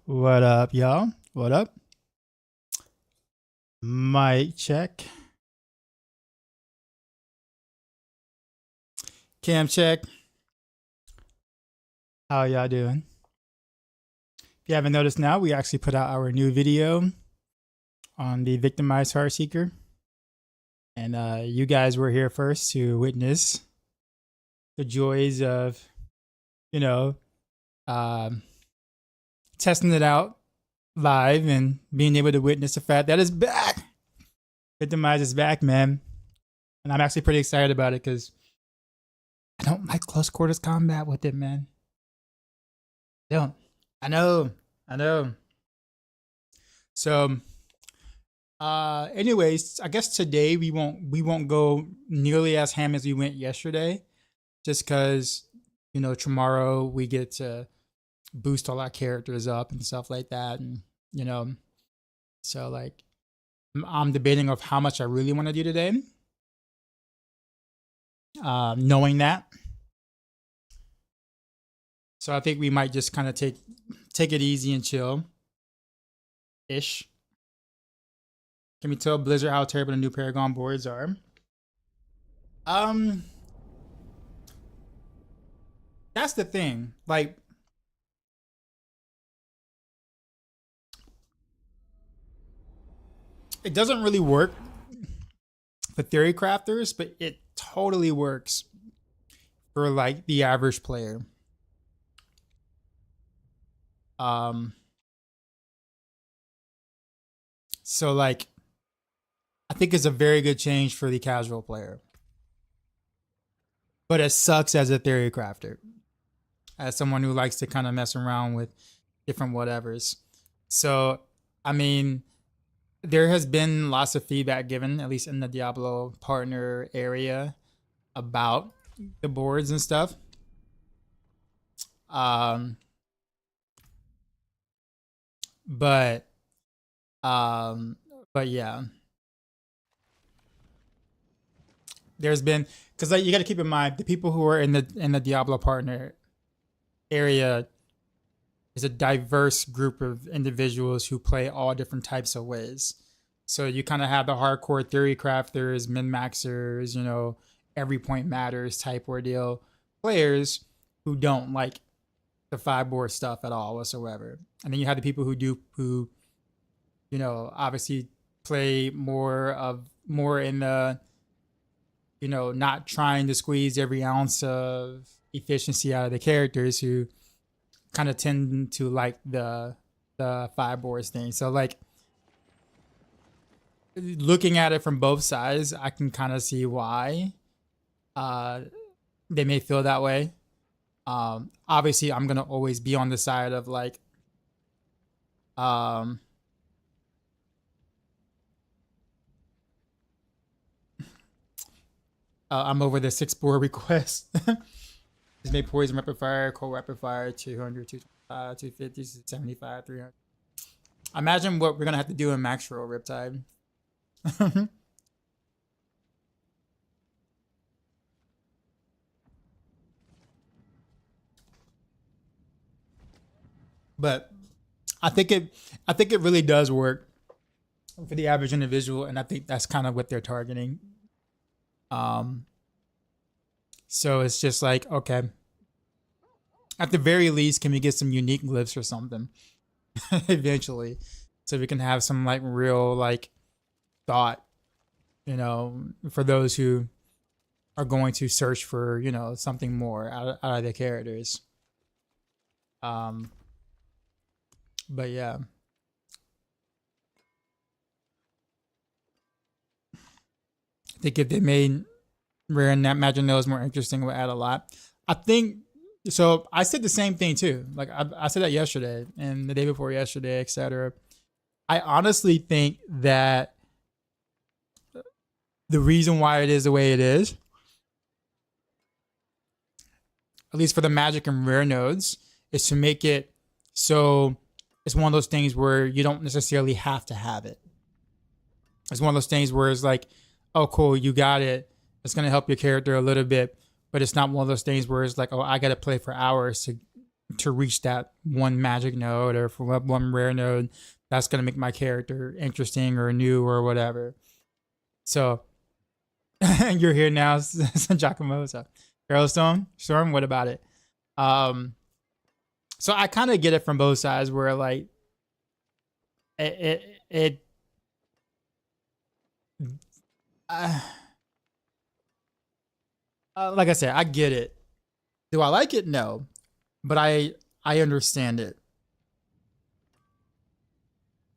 What up, y'all? What up? Mic check. Cam check. How y'all doing? If you haven't noticed now, we actually put out our new video on the Victimized Heartseeker. And you guys were here first to witness the joys of, testing it out live and being able to witness the fact that it's back. Victimized is back, man. And I'm actually pretty excited about it because I don't like close quarters combat with it, man. I don't. I know. So, anyways, I guess today we won't go nearly as ham as we went yesterday, just because tomorrow we get to boost all our characters up and stuff like that, and so like I'm debating of how much I really want to do today, knowing that. So I think we might just kind of take it easy and chill ish. Can we tell Blizzard how terrible the new Paragon boards are? That's the thing. Like, it doesn't really work for theory crafters, but it totally works for like the average player. So like, I think it's a very good change for the casual player, but it sucks as a theory crafter, as someone who likes to kind of mess around with different whatevers. So, I mean, there has been lots of feedback given, at least in the Diablo partner area, about the boards and stuff. But yeah, there's been, because like, you got to keep in mind the people who are in the Diablo partner area is a diverse group of individuals who play all different types of ways. So you kind of have the hardcore theory crafters, min-maxers, every point matters type ordeal players who don't like the 5-board stuff at all whatsoever. And then you have the people who obviously play more in the, not trying to squeeze every ounce of efficiency out of the characters, who kind of tend to like the 5-boards thing. So like, looking at it from both sides, I can kind of see why they may feel that way. Obviously, I'm gonna always be on the side of like, I'm over the 6-board request. Just make poison, rapid fire, cold rapid fire, 200, 225, 250, 75, 300. Imagine what we're gonna have to do in Maxroll Riptide. But I think it really does work for the average individual, and I think that's kind of what they're targeting. So it's just like, okay, at the very least, can we get some unique glyphs or something eventually, so we can have some like real like thought, for those who are going to search for something more out of their characters. But yeah, I think if they made Rare and Magic Nose more interesting, it would add a lot. I think so. I said the same thing too. Like I said that yesterday and the day before yesterday, etc. I honestly think that the reason why it is the way it is, at least for the Magic and Rare nodes, is to make it so it's one of those things where you don't necessarily have to have it. It's one of those things where it's like, oh, cool, you got it. It's going to help your character a little bit, but it's not one of those things where it's like, oh, I got to play for hours to to reach that one magic node or for one rare node that's going to make my character interesting or new or whatever. So you're here now, Giacomo. So Storm, what about it? So I kind of get it from both sides where like it like I said, I get it. Do I like it? No, but I understand it.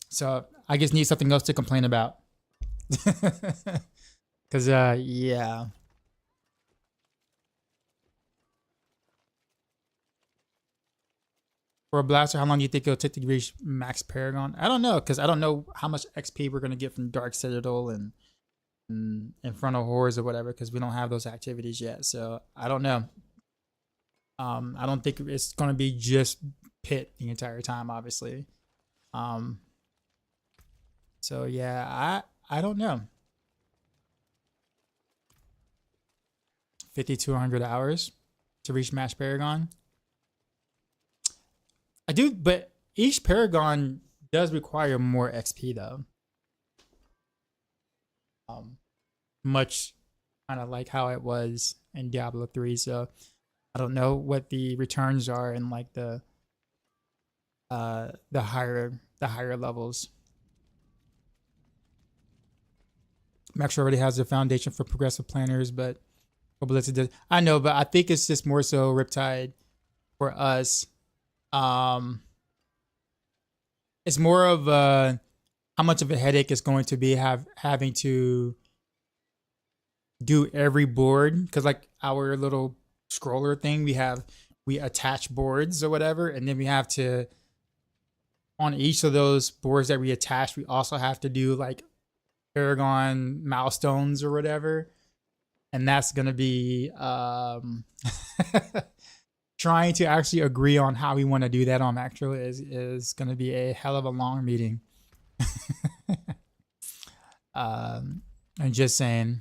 So I just need something else to complain about. Cause yeah. For a blaster, how long do you think it'll take to reach max Paragon? I don't know, because I don't know how much XP we're gonna get from Dark Citadel and Infernal Horrors or whatever, because we don't have those activities yet. So I don't know. I don't think it's gonna be just Pit the entire time, obviously. So yeah, I don't know. 5,200 hours to reach Max Paragon. I do, but each Paragon does require more XP though. Much kind of like how it was in Diablo 3. So I don't know what the returns are in like the higher levels. Maxroll already has a foundation for progressive planners, but Blizzard does. I know, but I think it's just more so Riptide for us. It's more of how much of a headache it's going to be having to do every board, because like our little scroller thing, we attach boards or whatever, and then we have to, on each of those boards that we attach, we also have to do like Paragon milestones or whatever, and that's gonna be trying to actually agree on how we want to do that on Maxroll is going to be a hell of a long meeting. I'm just saying.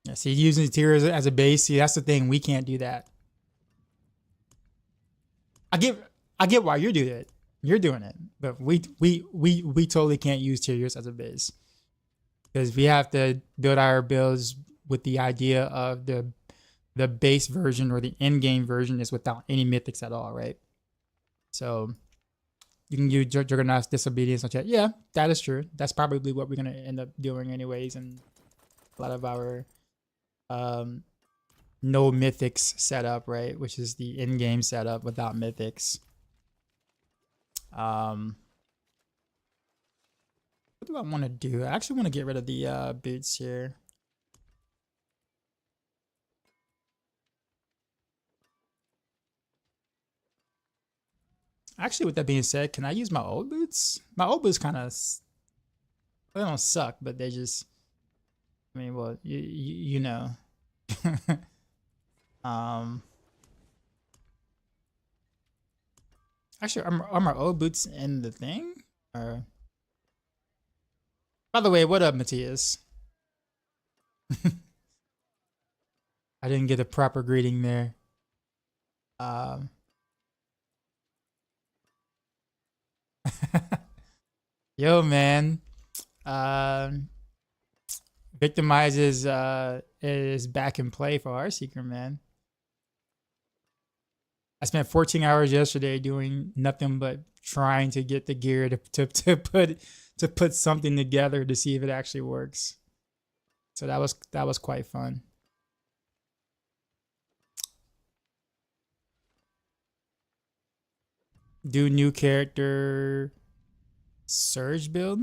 Yeah, see, using tiers as a base, see, that's the thing. We can't do that. I get why you're doing it. You're doing it, but we totally can't use tiers as a base, because we have to build our builds with the idea of the base version or the end game version is without any mythics at all, right? So you can use Juggernaut's Disobedience, such as, yeah, that is true. That's probably what we're gonna end up doing anyways, and a lot of our no mythics setup, right? Which is the end game setup without mythics. What do I want to do? I actually want to get rid of the boots here. Actually, with that being said, can I use my old boots? My old boots kind of, they don't suck, but they just, I mean, well, you know. Actually, are my old boots in the thing? Or, by the way, what up, Matthias? I didn't get a proper greeting there. Yo, man. Victimize is back in play for Heartseeker, man. I spent 14 hours yesterday doing nothing but trying to get the gear to put something together to see if it actually works. So that was quite fun. Do new character surge build?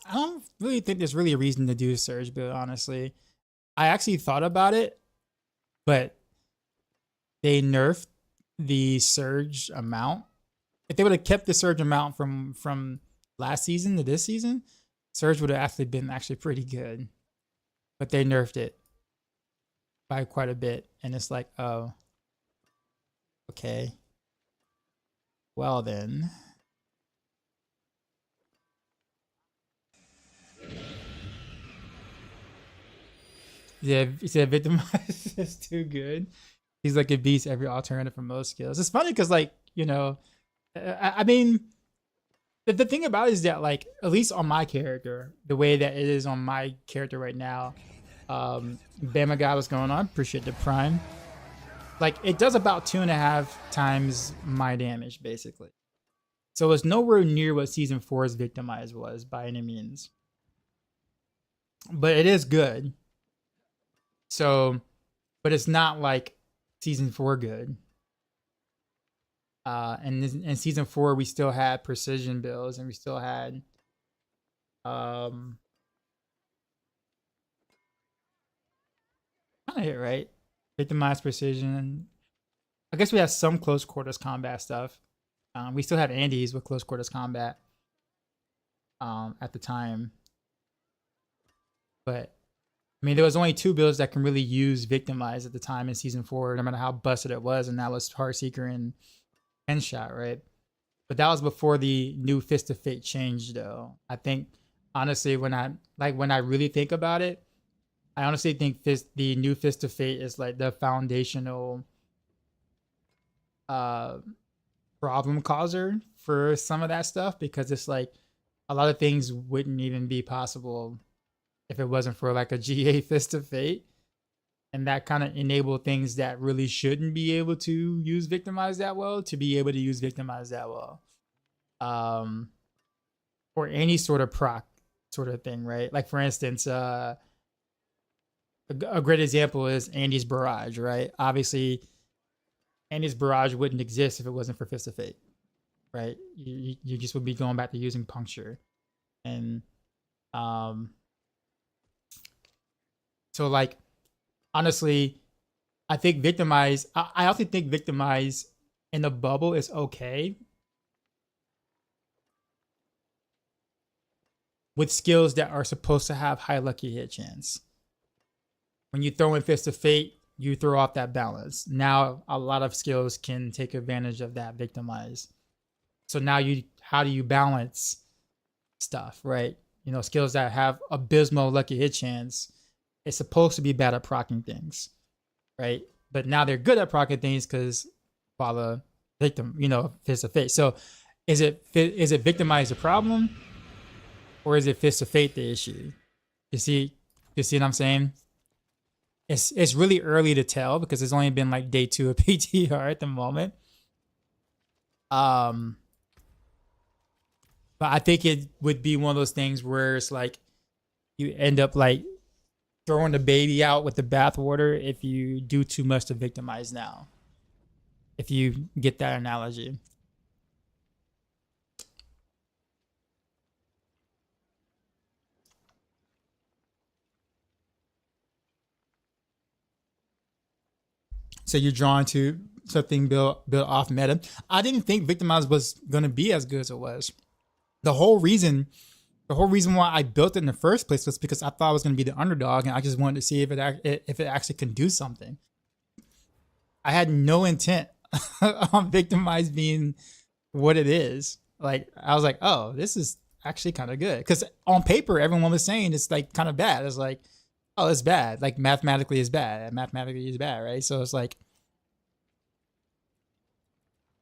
I don't really think there's really a reason to do a surge build, honestly. I actually thought about it, but they nerfed the surge amount. If they would have kept the surge amount from last season to this season, surge would have actually been pretty good. But they nerfed it by quite a bit, and it's like, oh, okay. Well then. Yeah, he said Victimized is too good. He's like, it beats every alternative for most skills. It's funny because, like, you know, I mean, the thing about it is that, like, at least on my character, the way that it is on my character right now, Bama guy, what's going on? Appreciate the prime. Like, it does about 2.5 times my damage, basically. So it's nowhere near what Season 4's Victimized was by any means. But it is good. So, but it's not like Season 4 good. And in Season 4, we still had precision builds, and we still had kind of hit, right? Victimized precision. I guess we have some close quarters combat stuff. We still have Andes with close quarters combat at the time. But I mean, there was only 2 builds that can really use Victimize at the time in Season 4, no matter how busted it was, and that was Heartseeker and Shot, right? But that was before the new Fist of Fate changed, though. I think, honestly, when I really think about it, I honestly think the new Fist of Fate is like the foundational problem causer for some of that stuff, because it's like a lot of things wouldn't even be possible if it wasn't for like a GA Fist of Fate. And that kind of enabled things that really shouldn't be able to use Victimize that well to be able to use Victimize that well. Or any sort of proc sort of thing, right? Like, for instance, a great example is Andy's Barrage, right? Obviously, Andy's Barrage wouldn't exist if it wasn't for Fist of Fate, right? You just would be going back to using Puncture. And so, like, honestly, I think Victimize, I also think Victimize in the bubble is okay with skills that are supposed to have high lucky hit chance. When you throw in Fist of Fate, you throw off that balance. Now a lot of skills can take advantage of that Victimize. So now how do you balance stuff, right? You know, skills that have abysmal lucky hit chance, it's supposed to be bad at proccing things, right? But now they're good at proccing things because Bala victim, you know, Fist of Fate. So is it Victimize the problem, or is it Fist of Fate the issue? You see what I'm saying? It's really early to tell because it's only been like day 2 of PTR at the moment. But I think it would be one of those things where it's like you end up like throwing the baby out with the bathwater if you do too much to Victimize now. If you get that analogy. So you're drawn to something built off meta. I didn't think Victimize was going to be as good as it was. The whole reason why I built it in the first place was because I thought I was going to be the underdog, and I just wanted to see if it actually can do something. I had no intent on Victimize being what it is. Like, I was like, oh, this is actually kind of good, because on paper everyone was saying it's like kind of bad. It's like, oh, it's bad. Like, mathematically is bad. Mathematically is bad, right? So it's like,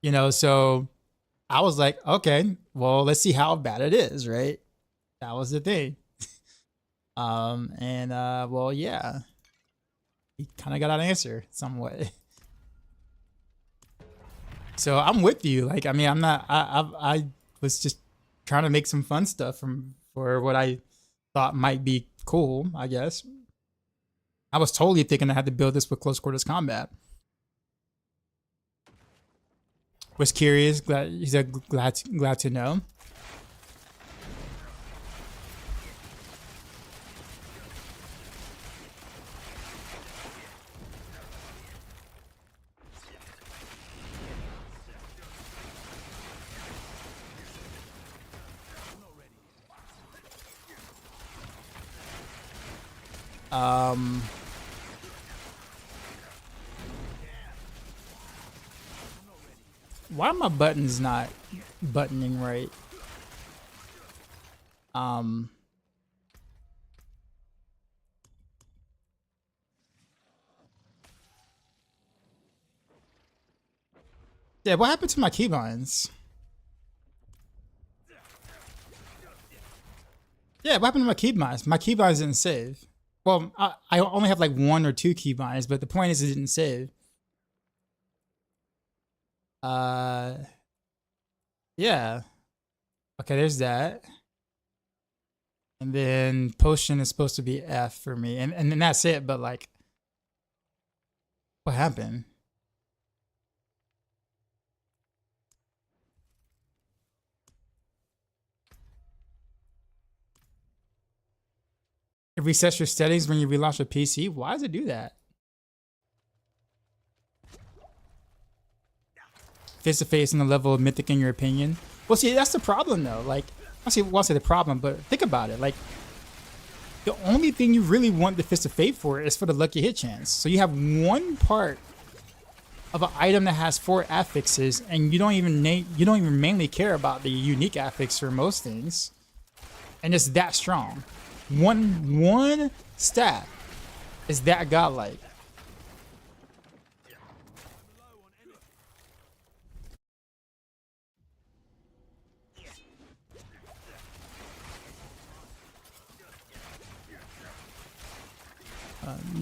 you know, so I was like, okay, well, let's see how bad it is, right? That was the thing. Well, yeah, he kind of got an answer somewhat. So I'm with you. Like, I mean, I'm not. I was just trying to make some fun stuff for what I thought might be cool, I guess. I was totally thinking I had to build this with close quarters combat. Was curious. He said glad to know. Why are my buttons not buttoning right? Yeah, what happened to my keybinds? Yeah, what happened to my keybinds? My keybinds didn't save. Well, I only have like 1 or 2 keybinds, but the point is it didn't save. Yeah. Okay, there's that. And then potion is supposed to be F for me. And then that's it, but like, what happened? It resets your settings when you relaunch a PC? Why does it do that? Face to face in the level of mythic in your opinion? Well, see, that's the problem though. Like, I won't say the problem, but think about it. Like, the only thing you really want the Fist of Fate for is for the lucky hit chance. So you have one part of an item that has 4 affixes, and you don't even mainly care about the unique affix for most things, and it's that strong. One stat is that godlike.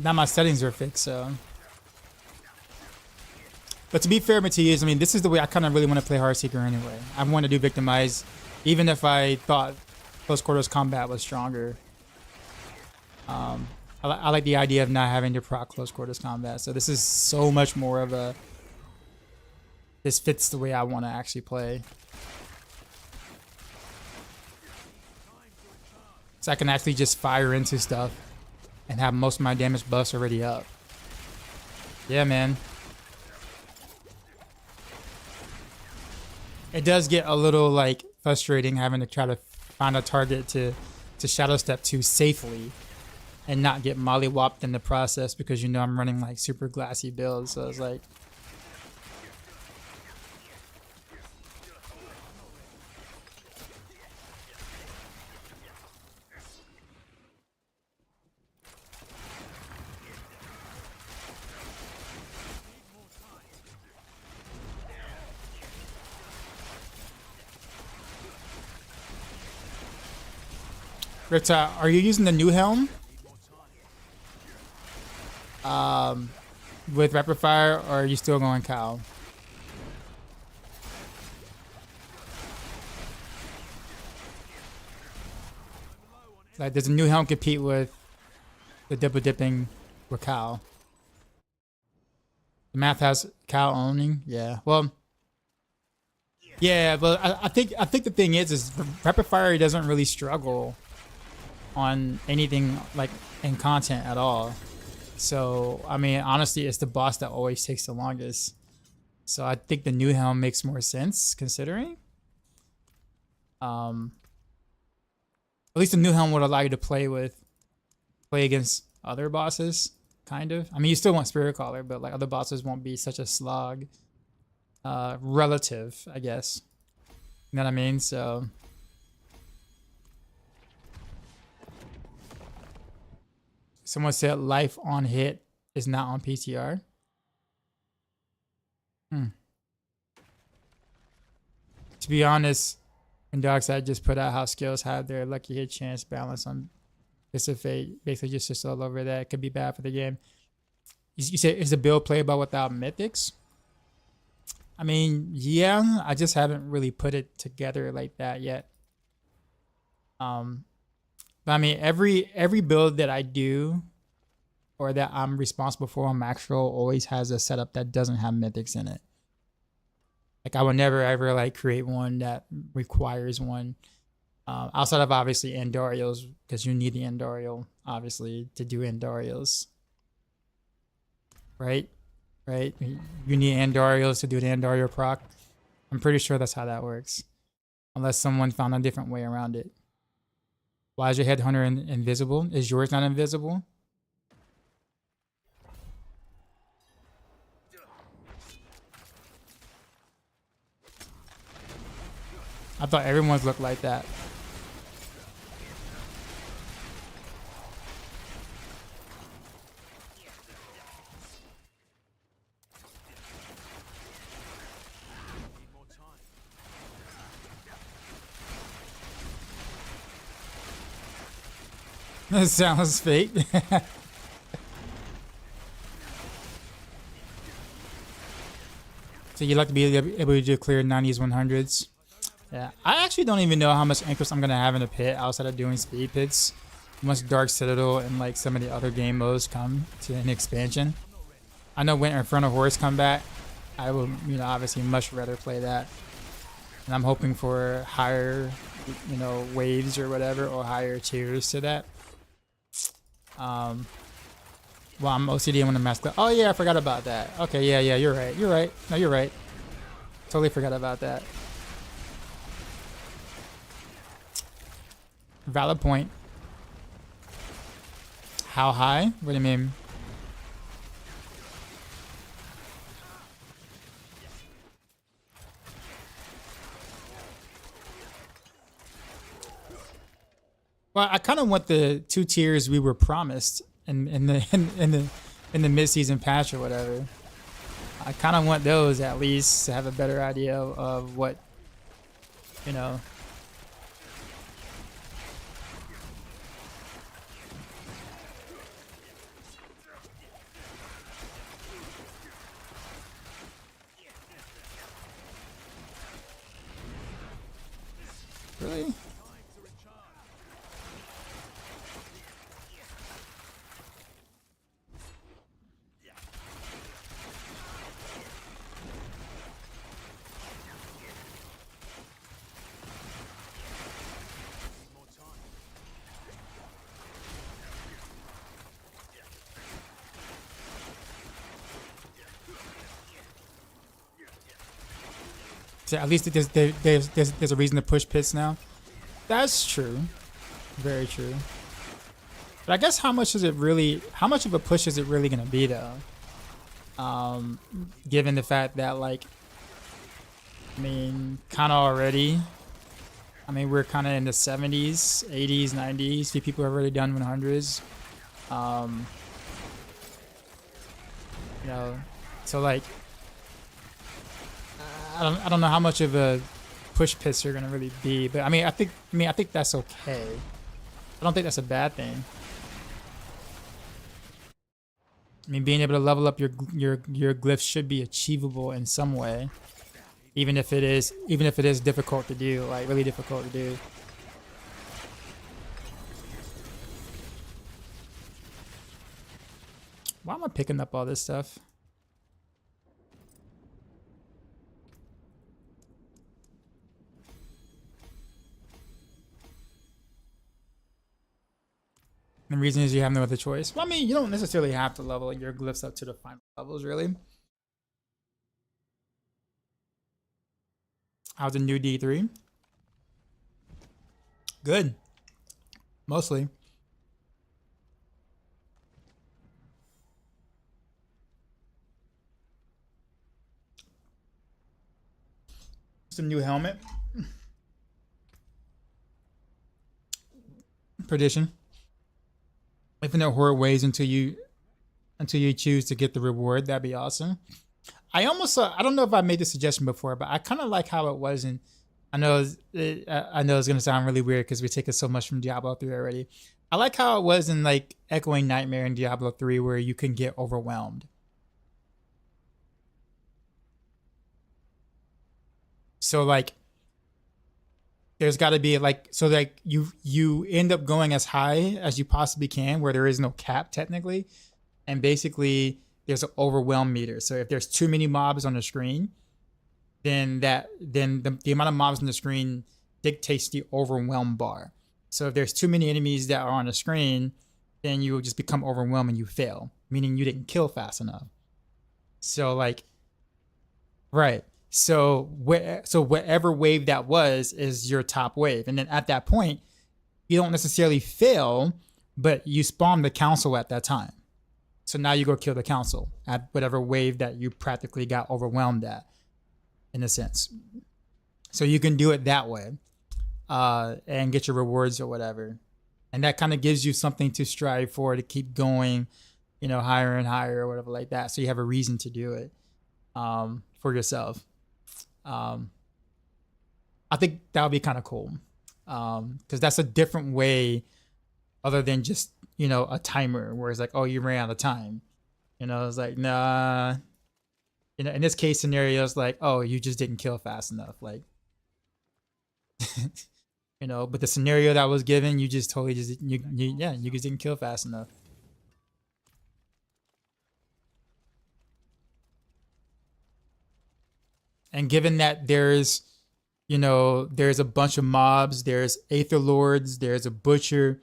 Now my settings are fixed, so. But to be fair, Matthias, I mean, this is the way I kind of really want to play Heartseeker anyway. I want to do Victimize, even if I thought close quarters combat was stronger. I like the idea of not having to proc close quarters combat. So this is so much more of a. This fits the way I want to actually play. So I can actually just fire into stuff and have most of my damage buffs already up. Yeah, man. It does get a little like frustrating having to try to find a target to shadow step to safely and not get mollywopped in the process, because you know I'm running like super glassy builds, so it's like. Rita, are you using the new helm? With Rapid Fire, or are you still going Cow? Like, does the new helm compete with the double dipping with Cow? The math has Cow owning, yeah. Well, yeah, but I think the thing is Rapid Fire doesn't really struggle on anything like in content at all. So, I mean, honestly, it's the boss that always takes the longest. So I think the new helm makes more sense considering. At least the new helm would allow you to play against other bosses, kind of. I mean, you still want Spirit Caller, but like other bosses won't be such a slog. Relative, I guess. You know what I mean? So. Someone said life on hit is not on PTR. To be honest, when Darkside just put out how skills have their lucky hit chance balance on Fist of Fate, basically just all over that. It could be bad for the game. You said, is the build playable without mythics? I mean, yeah, I just haven't really put it together like that yet. But I mean, every build that I do or that I'm responsible for on Maxroll always has a setup that doesn't have mythics in it. Like, I would never ever like create one that requires one. Outside of obviously Andariels, because you need the Andariel obviously to do Andariels. Right? You need Andariels to do the Andariel proc. I'm pretty sure that's how that works. Unless someone found a different way around it. Why is your headhunter invisible? Is yours not invisible? I thought everyone's looked like that. That sounds fake. So you like to be able to clear 90s, 100s. Yeah, I actually don't even know how much interest I'm gonna have in a pit outside of doing speed pits. Once Dark Citadel and like some of the other game modes come to an expansion, I know when Inferno Horse come back, I will, you know, obviously much rather play that. And I'm hoping for higher, you know, waves or whatever, or higher tiers to that. Well, I'm OCD on the mask. Oh yeah, I forgot about that. Okay, yeah, you're right. You're right. No, you're right. Totally forgot about that. Valid point. How high? What do you mean? Well, I kind of want the 2 tiers we were promised in the mid-season patch or whatever. I kind of want those at least to have a better idea of what, you know. Really? So at least there's a reason to push pits now. That's true. Very true. But I guess how much of a push is it really gonna be though? Given the fact that like, I mean, kind of already. I mean, we're kind of in the 70s, 80s, 90s. Few people have already done 100s. You know, so like, I don't know how much of a push pits are gonna really be, but I think that's okay. I don't think that's a bad thing. I mean, being able to level up your glyphs should be achievable in some way, even if it is difficult to do, like really difficult to do. Why am I picking up all this stuff? The reason is you have no other choice. Well, I mean, you don't necessarily have to level your glyphs up to the final levels, really. How's the new D3? Good. Mostly. Some new helmet. Perdition. Infinite horror waves until you choose to get the reward. That'd be awesome. I don't know if I made this suggestion before, but I kind of like how it was in. I know it's gonna sound really weird because we take it so much from Diablo 3 already. I like how it was in like Echoing Nightmare in Diablo 3 where you can get overwhelmed. So like, there's got to be like, so like you end up going as high as you possibly can where there is no cap technically, and basically there's an overwhelm meter. So if there's too many mobs on the screen, then the amount of mobs on the screen dictates the overwhelm bar. So if there's too many enemies that are on the screen, then you will just become overwhelmed and you fail, meaning you didn't kill fast enough. So like, right. So whatever wave that was is your top wave. And then at that point, you don't necessarily fail, but you spawn the council at that time. So now you go kill the council at whatever wave that you practically got overwhelmed at, in a sense. So you can do it that way, and get your rewards or whatever. And that kind of gives you something to strive for, to keep going, you know, higher and higher or whatever like that. So you have a reason to do it, for yourself. I think that would be kind of cool, because that's a different way, other than just, you know, a timer where it's like, oh, you ran out of time. You know, it's like, nah. You know, in this case scenario, it's like, oh, you just didn't kill fast enough. Like, you know, but the scenario that was given, you just totally just you just didn't kill fast enough. And given that there's, you know, there's a bunch of mobs, there's Aether Lords, there's a Butcher,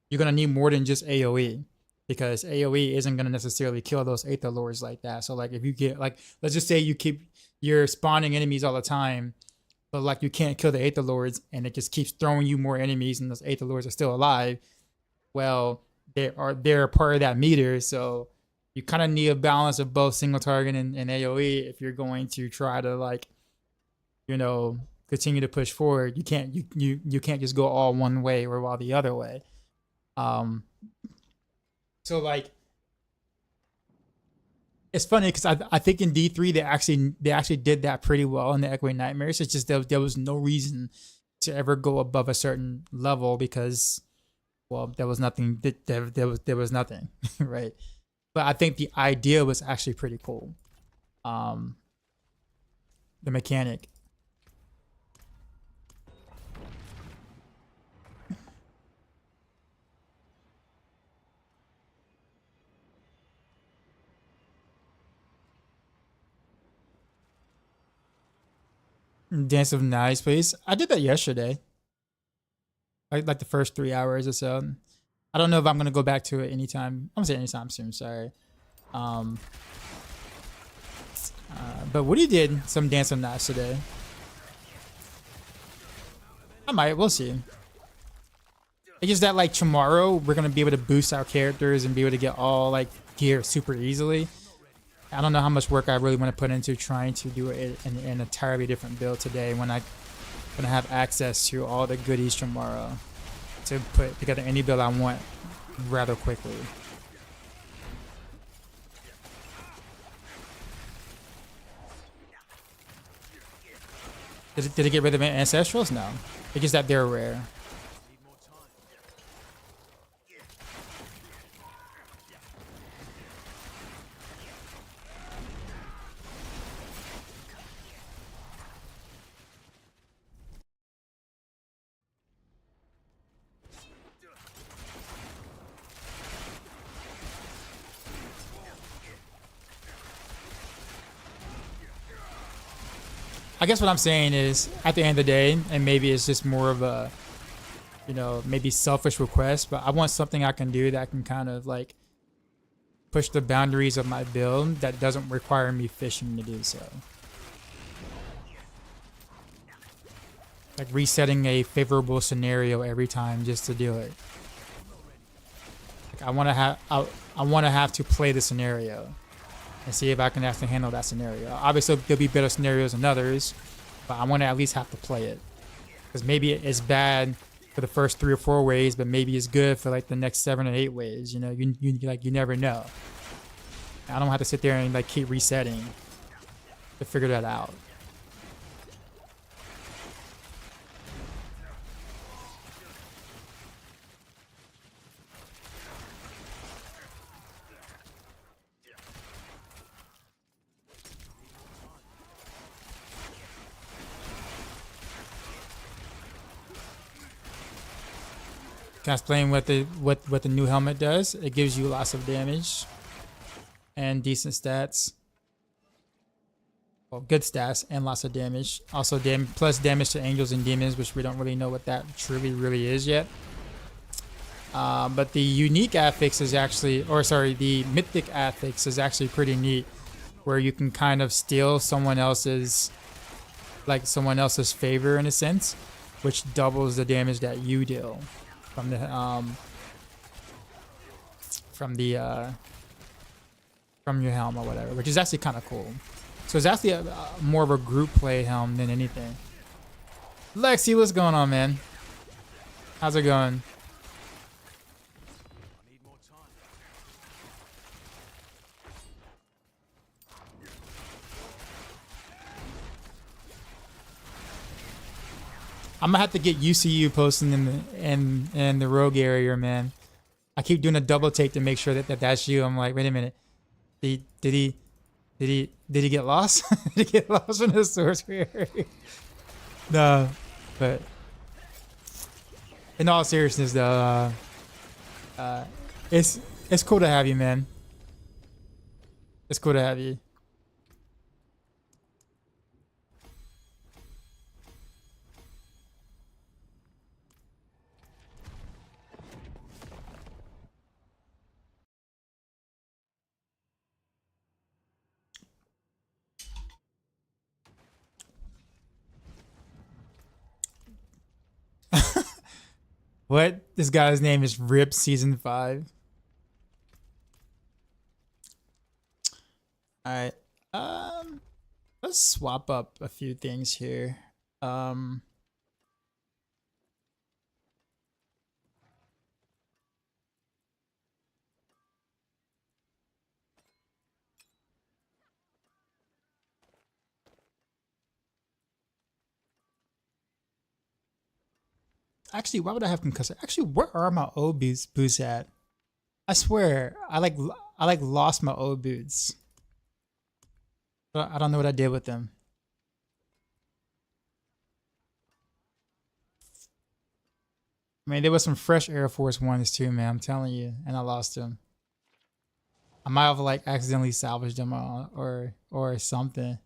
you're gonna need more than just AoE, because AoE isn't gonna necessarily kill those Aether Lords like that. So like if you get, like, let's just say you're spawning enemies all the time, but like you can't kill the Aether Lords and it just keeps throwing you more enemies and those Aether Lords are still alive. Well, they're part of that meter, so you kind of need a balance of both single target and AoE if you're going to try to, like, you know, continue to push forward. You can't just go all one way or all the other way. So like, it's funny because I think in D3 they actually did that pretty well in the Echoing Nightmares. It's just there was no reason to ever go above a certain level because, well, there was nothing. There was nothing, right? But I think the idea was actually pretty cool. The mechanic. Dance of Knives, please. I did that yesterday. Like the first 3 hours or so. I don't know if I'm gonna go back to it anytime. I'm gonna say anytime soon. Sorry. But Woody did some Dance of Knives today. I might. We'll see. It's just that like tomorrow we're gonna be able to boost our characters and be able to get all like gear super easily. I don't know how much work I really want to put into trying to do it in an entirely different build today when I'm gonna have access to all the goodies tomorrow to put together any build I want rather quickly. Did it get rid of Ancestrals? No. It's just that they're rare. I guess what I'm saying is, at the end of the day, and maybe it's just more of a, you know, maybe selfish request, but I want something I can do that can kind of like push the boundaries of my build that doesn't require me fishing to do so. Like resetting a favorable scenario every time just to do it. Like I want to have to play the scenario and see if I can actually handle that scenario. Obviously, there'll be better scenarios than others, but I want to at least have to play it. Because maybe it's bad for the first 3 or 4 waves, but maybe it's good for like the next 7 or 8 waves. You know, you never know. I don't have to sit there and like keep resetting to figure that out. Can I explain what the new helmet does? It gives you lots of damage and decent stats. Well, good stats and lots of damage. Also, plus damage to angels and demons, which we don't really know what that truly really is yet. But the unique affix is actually, or sorry, the mythic affix is actually pretty neat, where you can kind of steal someone else's favor in a sense, which doubles the damage that you deal from your helm or whatever, which is actually kind of cool. So it's actually more of a group play helm than anything. Lexi, what's going on, man? How's it going? I'm gonna have to get UCU posting in the rogue area, man. I keep doing a double take to make sure that's you. I'm like, wait a minute. Did he get lost? Did he get lost from the source area? No, but in all seriousness, though, it's cool to have you, man. It's cool to have you. What? This guy's name is Rip Season 5. Alright. Let's swap up a few things here. Actually, why would I have concussor? Actually, where are my old boots at? I swear, I lost my old boots. But I don't know what I did with them. I mean, there was some fresh Air Force Ones too, man. I'm telling you, and I lost them. I might have like accidentally salvaged them or something.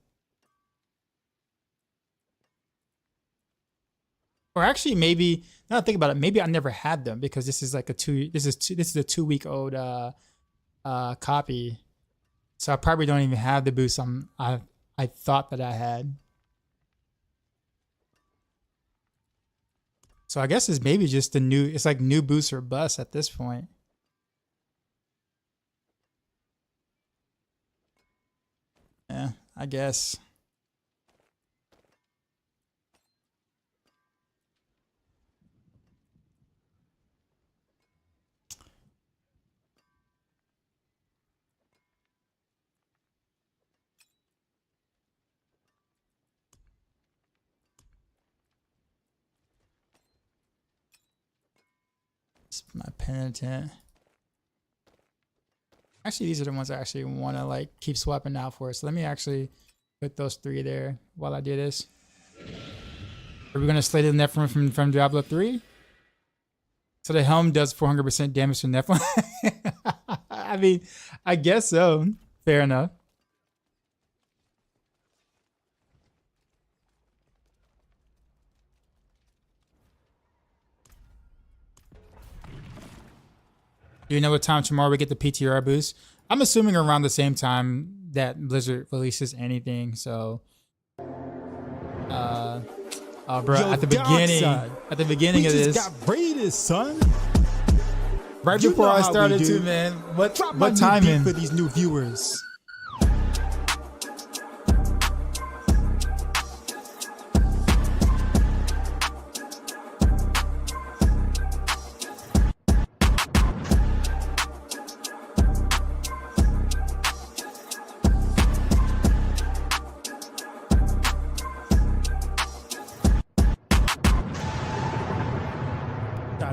Or actually, maybe now that I think about it, maybe I never had them because this is like a 2-week old copy. So I probably don't even have the boost I thought that I had. So I guess it's maybe just the new. It's like new boost or bust at this point. Yeah, I guess. My penitent. Actually, these are the ones I actually want to like keep swapping out for. So let me actually put those 3 there while I do this. Are we gonna slay the Nephilim from Diablo 3? So the helm does 400% damage to Nephilim. I mean, I guess so. Fair enough. Do you know what time tomorrow we get the PTR boost? I'm assuming around the same time that Blizzard releases anything. So, oh, bro, Yo, at the beginning of this, got raided, son. Right before I started too, man. What timing for these new viewers?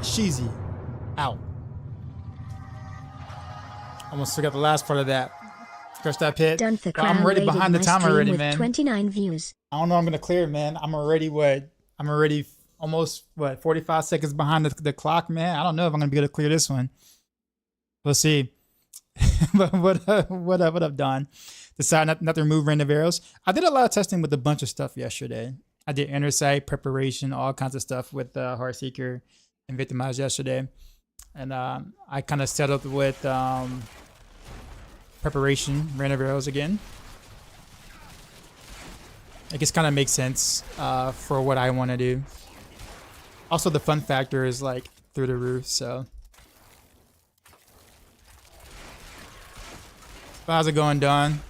Sheezy out. Almost forgot the last part of that. Scratch that pit. I'm already behind the time already, man. 29 views. I don't know. I'm gonna clear it, man. I'm already almost 45 seconds behind the clock, man. I don't know if I'm gonna be able to clear this one. We'll see. But what up, Don? Decided not to remove random arrows. I did a lot of testing with a bunch of stuff yesterday. I did inner sight, preparation, all kinds of stuff with Heartseeker and Victimized yesterday. And I kind of settled with preparation, random arrows again. I guess kind of makes sense for what I want to do. Also, the fun factor is like through the roof, so. How's it going, Don?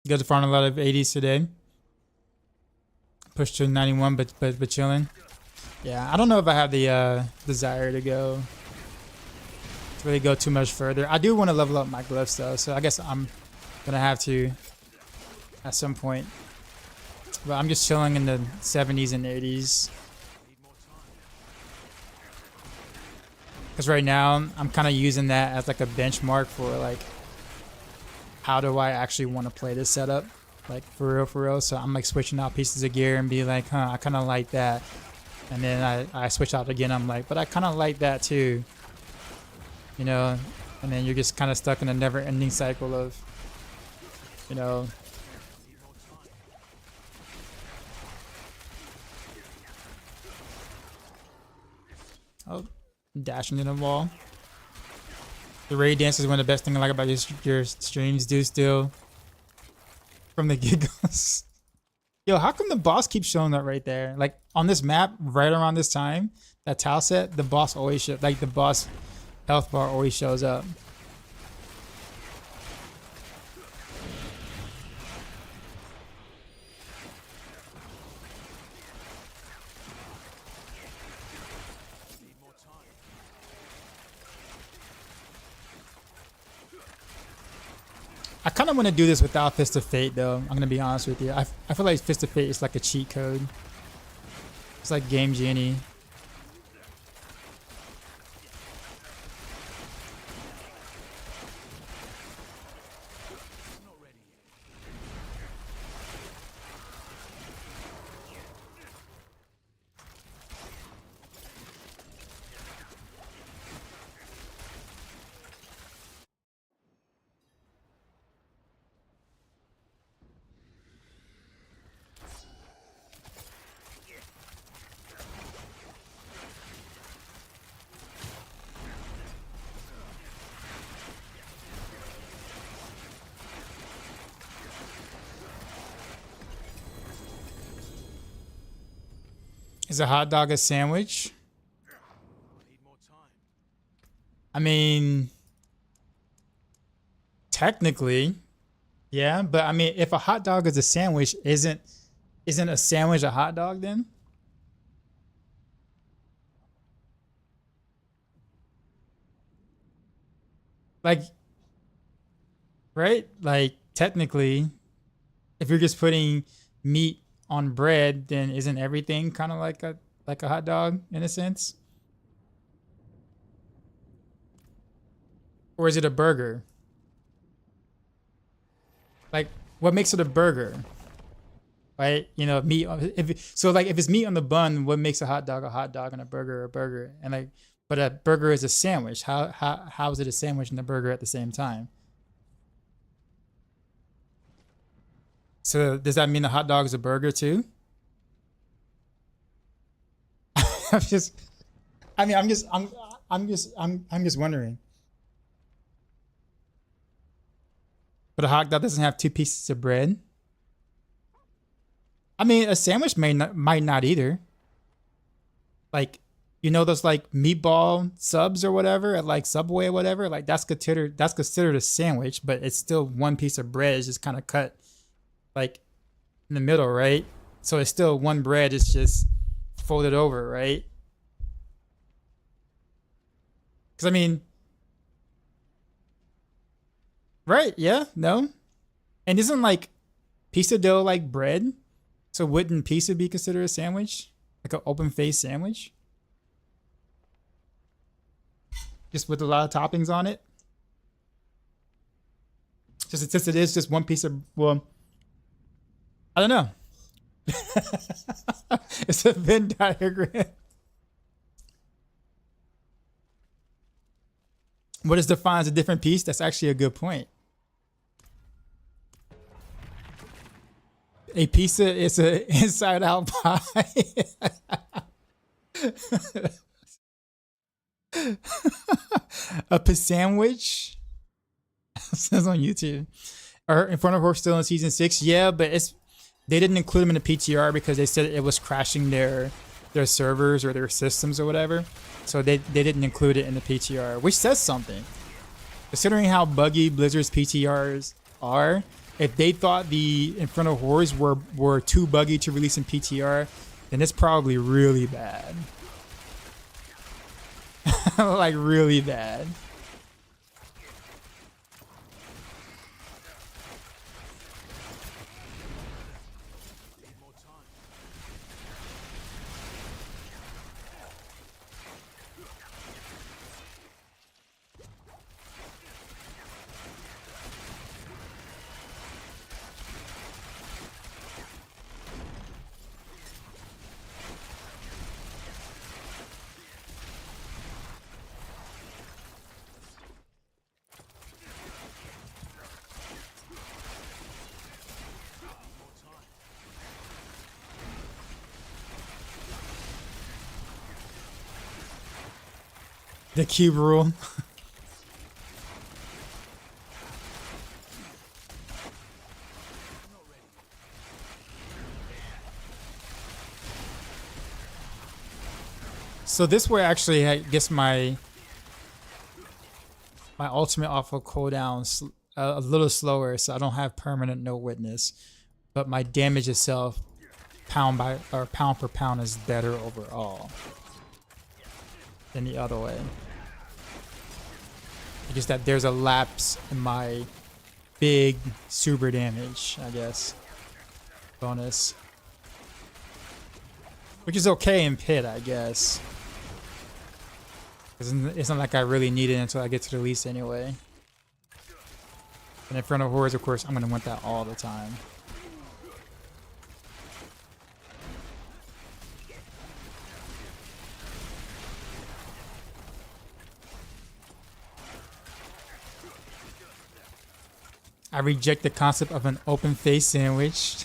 You guys are farming a lot of 80s today. Push to 91, but chilling. Yeah, I don't know if I have the desire to really go too much further. I do want to level up my glyphs though, so I guess I'm gonna have to at some point. But I'm just chilling in the 70s and 80s. Because right now I'm kind of using that as like a benchmark for like how do I actually want to play this setup, like for real. So I'm like switching out pieces of gear and be like, I kind of like that, and then I switch out again. I'm like, but I kind of like that too, you know. And then you're just kind of stuck in a never-ending cycle of, you know. Oh, dashing in the wall. The raid dance is one of the best things I like about your streams. Do still from the giggles. Yo, how come the boss keeps showing up right there? Like on this map, right around this time, that tile set, the boss always shows. Like the boss health bar always shows up. I kind of want to do this without Fist of Fate, though. I'm going to be honest with you. I feel like Fist of Fate is like a cheat code. It's like Game Genie. Is a hot dog a sandwich? I mean, technically, yeah. But I mean, if a hot dog is a sandwich, isn't a sandwich a hot dog then? Like, right? Like, technically, if you're just putting meat on bread, then isn't everything kind of like a hot dog in a sense? Or is it a burger? Like, what makes it a burger? Right? You know, meat. If it's meat on the bun, what makes a hot dog and a burger a burger? And like, but a burger is a sandwich. How is it a sandwich and a burger at the same time? So does that mean a hot dog is a burger too? I'm just wondering. But a hot dog doesn't have two pieces of bread. I mean, a sandwich might not either. Like, you know, those like meatball subs or whatever at like Subway or whatever. Like that's considered a sandwich, but it's still one piece of bread. It's just kind of cut like in the middle, right? So it's still one bread, it's just folded over, right? Because I mean, right? Yeah, no. And isn't like pizza dough like bread? So wouldn't pizza be considered a sandwich, like an open face sandwich, just with a lot of toppings on it? Just since it is just one piece of, well, I don't know. It's a Venn diagram. What is defined as a different piece? That's actually a good point. A pizza is an inside out pie. A sandwich says on YouTube. Or in front of her still in season 6. Yeah, but they didn't include them in the PTR because they said it was crashing their servers or their systems or whatever. So they didn't include it in the PTR, which says something. Considering how buggy Blizzard's PTRs are, if they thought the Infernal Horrors were too buggy to release in PTR, then it's probably really bad. Like really bad. The cube rule. So this way actually gets my ultimate off of cooldown a little slower, so I don't have permanent no witness, but my damage itself pound per pound is better overall than the other way. It's just that there's a lapse in my big super damage, I guess, bonus, which is okay in pit, I guess. It's not like I really need it until I get to the release anyway. And Infernal Horrors, of course, I'm gonna want that all the time. I reject the concept of an open face sandwich.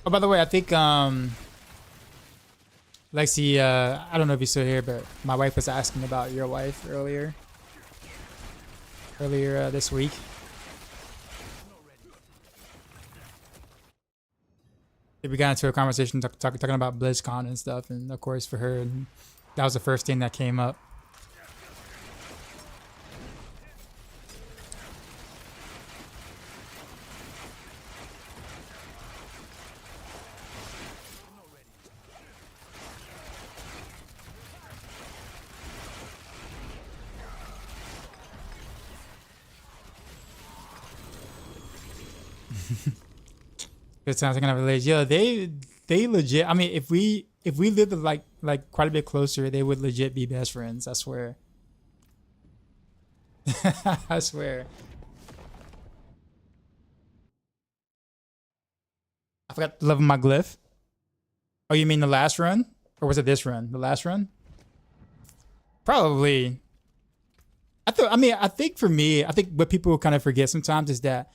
Oh, by the way, I think Lexi, I don't know if you're still here, but my wife was asking about your wife earlier this week. We got into a conversation talking about Blizzcon and stuff, and of course for her, that was the first thing that came up. Good times thinking of village. Yo, they legit. I mean, if we lived like quite a bit closer, they would legit be best friends. I swear. I swear. I forgot the level of my glyph. Oh, you mean the last run, or was it this run? The last run? Probably. I think for me, I think what people kind of forget sometimes is that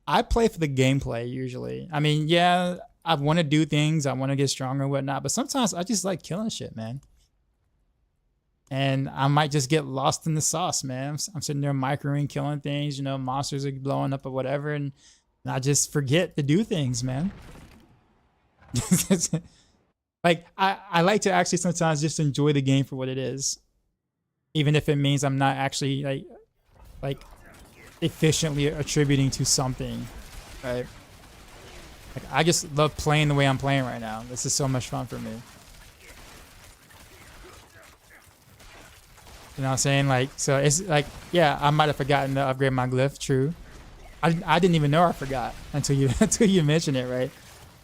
I play for the gameplay usually. I mean, yeah, I want to do things, I want to get stronger and whatnot, but sometimes I just like killing shit, man. And I might just get lost in the sauce, man. I'm sitting there microing, killing things, you know, monsters are blowing up or whatever, and I just forget to do things, man. Like, I like to actually sometimes just enjoy the game for what it is. Even if it means I'm not actually like efficiently attributing to something, right? Like, I just love playing the way I'm playing right now. This is so much fun for me. You know what I'm saying? Like, so it's like, yeah, I might have forgotten to upgrade my glyph. True. I didn't even know I forgot until you mentioned it, right?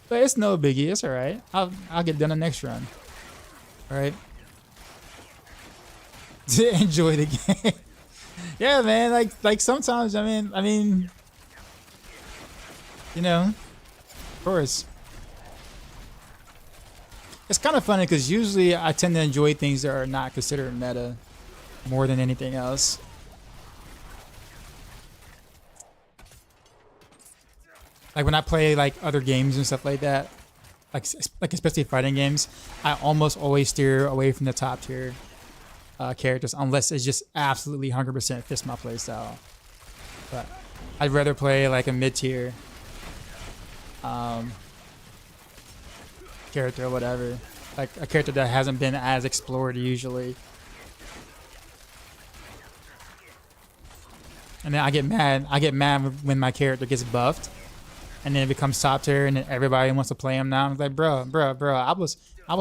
But it's no biggie. It's all right. I'll get done the next run. All right. To enjoy the game. Yeah, man. Like sometimes, I mean, you know, of course. It's kind of funny because usually I tend to enjoy things that are not considered meta more than anything else. Like when I play like other games and stuff like that, like especially fighting games, I almost always steer away from the top tier characters unless it's just absolutely 100% fits my playstyle. But I'd rather play like a mid-tier character or whatever. Like a character that hasn't been as explored usually. And then I get mad when my character gets buffed. And then it becomes top tier and then everybody wants to play him now. I'm like, bro, I was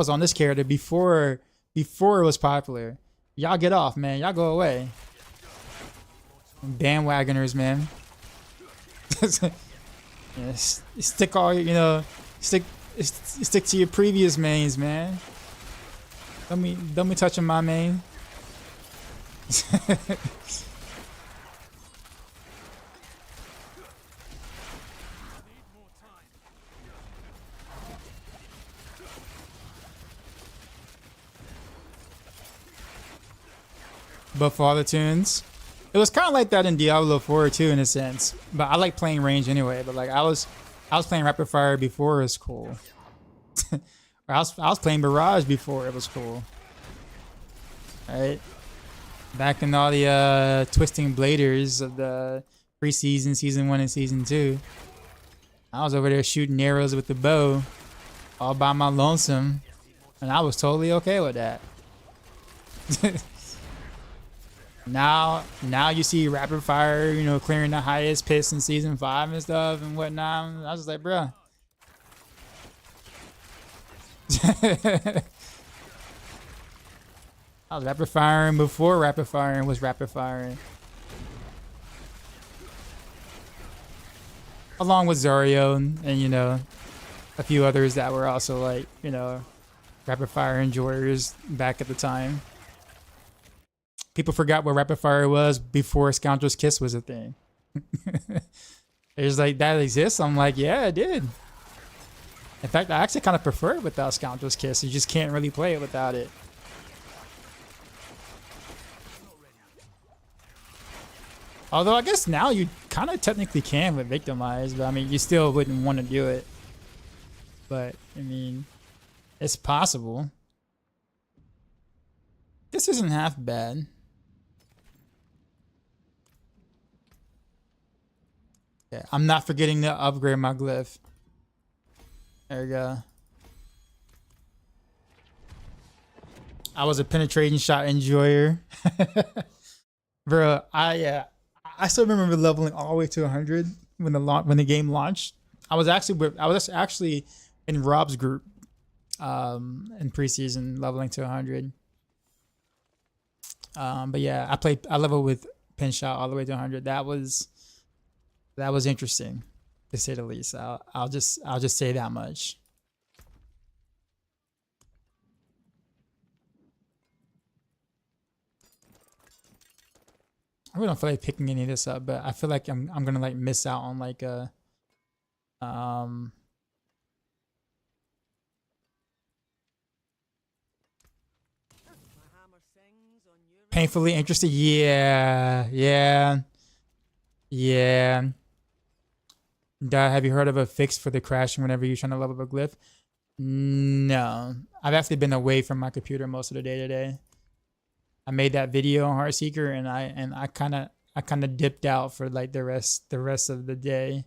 on this character before it was popular. Y'all get off, man. Y'all go away. Bandwagoners, man. Yeah, stick all, you know, stick to your previous mains, man. Don't be touching my main. But for all the tunes, it was kind of like that in Diablo 4 too, in a sense. But I like playing range anyway. But like I was playing rapid fire before it was cool. Or I was playing Barrage before it was cool. Right? Back in all the twisting bladers of the preseason, season 1 and season 2. I was over there shooting arrows with the bow all by my lonesome. And I was totally okay with that. Now you see rapid fire, you know, clearing the highest pits in season 5 and stuff and whatnot. I was just like, bruh. I was rapid firing before rapid firing was rapid firing. Along with Zario and you know, a few others that were also like, you know, rapid fire enjoyers back at the time. People forgot what rapid fire was before Scoundrel's Kiss was a thing. It's like, that exists? I'm like, yeah, it did. In fact, I actually kind of prefer it without Scoundrel's Kiss. You just can't really play it without it. Although I guess now you kind of technically can with Victimized, but I mean, you still wouldn't want to do it. But, I mean, it's possible. This isn't half bad. Yeah, I'm not forgetting to upgrade my glyph. There we go. I was a penetration shot enjoyer. Bro, I still remember leveling all the way to 100 when the game launched. I was actually in Rob's group in preseason leveling to 100. But yeah, I leveled with pin shot all the way to 100. That was interesting, to say the least. I'll just say that much. I really don't feel like picking any of this up, but I feel like I'm gonna like miss out on like a painfully interested. Yeah. Have you heard of a fix for the crashing whenever you're trying to level up a glyph? No. I've actually been away from my computer most of the day today. I made that video on Heartseeker and I kind of dipped out for like the rest of the day.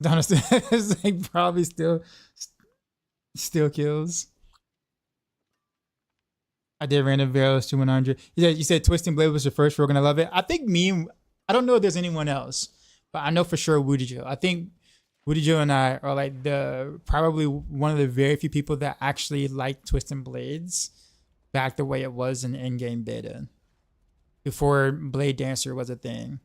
Honestly, it's like probably still kills. I did random barrels to 100. You said Twisting Blade was your first. We're gonna love it. I think I don't know if there's anyone else, but I know for sure Woodijo. I think Woodijo and I are like probably one of the very few people that actually like Twisting Blades back the way it was in in-game beta before Blade Dancer was a thing.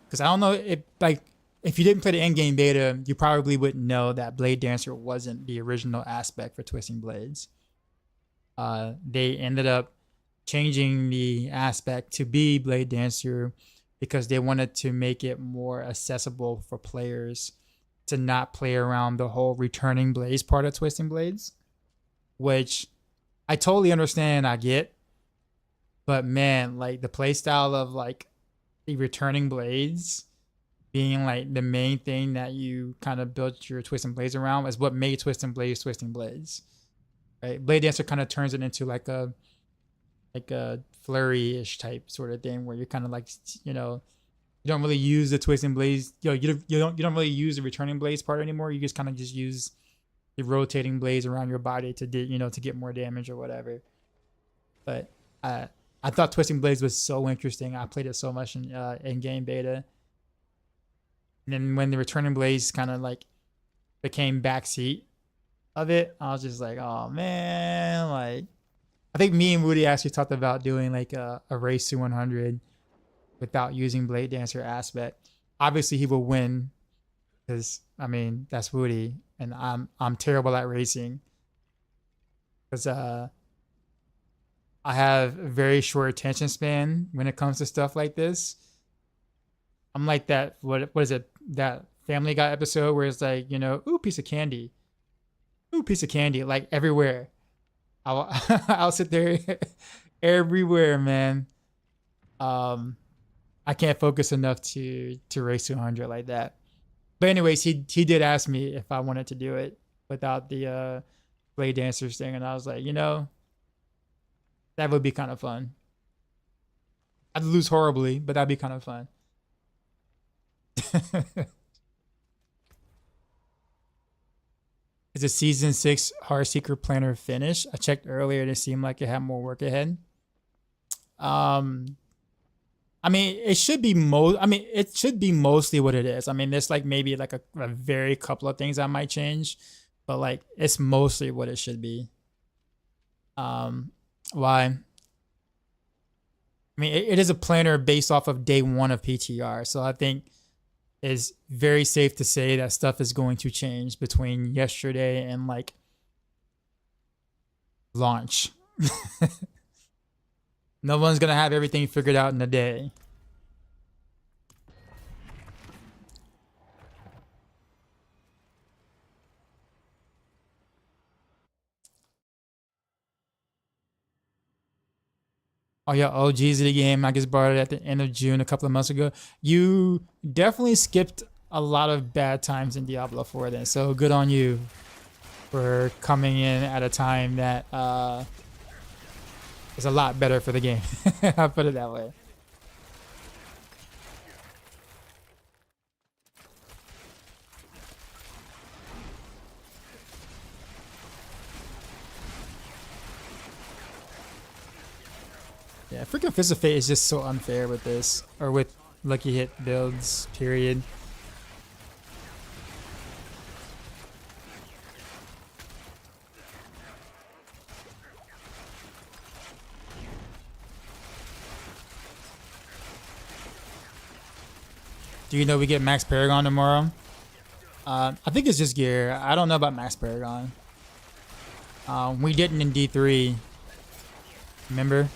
Because I don't know if you didn't play the in-game beta, you probably wouldn't know that Blade Dancer wasn't the original aspect for Twisting Blades. They ended up changing the aspect to be Blade Dancer because they wanted to make it more accessible for players to not play around the whole returning blades part of Twisting Blades, which I totally understand, I get. But man, like the playstyle of like the returning blades being like the main thing that you kind of built your Twisting Blades around is what made Twisting Blades, right? Blade Dancer kind of turns it into like a Flurry-ish type sort of thing where you're kind of like, you know, you don't really use the Twisting Blades, you don't really use the Returning Blades part anymore. You just kind of just use the rotating blades around your body to to get more damage or whatever. But I thought Twisting Blades was so interesting. I played it so much in game beta. And then when the Returning Blades kind of like became backseat of it, I was just like, oh man, like I think me and Woody actually talked about doing like a race to 100 without using Blade Dancer aspect. Obviously he will win because I mean that's Woody, and I'm terrible at racing because I have a very short attention span when it comes to stuff like this. I'm like that. What is it? That Family Guy episode where it's like, you know, ooh, piece of candy, like everywhere. I'll sit there everywhere, man. I can't focus enough to race 200 like that. But anyways, he did ask me if I wanted to do it without the Blade Dancers thing, and I was like, you know, that would be kind of fun. I'd lose horribly, but that'd be kind of fun. Is a season 6 Heartseeker planner finished? I checked earlier. It seemed like it had more work ahead. I mean, it should be mostly what it is. I mean, there's like maybe like a very couple of things I might change, but like it's mostly what it should be. Why? I mean, it is a planner based off of day 1 of PTR, so I think it's very safe to say that stuff is going to change between yesterday and like launch. No one's gonna have everything figured out in a day. Oh yeah, OGs of the game. I just bought it at the end of June a couple of months ago. You definitely skipped a lot of bad times in Diablo 4 then, so good on you for coming in at a time that is a lot better for the game. I'll put it that way. Yeah, freaking Fist of Fate is just so unfair with this, or with lucky hit builds, period. Do you know we get Max Paragon tomorrow? I think it's just gear. I don't know about Max Paragon. We didn't in D3. Remember?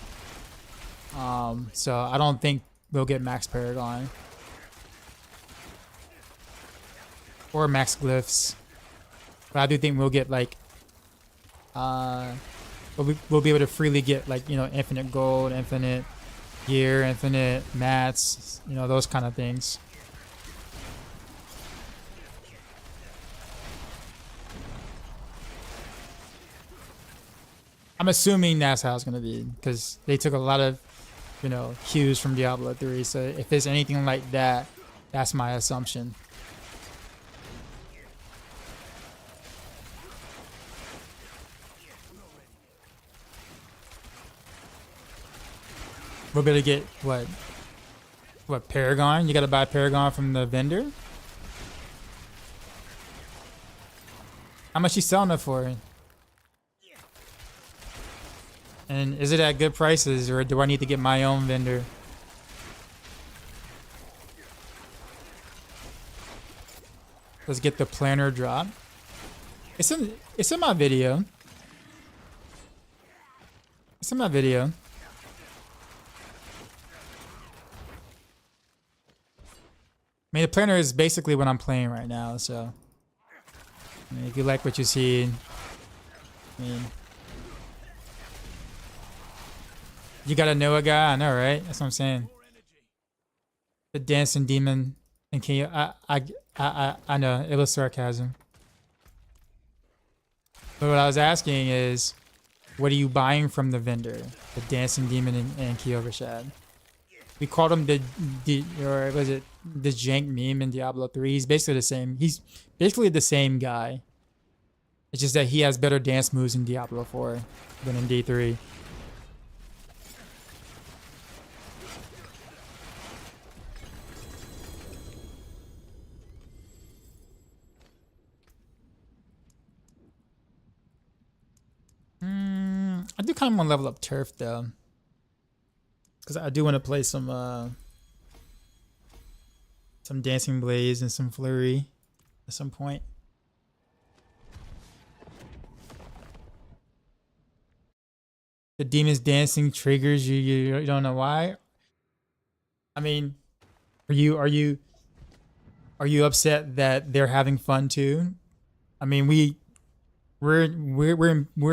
So I don't think we'll get Max Paragon. Or Max Glyphs. But I do think we'll get like we'll be able to freely get like, you know, infinite gold, infinite gear, infinite mats, you know, those kind of things. I'm assuming that's how it's going to be, because they took a lot of, you know, cues from Diablo 3. So if it's anything like that, that's my assumption. We're going to get, what, Paragon? You got to buy Paragon from the vendor? How much you selling it for? And is it at good prices, or do I need to get my own vendor? Let's get the planner drop. It's in my video. It's in my video. I mean, the planner is basically what I'm playing right now, so I mean, if you like what you see, I mean, you gotta know a guy, I know, right? That's what I'm saying. The dancing demon And can you? I know it was sarcasm. But what I was asking is, what are you buying from the vendor? The dancing demon and Kyovashad. We called him or was it the jank meme in Diablo 3? He's basically the same. He's basically the same guy. It's just that he has better dance moves in Diablo 4 than in D3. I do kind of want to level up Turf though, because I do want to play some Dancing Blaze and some Flurry at some point. The demons dancing triggers you. You don't know why. I mean, are you upset that they're having fun too? I mean, we're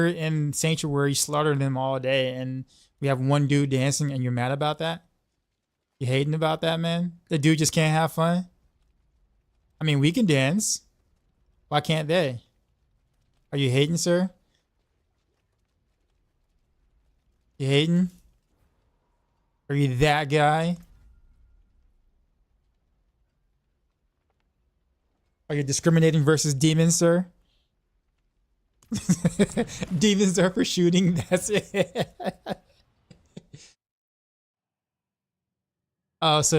in Sanctuary slaughtering them all day, and we have one dude dancing, and you're mad about that? You hating about that, man? The dude just can't have fun? I mean, we can dance. Why can't they? Are you hating, sir? You hating? Are you that guy? Are you discriminating versus demons, sir? Demons are for shooting. That's it. Oh, so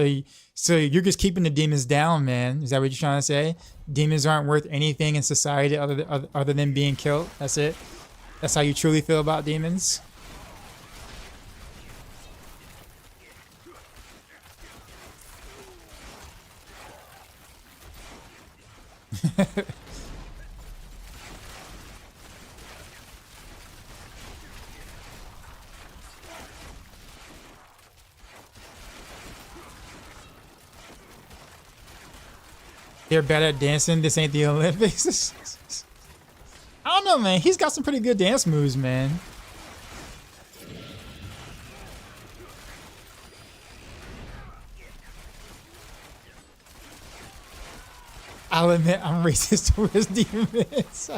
you're just keeping the demons down, man? Is that what you're trying to say? Demons aren't worth anything in society other than being killed. That's it. That's how you truly feel about demons. They're better at dancing. This ain't the Olympics. I don't know, man. He's got some pretty good dance moves, man. I'll admit I'm racist towards demons.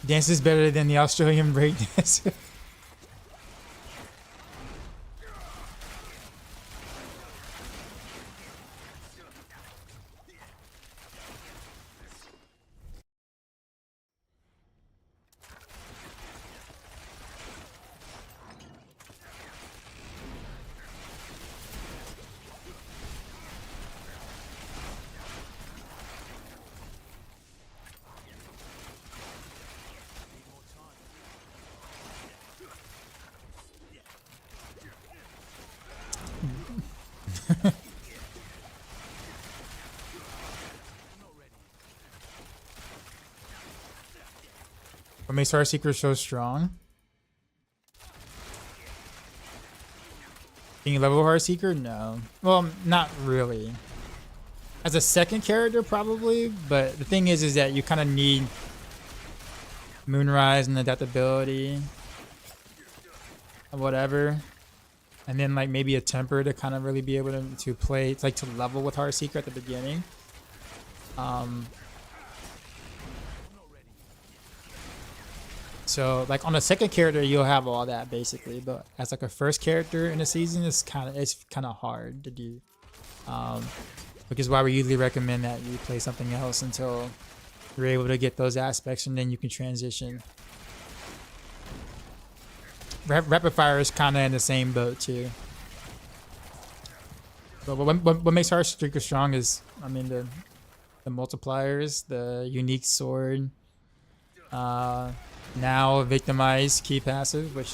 Dance is better than the Australian breakdance. What makes Heartseeker so strong? Can you level Heartseeker? No. Well, not really. As a second character, probably. But the thing is that you kind of need Moonrise and adaptability, or whatever, and then like maybe a temper to kind of really be able to play. It's like to level with Heartseeker at the beginning. So like on a second character, you'll have all that basically, but as like a first character in a season, it's kind of hard to do. Which is why we usually recommend that you play something else until you're able to get those aspects, and then you can transition. Rapid Fire is kind of in the same boat too. But what makes Heartseeker strong is, I mean, the multipliers, the unique sword. Now Victimized key passive, which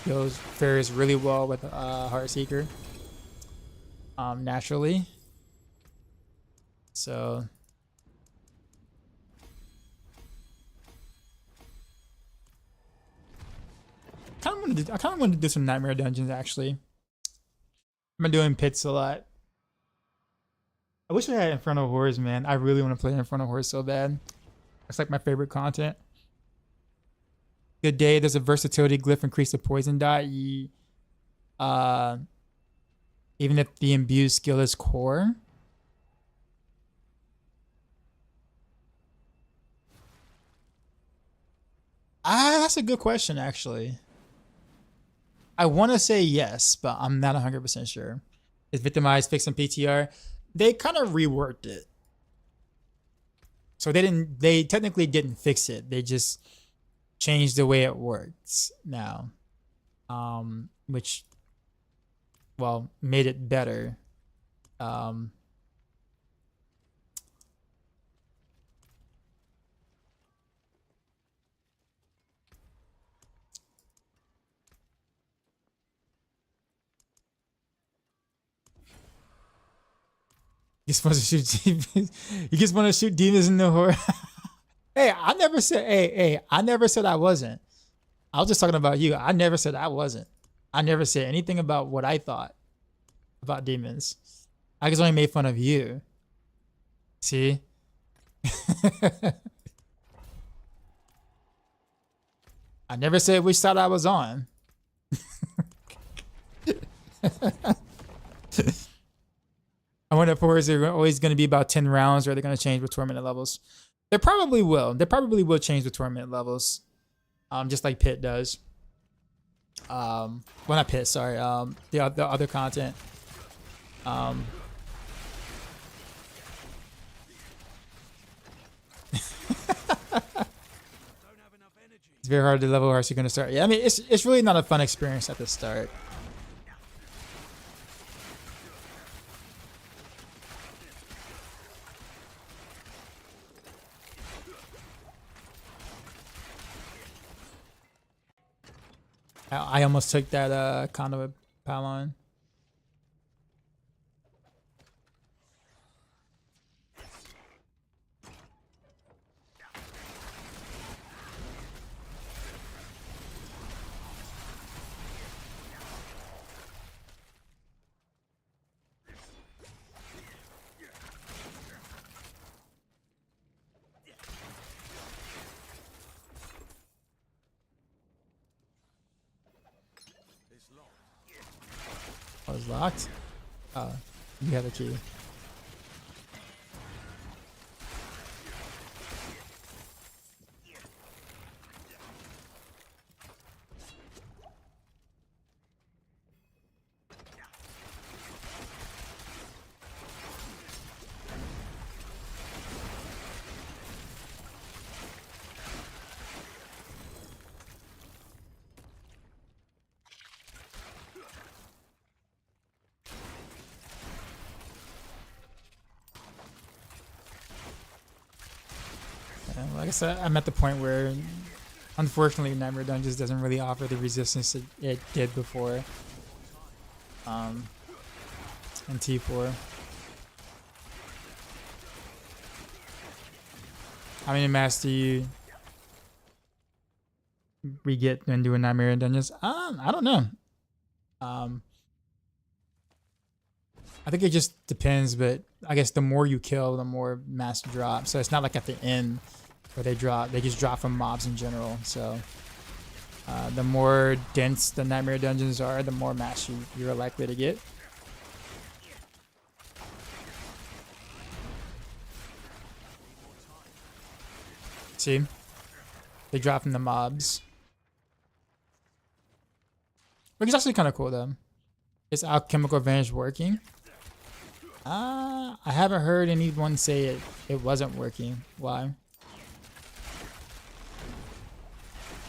fares really well with Heartseeker. Naturally. So I kind of wanted to do some nightmare dungeons actually. I've been doing pits a lot. I wish I had Infernal Horrors, man. I really want to play Infernal Horrors so bad. It's like my favorite content. Good day. There's a versatility glyph increase the poison dot. Even if the imbued skill is core. That's a good question, actually. I want to say yes, but I'm not 100% sure. Is Victimized fixing PTR? They kind of reworked it. So they technically didn't fix it. They just changed the way it works now. Which, well, made it better. You just want to shoot demons. You just want to shoot demons in the horror. Hey, I never said. Hey, I never said I wasn't. I was just talking about you. I never said I wasn't. I never said anything about what I thought about demons. I just only made fun of you. See? I never said which side I was on. I wonder if is there always going to be about 10 rounds, or are they going to change with tournament levels? They probably will. They probably will change the tournament levels, just like Pit does. Well, not Pit. Sorry. The other content. It's very hard to level Heartseeker going to start. Yeah, I mean, it's really not a fun experience at the start. I almost took that kind of a Palon. Oh, it's locked? Oh, you have the key. Like I said, I'm at the point where, unfortunately, Nightmare Dungeons doesn't really offer the resistance it did before. In T4. How many masks do you re-get when doing Nightmare Dungeons? I don't know. I think it just depends, but I guess the more you kill, the more masks drop. So it's not like at the end where they drop. They just drop from mobs in general. So the more dense the Nightmare Dungeons are, the more masks you're likely to get. See? They drop from the mobs. Which is actually kind of cool, though. Is Alchemical Advantage working? I haven't heard anyone say it wasn't working. Why?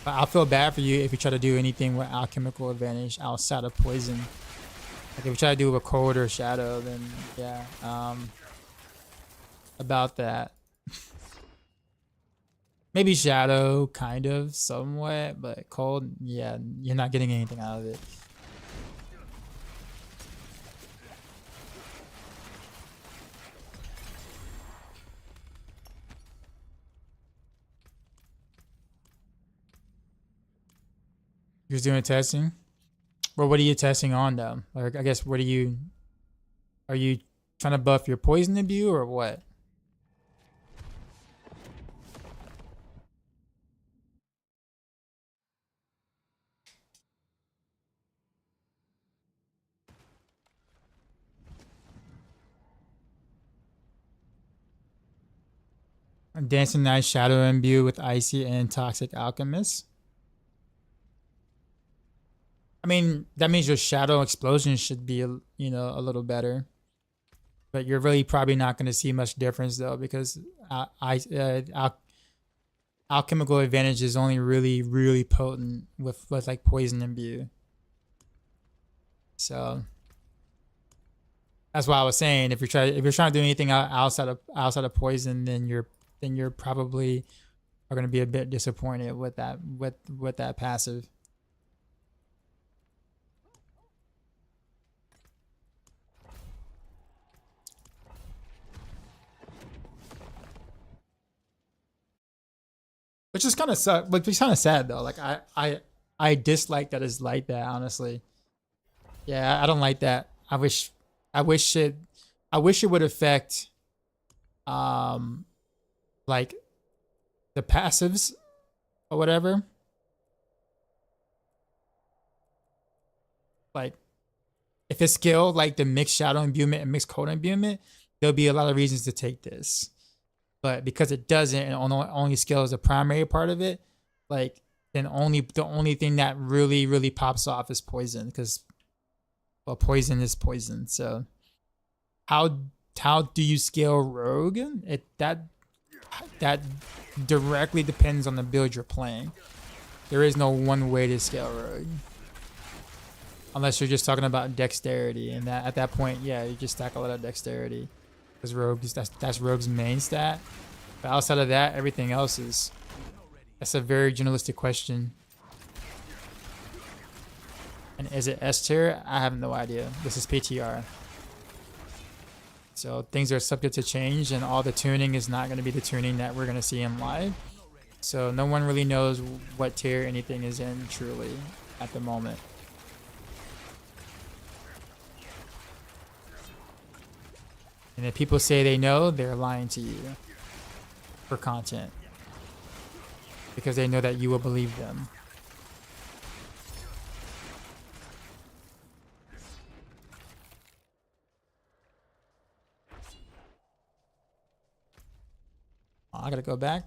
But I'll feel bad for you if you try to do anything with Alchemical Advantage outside of poison. Like if you try to do it with cold or shadow, then yeah. About that. Maybe shadow, kind of, somewhat, but cold, yeah, you're not getting anything out of it. You're doing testing? Well, what are you testing on though? Like, I guess, are you trying to buff your poison imbue or what? Dancing Knight, Shadow Imbue with Icy and Toxic Alchemist. I mean, that means your Shadow Explosion should be, you know, a little better. But you're really probably not going to see much difference though, because Alchemical Advantage is only really potent with like Poison Imbue. So that's why I was saying if you're trying to do anything outside of Poison, then you're probably are going to be a bit disappointed with that passive. Which is kind of like it's kind of sad though. Like I dislike that it's like that, honestly. Yeah, I don't like that. I wish it would affect like the passives or whatever. Like if it's skilled like the mixed shadow imbuement and mixed cold imbuement, there'll be a lot of reasons to take this. But because it doesn't and only scales the primary part of it, like then the only thing that really pops off is poison, because well, poison is poison. So how do you scale rogue? That directly depends on the build you're playing. There is no one way to scale rogue. Unless you're just talking about dexterity, and that at that point, yeah, you just stack a lot of dexterity. Because rogues, that's rogue's main stat. But outside of that, everything else is... That's a very generalistic question. And is it S tier? I have no idea. This is PTR. So things are subject to change, and all the tuning is not going to be the tuning that we're going to see in live. So no one really knows what tier anything is in truly at the moment. And if people say they know, they're lying to you for content, because they know that you will believe them. Oh, I gotta go back.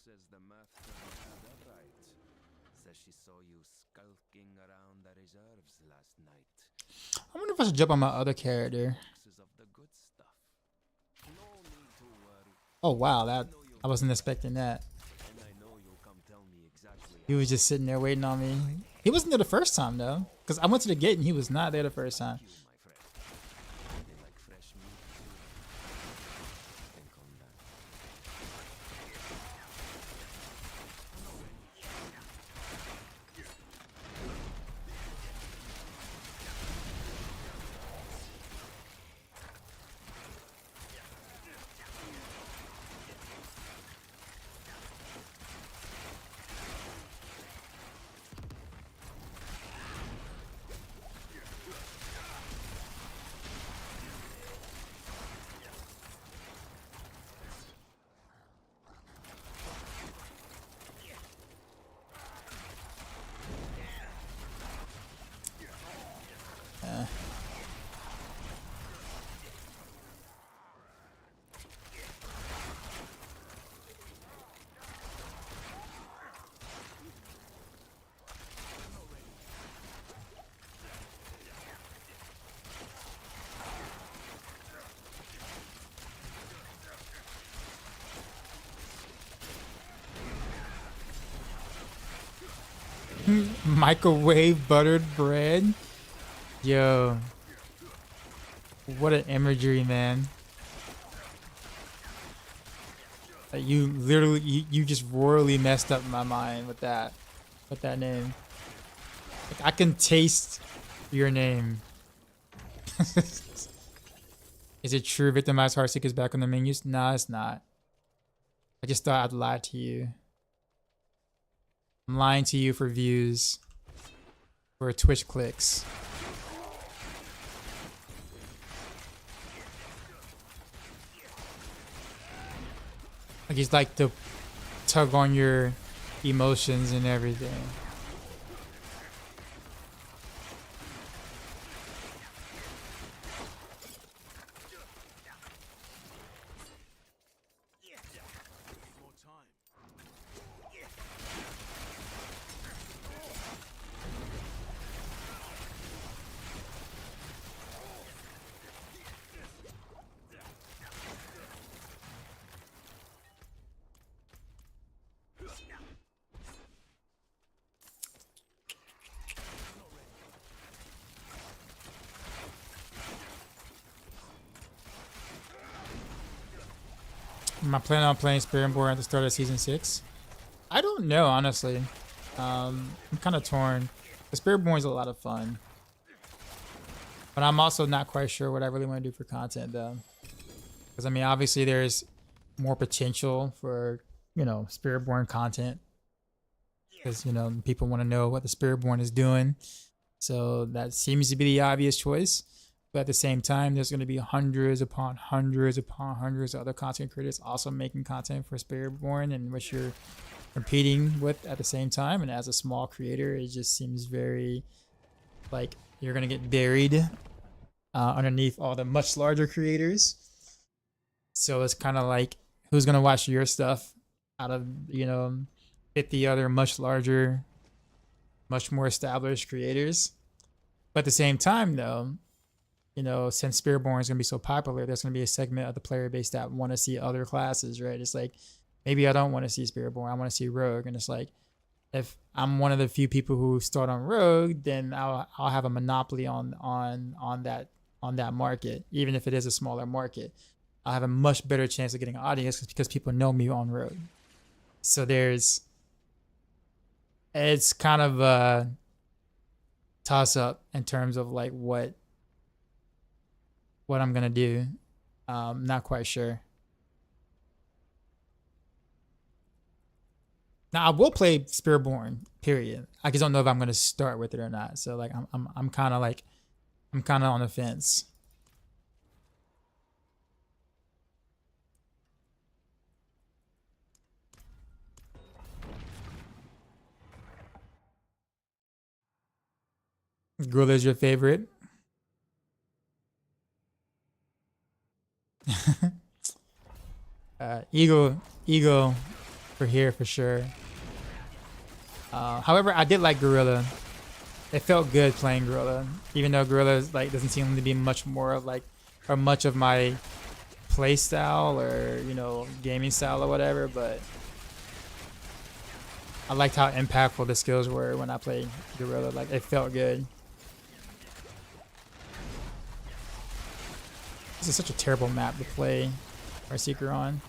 Says the master had a right. Says she saw you skulking around the reserves last night. I wonder if I should jump on my other character. Of the good stuff. No need to worry. Oh wow, I wasn't expecting that. And I know you'll come tell me exactly. He was just sitting there waiting on me. He wasn't there the first time though, because I went to the gate and he was not there the first time. They like fresh meat too. Then come down. Microwave buttered bread. Yo. What an imagery, man. Like you literally, you just royally messed up my mind with that name. Like I can taste your name. Is it true Victimized Heartseeker is back on the menus? Nah, it's not. I just thought I'd lie to you. I'm lying to you for views, for Twitch clicks. I just like to tug on your emotions and everything. Am I planning on playing Spiritborn at the start of season 6? I don't know, honestly. I'm kind of torn. The Spiritborn is a lot of fun, but I'm also not quite sure what I really want to do for content, though. Because I mean, obviously, there's more potential for Spiritborn content, because people want to know what the Spiritborn is doing, so that seems to be the obvious choice. But at the same time, there's going to be hundreds upon hundreds upon hundreds of other content creators also making content for Spiritborn, and which you're competing with at the same time. And as a small creator, it just seems very like you're going to get buried underneath all the much larger creators. So it's kind of like, who's going to watch your stuff out of 50 other much larger, much more established creators? But at the same time, though, since Spiritborn is going to be so popular, there's going to be a segment of the player base that want to see other classes, right? It's like, maybe I don't want to see Spiritborn, I want to see Rogue. And it's like, if I'm one of the few people who start on Rogue, then I'll have a monopoly on that market, even if it is a smaller market. I'll have a much better chance of getting an audience because people know me on Rogue. So it's kind of a toss up in terms of like what I'm gonna do. Not quite sure. Now I will play Spiritborn, period. I just don't know if I'm gonna start with it or not. So like I'm kind of on the fence. Gorilla's your favorite? Ego for here for sure. However, I did like Gorilla. It felt good playing Gorilla, even though Gorilla doesn't seem to be much more of or much of my play style or gaming style or whatever. But I liked how impactful the skills were when I played Gorilla. Like, it felt good. This is such a terrible map to play Heartseeker on.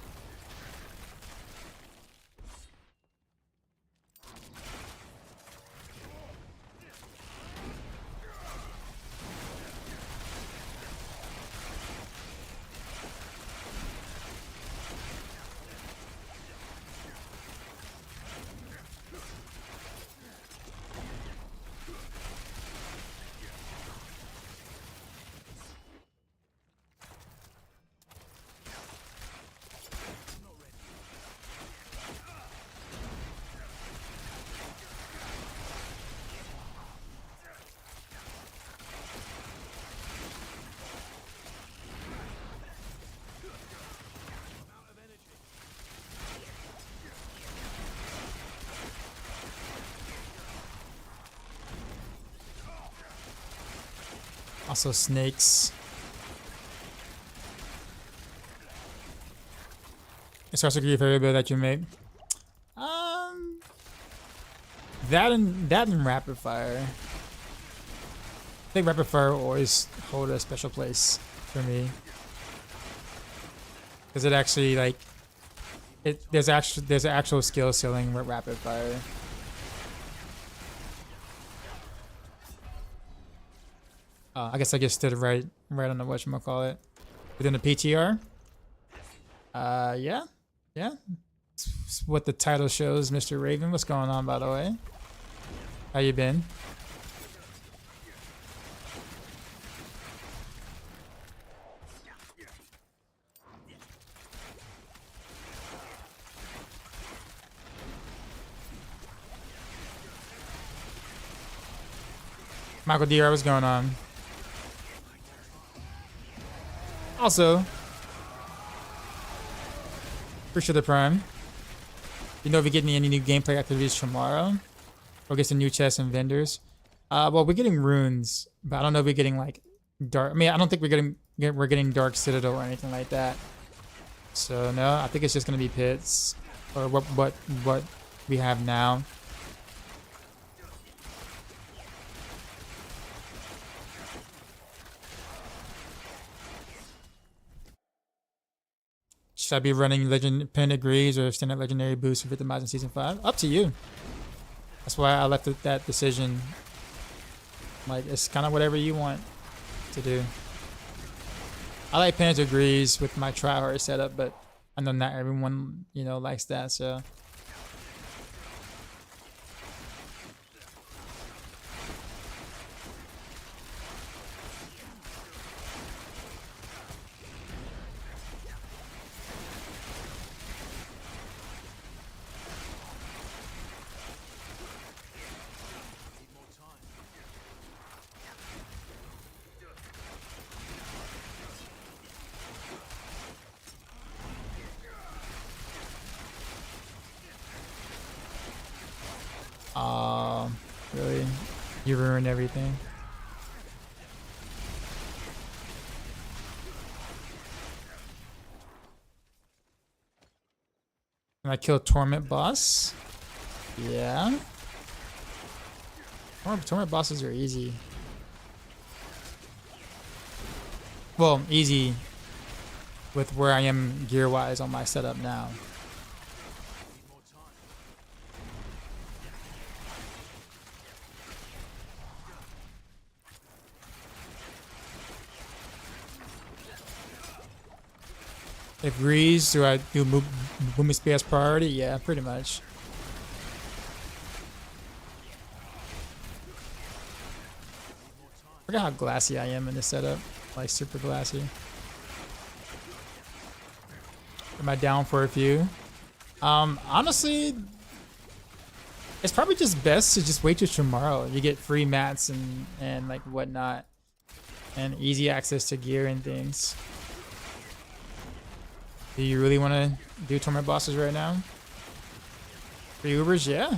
Also snakes. It's also your favorite build that you made. That and rapid fire. I think rapid fire will always hold a special place for me, because it actually there's an actual skill ceiling with rapid fire. I guess I just stood right on the whatchamacallit. Within the PTR? Yeah. It's what the title shows, Mr. Raven. What's going on, by the way? How you been? Michael DR, what's going on? Also, appreciate the Prime. You know if we get any new gameplay activities tomorrow? Or get some new chests and vendors? Well, we're getting runes, but I don't know if we're getting like dark. I mean, I don't think we're getting Dark Citadel or anything like that. So no, I think it's just gonna be pits or what we have now. Should I be running Legend Pen Degrees or Standard Legendary Boost for Victimized in Season 5? Up to you. That's why I left that decision. Like, it's kind of whatever you want to do. I like Pen Degrees with my tryhard setup, but I know not everyone, you know, likes that, so. Really? You ruined everything. Can I kill Torment boss? Yeah. Torment bosses are easy. Well, easy with where I am gear-wise on my setup now. If Grease, do I do Movement Speed as priority? Yeah, pretty much. I forgot how glassy I am in this setup. Like, super glassy. Am I down for a few? Honestly, it's probably just best to just wait till tomorrow. You get free mats and like whatnot. And easy access to gear and things. Do you really want to do Torment bosses right now? Free Ubers? Yeah.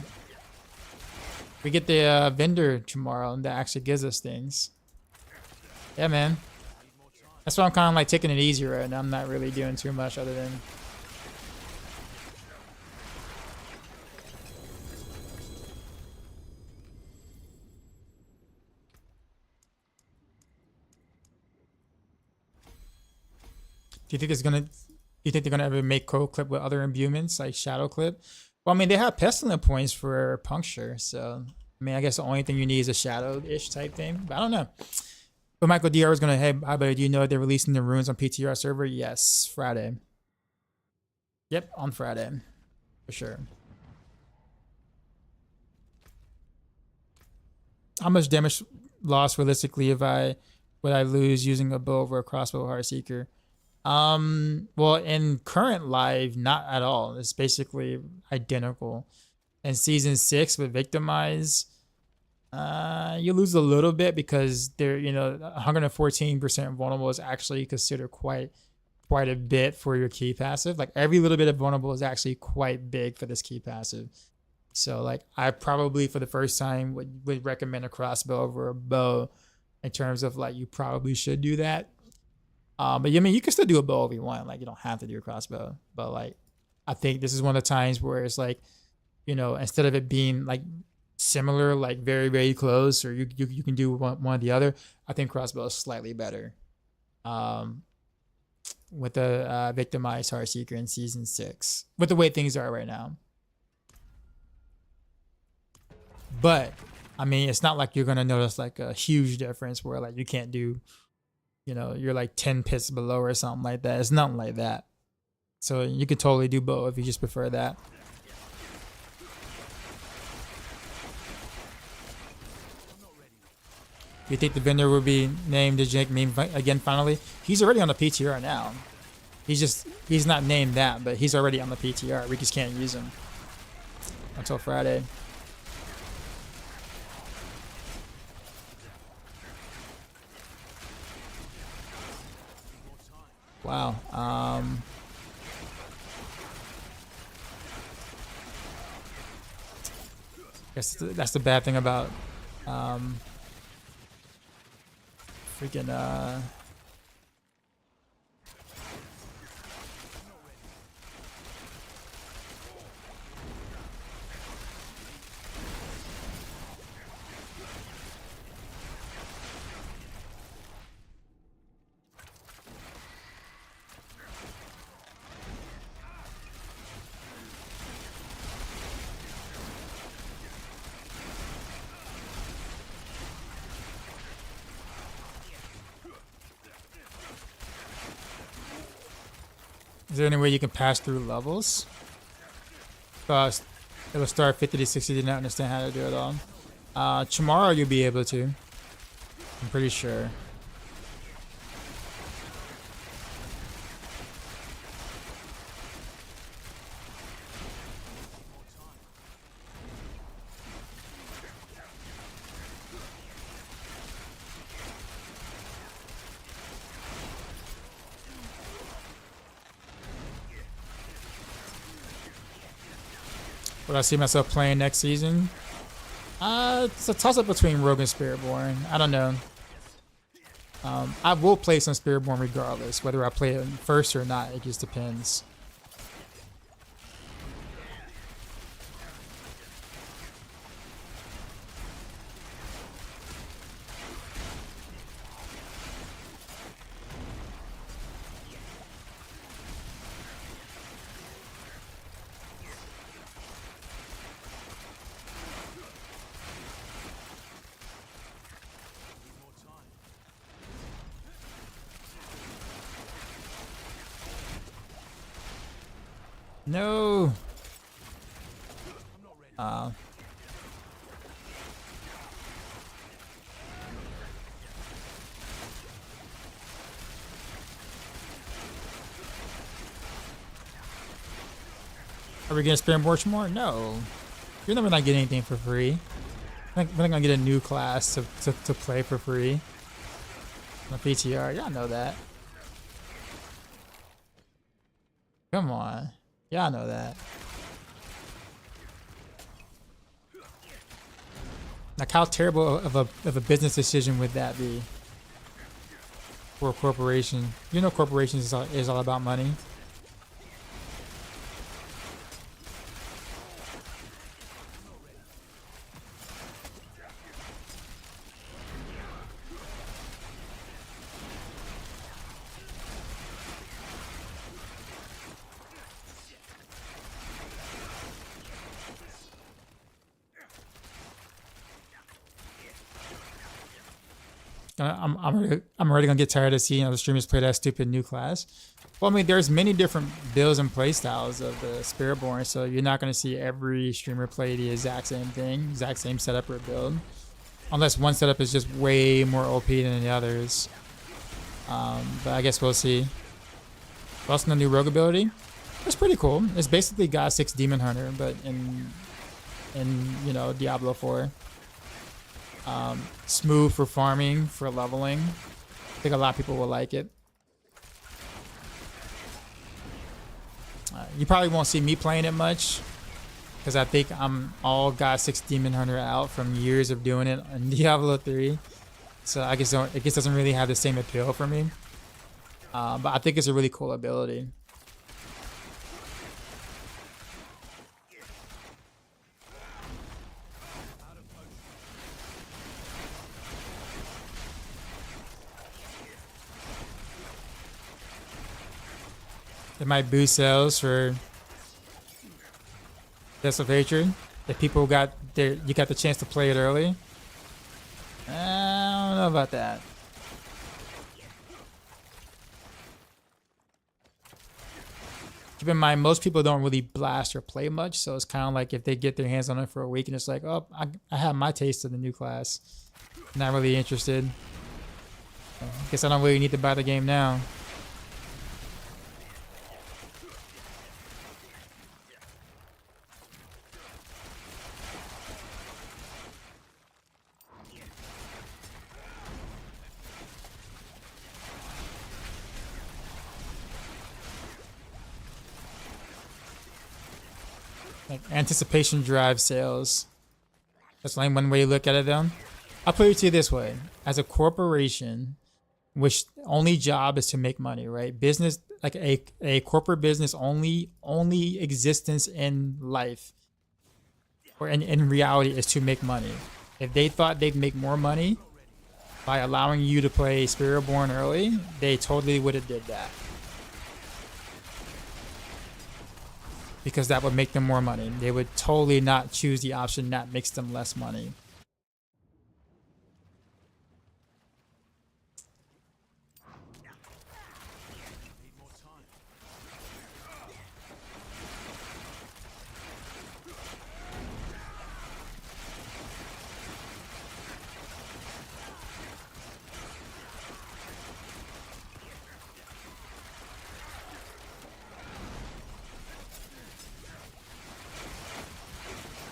We get the vendor tomorrow that actually gives us things. Yeah, man. That's why I'm kind of like taking it easy right now. I'm not really doing too much other than... Do you think it's gonna... Do you think they're gonna ever make Cold Clip with other imbuements like Shadow Clip? Well, I mean, they have Pestilent points for Puncture, so I mean, I guess the only thing you need is a Shadow-ish type thing. But I don't know. But Michael DR was gonna, hey, hi buddy, do you know they're releasing the runes on PTR server? Yes, Friday. Yep, on Friday, for sure. How much damage loss realistically would I lose using a bow over a crossbow Heartseeker? Well, in current live, not at all. It's basically identical. In season 6 with Victimize, you lose a little bit because they're, you know, 114% vulnerable is actually considered quite a bit for your key passive. Like every little bit of vulnerable is actually quite big for this key passive. So like I probably for the first time would recommend a crossbow over a bow in terms of like you probably should do that. But I mean, you can still do a bow if you want. Like, you don't have to do a crossbow. But like, I think this is one of the times where it's like, you know, instead of it being like similar, like very, very close, or you can do one or the other, I think crossbow is slightly better. With the Victimized Heartseeker in season 6, with the way things are right now. But I mean, it's not like you're gonna notice like a huge difference where like you can't do, you know, you're like 10 pits below or something like that. It's nothing like that. So you could totally do both if you just prefer that. You think the vendor will be named the jank meme again finally? He's already on the PTR now. He's not named that, but he's already on the PTR. We just can't use him until Friday. Wow. Guess that's the bad thing about freaking is there any way you can pass through levels? It'll start 50 to 60. Did not understand how to do it all. Tomorrow you'll be able to. I'm pretty sure. Would I see myself playing next season? It's a toss-up between Rogue and Spiritborn. I don't know. I will play some Spiritborn regardless, whether I play it first or not. It just depends. No. Are we gonna spend more? No. You're never not getting anything for free. We're not gonna get a new class to play for free. On the PTR, y'all know that. Come on. Y'all know that. Like, how terrible of a business decision would that be for a corporation? You know, corporations is all about money. I'm already gonna get tired of seeing other streamers play that stupid new class. Well, I mean, there's many different builds and playstyles of the Spiritborn, so you're not gonna see every streamer play the exact same thing, exact same setup or build, unless one setup is just way more OP than the others. But I guess we'll see. Also, the new rogue ability, it's pretty cool. It's basically God 6 Demon Hunter, but in you know, Diablo 4. Smooth for farming, for leveling. I think a lot of people will like it. You probably won't see me playing it much, because I think I'm all God 6 Demon Hunter out from years of doing it on Diablo 3. So I guess it just doesn't really have the same appeal for me. But I think it's a really cool ability. It might boost sales for Deaths of Hatred if people you got the chance to play it early. I don't know about that. keep in mind, most people don't really blast or play much, so it's kind of like if they get their hands on it for a week and it's like, oh, I have my taste of the new class. Not really interested. Guess I don't really need to buy the game now. Like anticipation drives sales. That's only one way you look at it though. I'll put it to you this way. As a corporation, which only job is to make money, right? Business, like a corporate business only existence in life or in reality is to make money. If they thought they'd make more money by allowing you to play Spiritborn early, they totally would have did that. Because that would make them more money. They would totally not choose the option that makes them less money.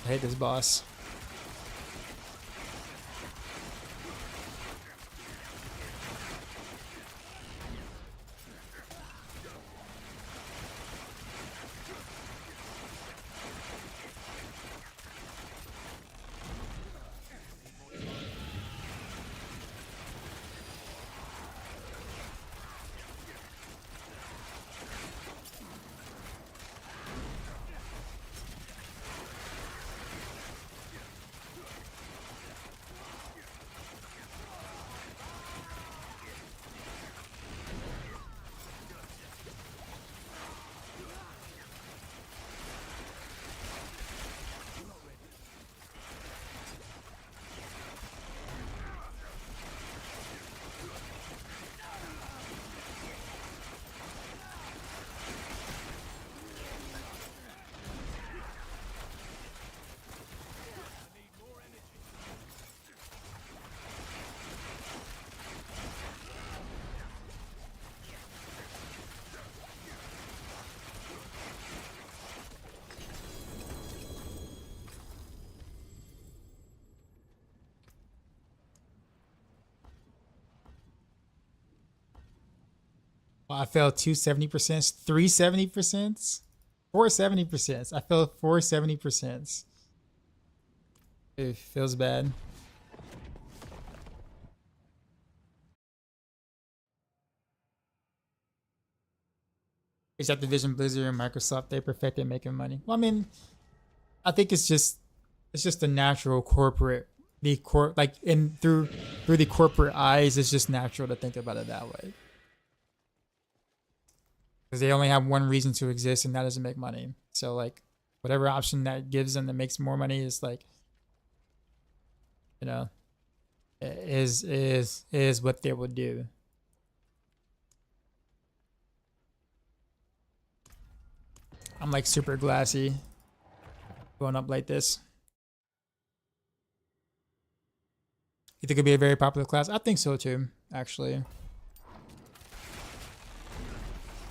I hate this boss. Well, I fell 270%, 370%, 470%. I fell 470%. It feels bad. It's Activision, Blizzard, and Microsoft. They perfected making money. Well, I mean, I think it's just the natural corporate, like through the corporate eyes. It's just natural to think about it that way. Because they only have one reason to exist, and that is to make money. So like, whatever option that gives them that makes more money is like, you know, is what they would do. I'm like super glassy, going up like this. You think it'd be a very popular class? I think so too, actually.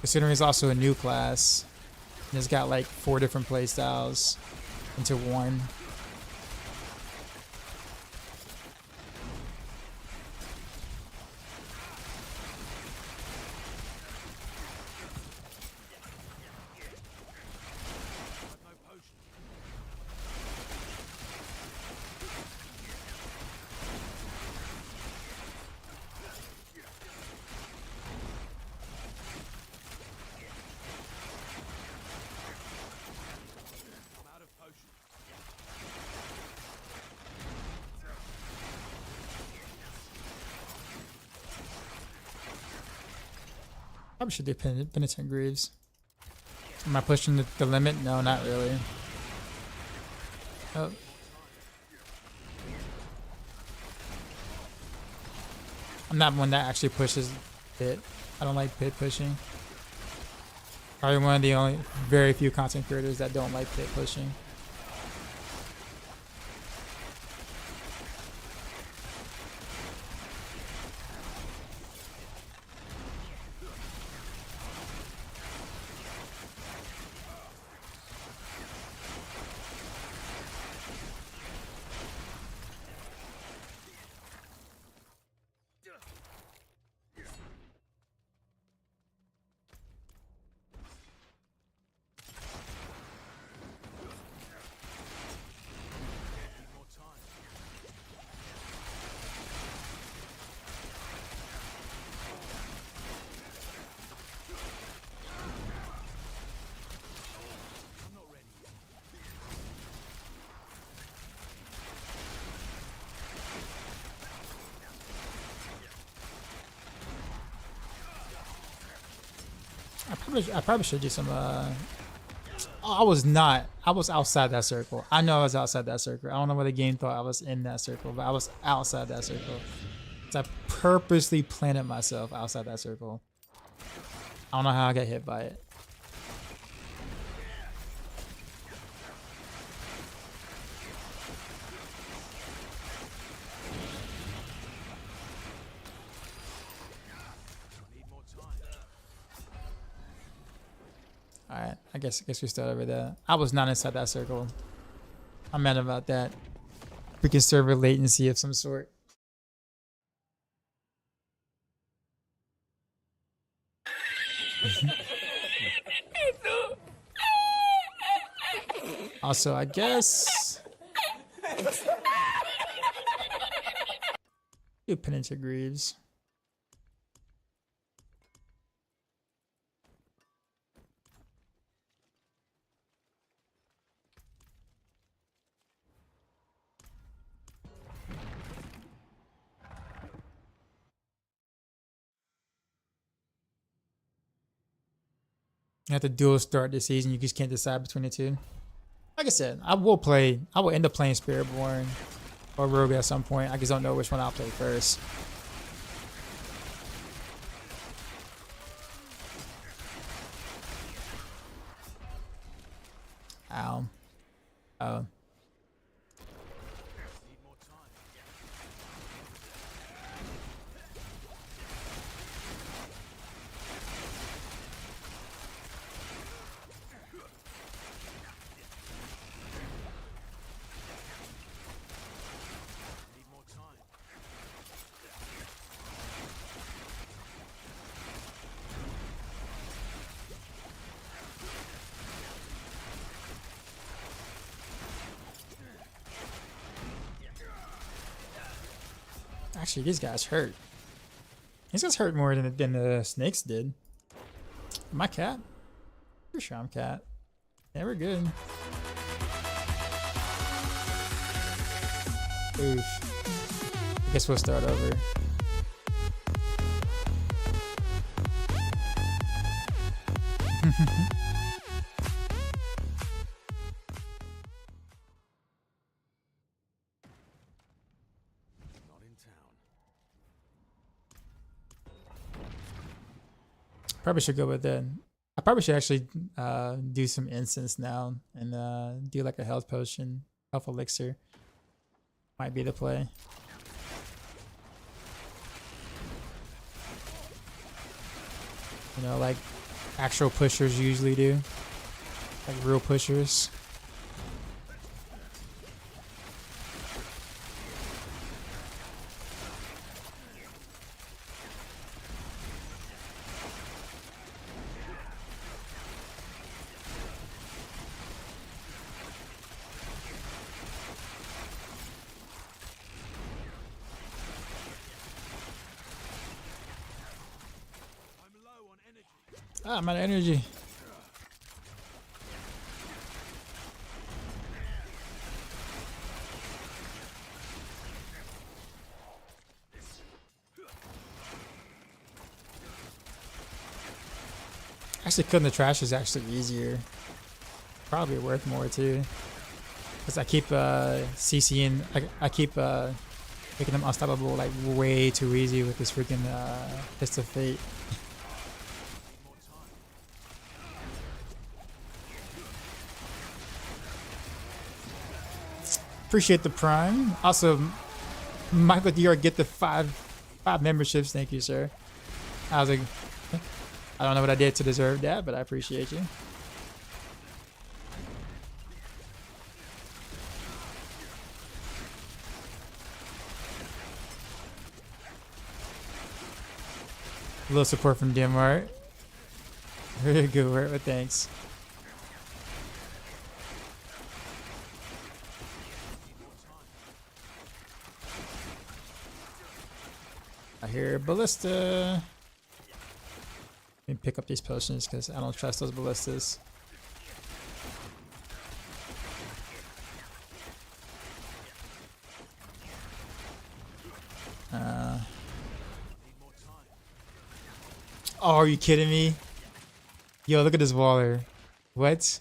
Considering it's also a new class, and it's got like 4 different play styles into one. Probably should do Penitent Greaves. Am I pushing the limit? No, not really. Oh. I'm not one that actually pushes pit. I don't like pit pushing. Probably one of the only very few content creators that don't like pit pushing. I probably should do some. Oh, I was not. I was outside that circle. I know I was outside that circle. I don't know why the game thought I was in that circle, but I was outside that circle. So I purposely planted myself outside that circle. I don't know how I got hit by it. Alright, I guess we start over there. I was not inside that circle. I'm mad about that. Freaking server latency of some sort. Also, I guess you pin into Greaves. You have to dual start this season. You just can't decide between the two. Like I said, I will end up playing Spiritborn or Rogue at some point. I just don't know which one I'll play first. Ow. Oh. Actually, these guys hurt. These guys hurt more than the snakes did. Am I cat? Pretty sure I'm cat. Yeah, we're good. Oof. I guess we'll start over. Probably should go with that. I probably should actually do some incense now and do like a health potion, health elixir. Might be the play. You know, like actual pushers usually do. Like real pushers. Ah, I'm out of energy. Actually, cutting the trash is actually easier. Probably worth more too. Because I keep CCing, I keep making them unstoppable like way too easy with this freaking Fist of Fate. Appreciate the prime. Also, Michael Dior get the five memberships. Thank you, sir. I was like, I don't know what I did to deserve that, but I appreciate you. A little support from Dimart. Very good work, but thanks. I hear ballista. Let me pick up these potions because I don't trust those ballistas. Oh, are you kidding me? Yo, look at this waller. What?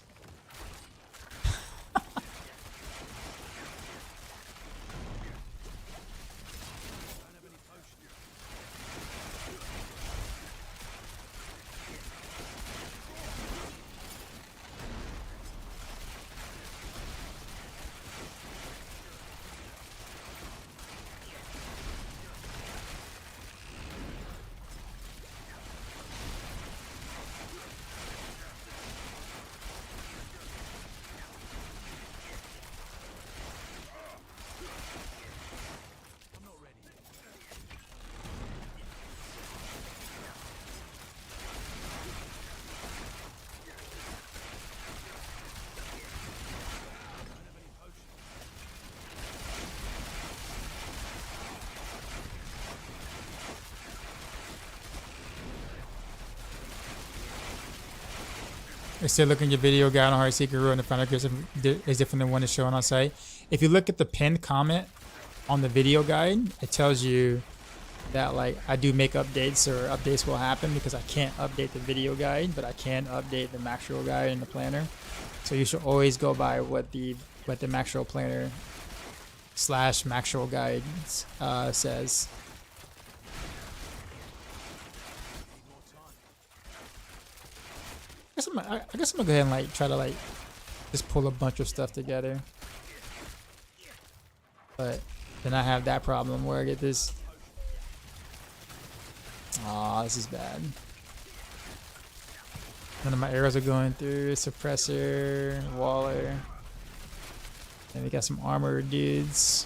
Instead of looking at your video guide on Heartseeker and the final is different than one that's shown on site. If you look at the pinned comment on the video guide, it tells you that like I do make updates or updates will happen because I can't update the video guide, but I can update the Maxroll guide and the planner. So you should always go by what the Maxroll planner / Maxroll guide says. I guess I'm gonna go ahead and like try to like just pull a bunch of stuff together, but then I have that problem where I get this. Aw, this is bad. None of my arrows are going through. Suppressor, Waller, and we got some armored dudes.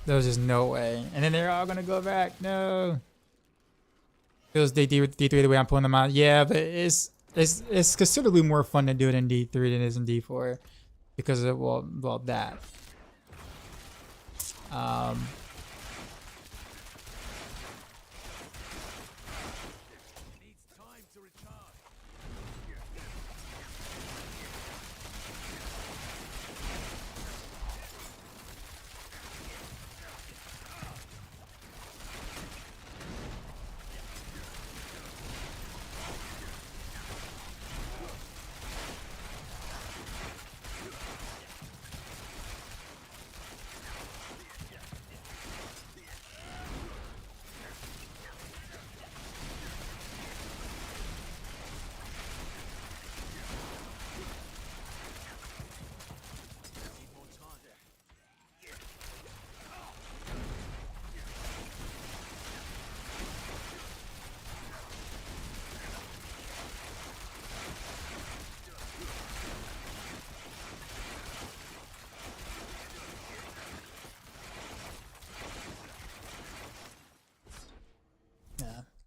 There was just no way. And then they're all gonna go back. No. Feels D3 the way I'm pulling them out. Yeah, but it's considerably more fun to do it in D3 than it is in D4. Because of well that.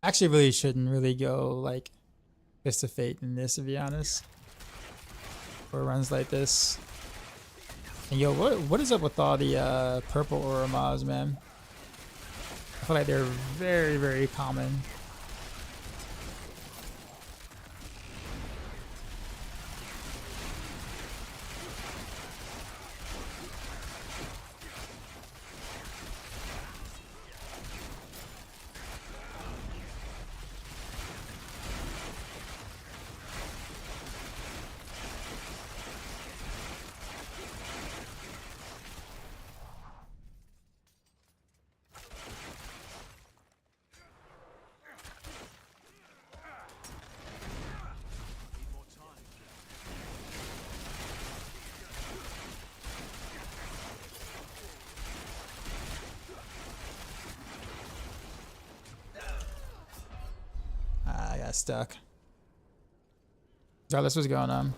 Actually really shouldn't really go like Fist of Fate in this, to be honest, for runs like this. And yo, what is up with all the purple aura mobs, man? I feel like they're very, very common. got stuck. Regardless, what's going on?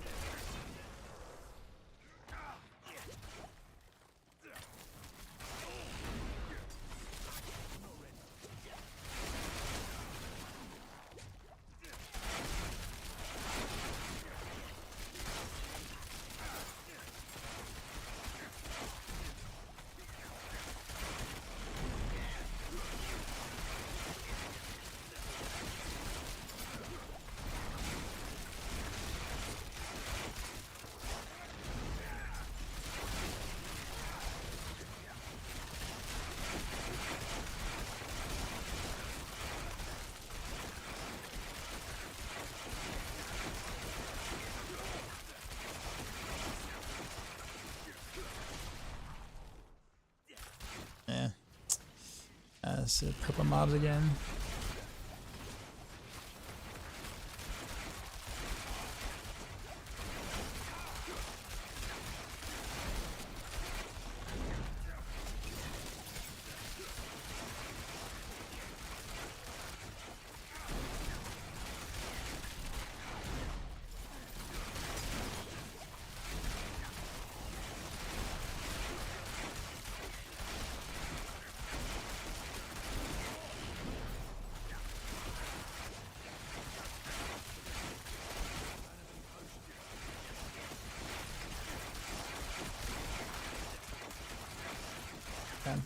Yeah. That's purple mobs again.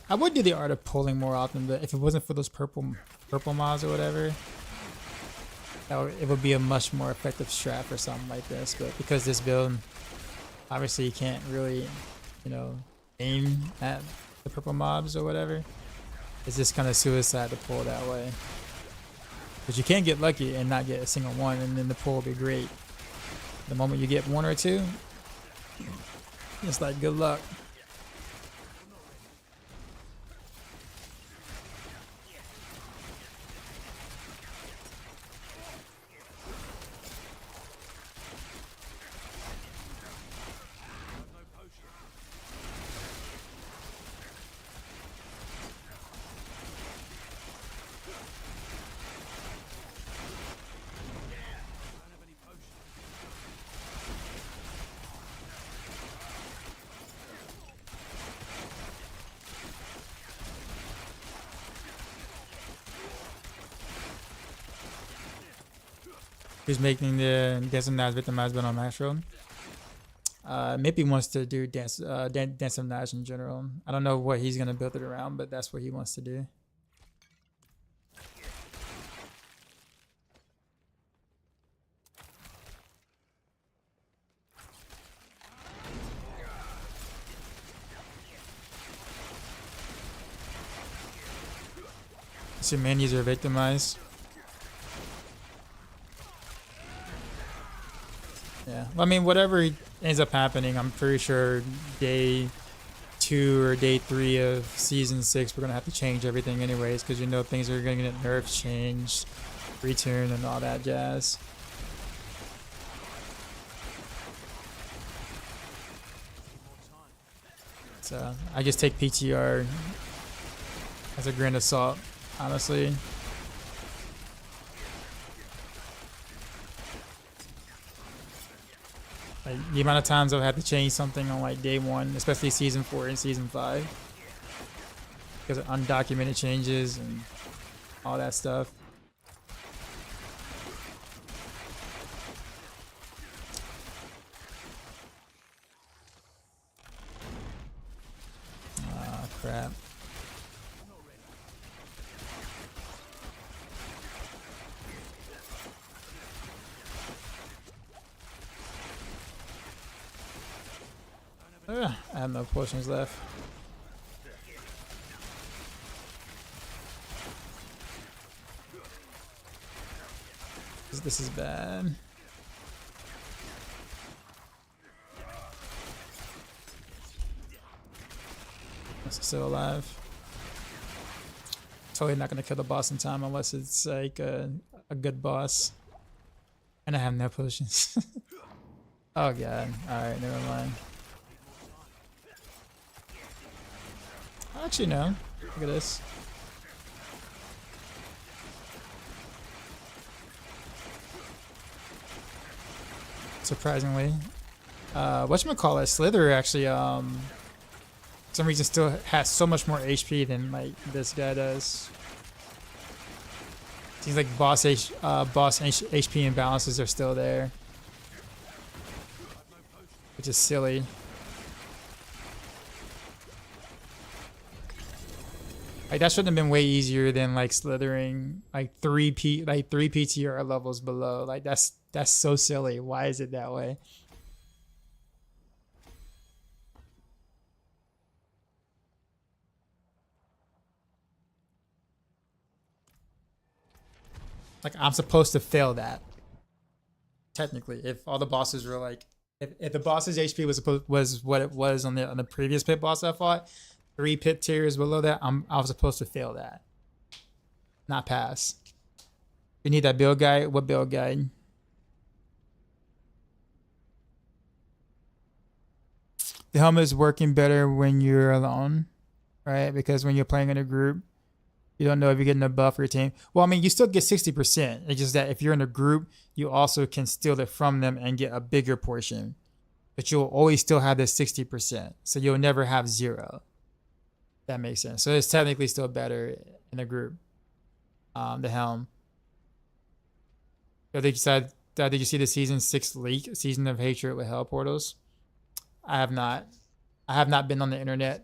I would do the art of pulling more often, but if it wasn't for those purple mods or whatever, it would be a much more effective strat for something like this. But because this build, obviously you can't really, you know, aim at the purple mobs or whatever. It's just kind of suicide to pull that way. But you can get lucky and not get a single one, and then the pull will be great. The moment you get one or two, it's like good luck. Who's making the Victimized Victimized on Maxroll? Maybe he wants to do Dance of Nash in general. I don't know what he's gonna build it around, but that's what he wants to do. So manis are victimized. Yeah, well, I mean, whatever ends up happening, I'm pretty sure day 2 or day 3 of season 6, we're gonna have to change everything anyways, because you know things are gonna get nerfs, changed, return, and all that jazz. So I just take PTR as a grain of salt, honestly. Like, the amount of times I've had to change something on like day 1, especially season 4 and season 5, because of undocumented changes and all that stuff. Ah, crap. I have no potions left. This is bad. It's still alive. Totally not gonna kill the boss in time unless it's like a good boss. And I have no potions. Oh god. Alright, never mind. Actually, no. Look at this. surprisingly. Whatchamacallit, Slither actually, for some reason still has so much more HP than like this guy does. Seems like HP imbalances are still there, which is silly. Like that shouldn't have been way easier than like slithering like three PTR levels below. Like that's so silly. Why is it that way? Like I'm supposed to fail that. Technically, if all the bosses were like, if the boss's HP was what it was on the previous pit boss I fought, 3 pit tiers below that, I was supposed to fail that, not pass. You need that build guide. What build guide? The helmet is working better when you're alone, right? Because when you're playing in a group, you don't know if you're getting a buff for your team. Well, I mean, you still get 60%. It's just that if you're in a group, you also can steal it from them and get a bigger portion. But you'll always still have this 60%. So you'll never have 0. That makes sense. So it's technically still better in a group. The helm. Did you see the season 6 leak? Season of Hatred with Hell Portals? I have not. I have not been on the internet.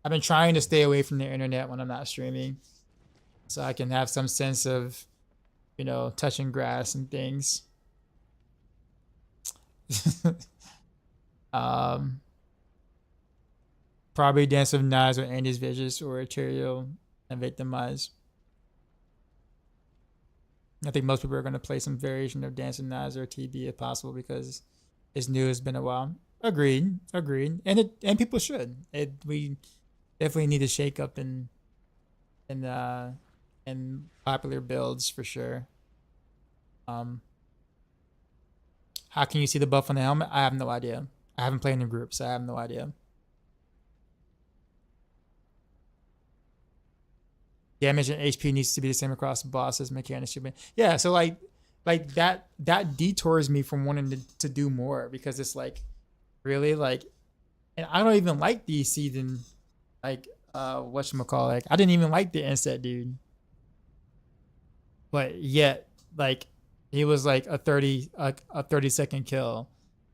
I've been trying to stay away from the internet when I'm not streaming, so I can have some sense of, you know, touching grass and things. Probably Dance of Knives or Andy's Vicious or Tyrael and Victimized. I think most people are going to play some variation of Dance of Knives or TB if possible because it's new. It's been a while. Agreed. And people should. We definitely need a shake up in popular builds for sure. How can you see the buff on the helmet? I have no idea. I haven't played in the group, so I have no idea. Damage and HP needs to be the same across the bosses. Mechanics should be. Yeah, so like that detours me from wanting to do more because it's like really like, and I don't even like the season. Like whatchamacallit, I didn't even like the inset dude, but yet like he was like a 30-second kill,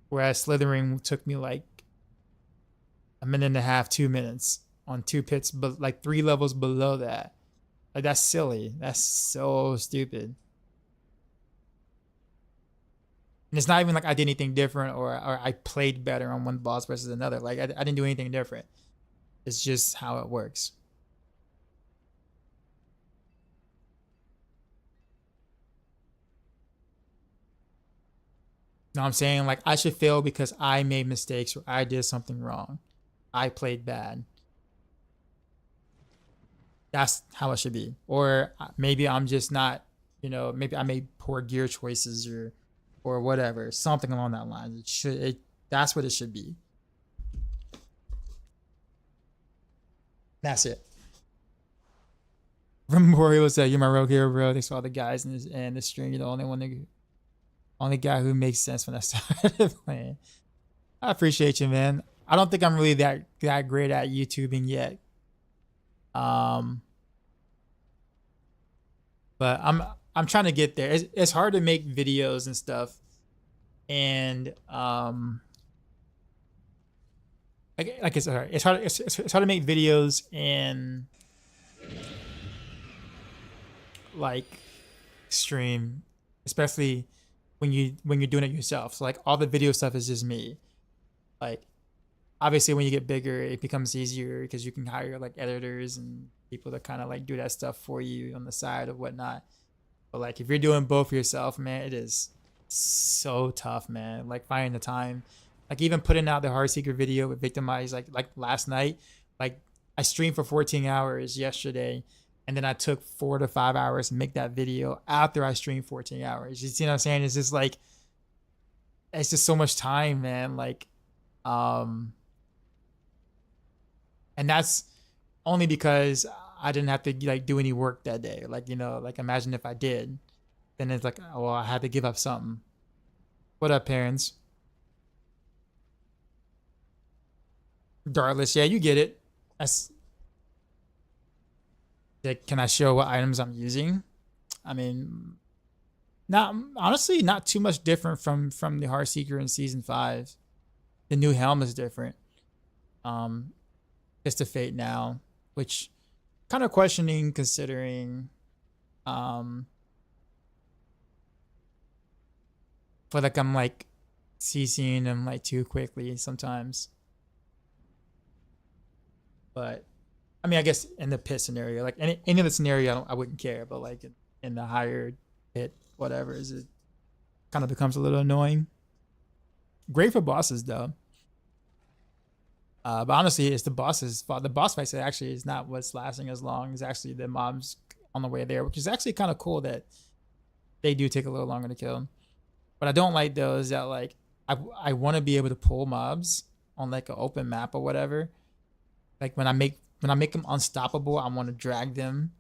whereas slithering took me like a minute and a half, 2 minutes on 2 pits, but like 3 levels below that. Like that's silly. That's so stupid. And it's not even like I did anything different or I played better on one boss versus another. Like I didn't do anything different. It's just how it works. No, I'm saying like I should fail because I made mistakes or I did something wrong. I played bad. That's how it should be. Or maybe I'm just not, you know, maybe I made poor gear choices or whatever. Something along that line. That's what it should be. That's it. Memorial said, "You're my rogue hero, bro. Thanks for all the guys in the stream. You're the only guy who makes sense when I started playing." I appreciate you, man. I don't think I'm really that great at YouTubing yet. But I'm trying to get there. It's hard to make videos and stuff, and like it's hard. It's hard to make videos and like stream, especially when you're doing it yourself. So like all the video stuff is just me. Like obviously when you get bigger, it becomes easier because you can hire like editors and people that kind of like do that stuff for you on the side or whatnot. But like if you're doing both yourself, man, it is so tough, man. Like finding the time. Like even putting out the Heartseeker video with Victimized, like last night, like I streamed for 14 hours yesterday, and then I took 4 to 5 hours to make that video after I streamed 14 hours. You see what I'm saying? It's just like, it's just so much time, man. Like, and that's only because I didn't have to like do any work that day. Like, you know, like imagine if I did, then it's like, oh, well, I had to give up something. What up, parents? Regardless, yeah, you get it. That's like, can I show what items I'm using? I mean, not honestly, not too much different from the Heartseeker in season 5. The new helm is different. It's the Fate now, which kind of questioning considering feel like I'm like CCing them like too quickly sometimes. But I mean, I guess in the pit scenario, like any other scenario, I wouldn't care. But like in the higher pit, whatever, is it kind of becomes a little annoying. Great for bosses though. But honestly, it's the bosses' fault. The boss fights actually is not what's lasting as long. It's actually the mobs on the way there, which is actually kind of cool that they do take a little longer to kill. But I don't like those that like I want to be able to pull mobs on like an open map or whatever. Like when I make them unstoppable, I want to drag them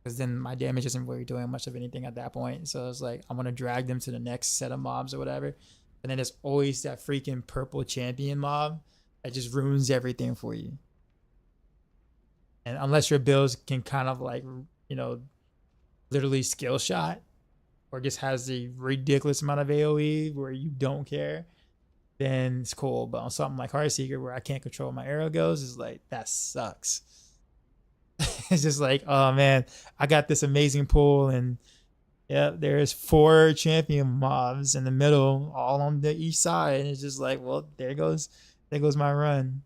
because then my damage isn't really doing much of anything at that point. So it's like I want to drag them to the next set of mobs or whatever. And then there's always that freaking purple champion mob that just ruins everything for you. And unless your builds can kind of like, you know, literally skill shot or just has a ridiculous amount of AoE where you don't care, then it's cool. But on something like Heartseeker where I can't control my arrow goes, is like, that sucks. It's just like, oh man, I got this amazing pool and yeah, there's 4 champion mobs in the middle, all on the east side. And it's just like, well, there goes my run.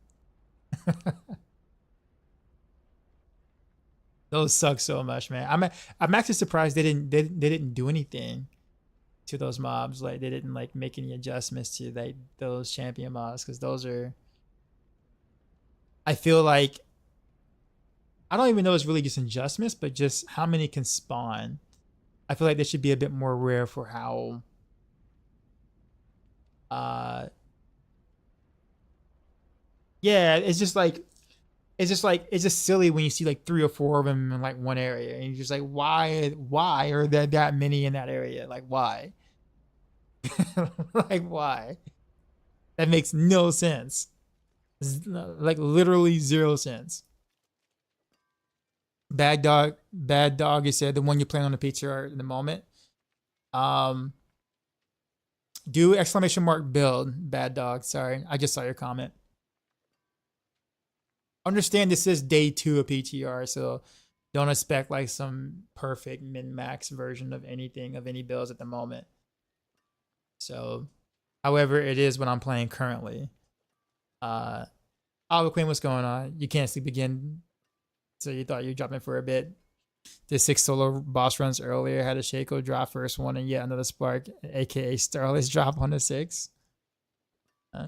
Those suck so much, man. I'm actually surprised they didn't do anything to those mobs. Like they didn't like make any adjustments to like those champion mobs, because those are, I feel like, I don't even know it's really just adjustments, but just how many can spawn. I feel like they should be a bit more rare for how yeah, it's just silly when you see like 3 or 4 of them in like one area, and you're just like, why are there that many in that area? Like why? Like why? That makes no sense. Like literally 0 sense. Bad dog, you said the one you're playing on the PTR in the moment. Do ! Build, bad dog. Sorry, I just saw your comment. Understand this is day 2 of PTR, so don't expect like some perfect min-max version of anything, of any builds at the moment. So, however, it is what I'm playing currently. Oliver Queen, what's going on? You can't sleep again, so you thought you were dropping for a bit. Did 6 solo boss runs earlier, had a Shaco drop first one, and yet another Spark, aka Starless, drop on the 6. I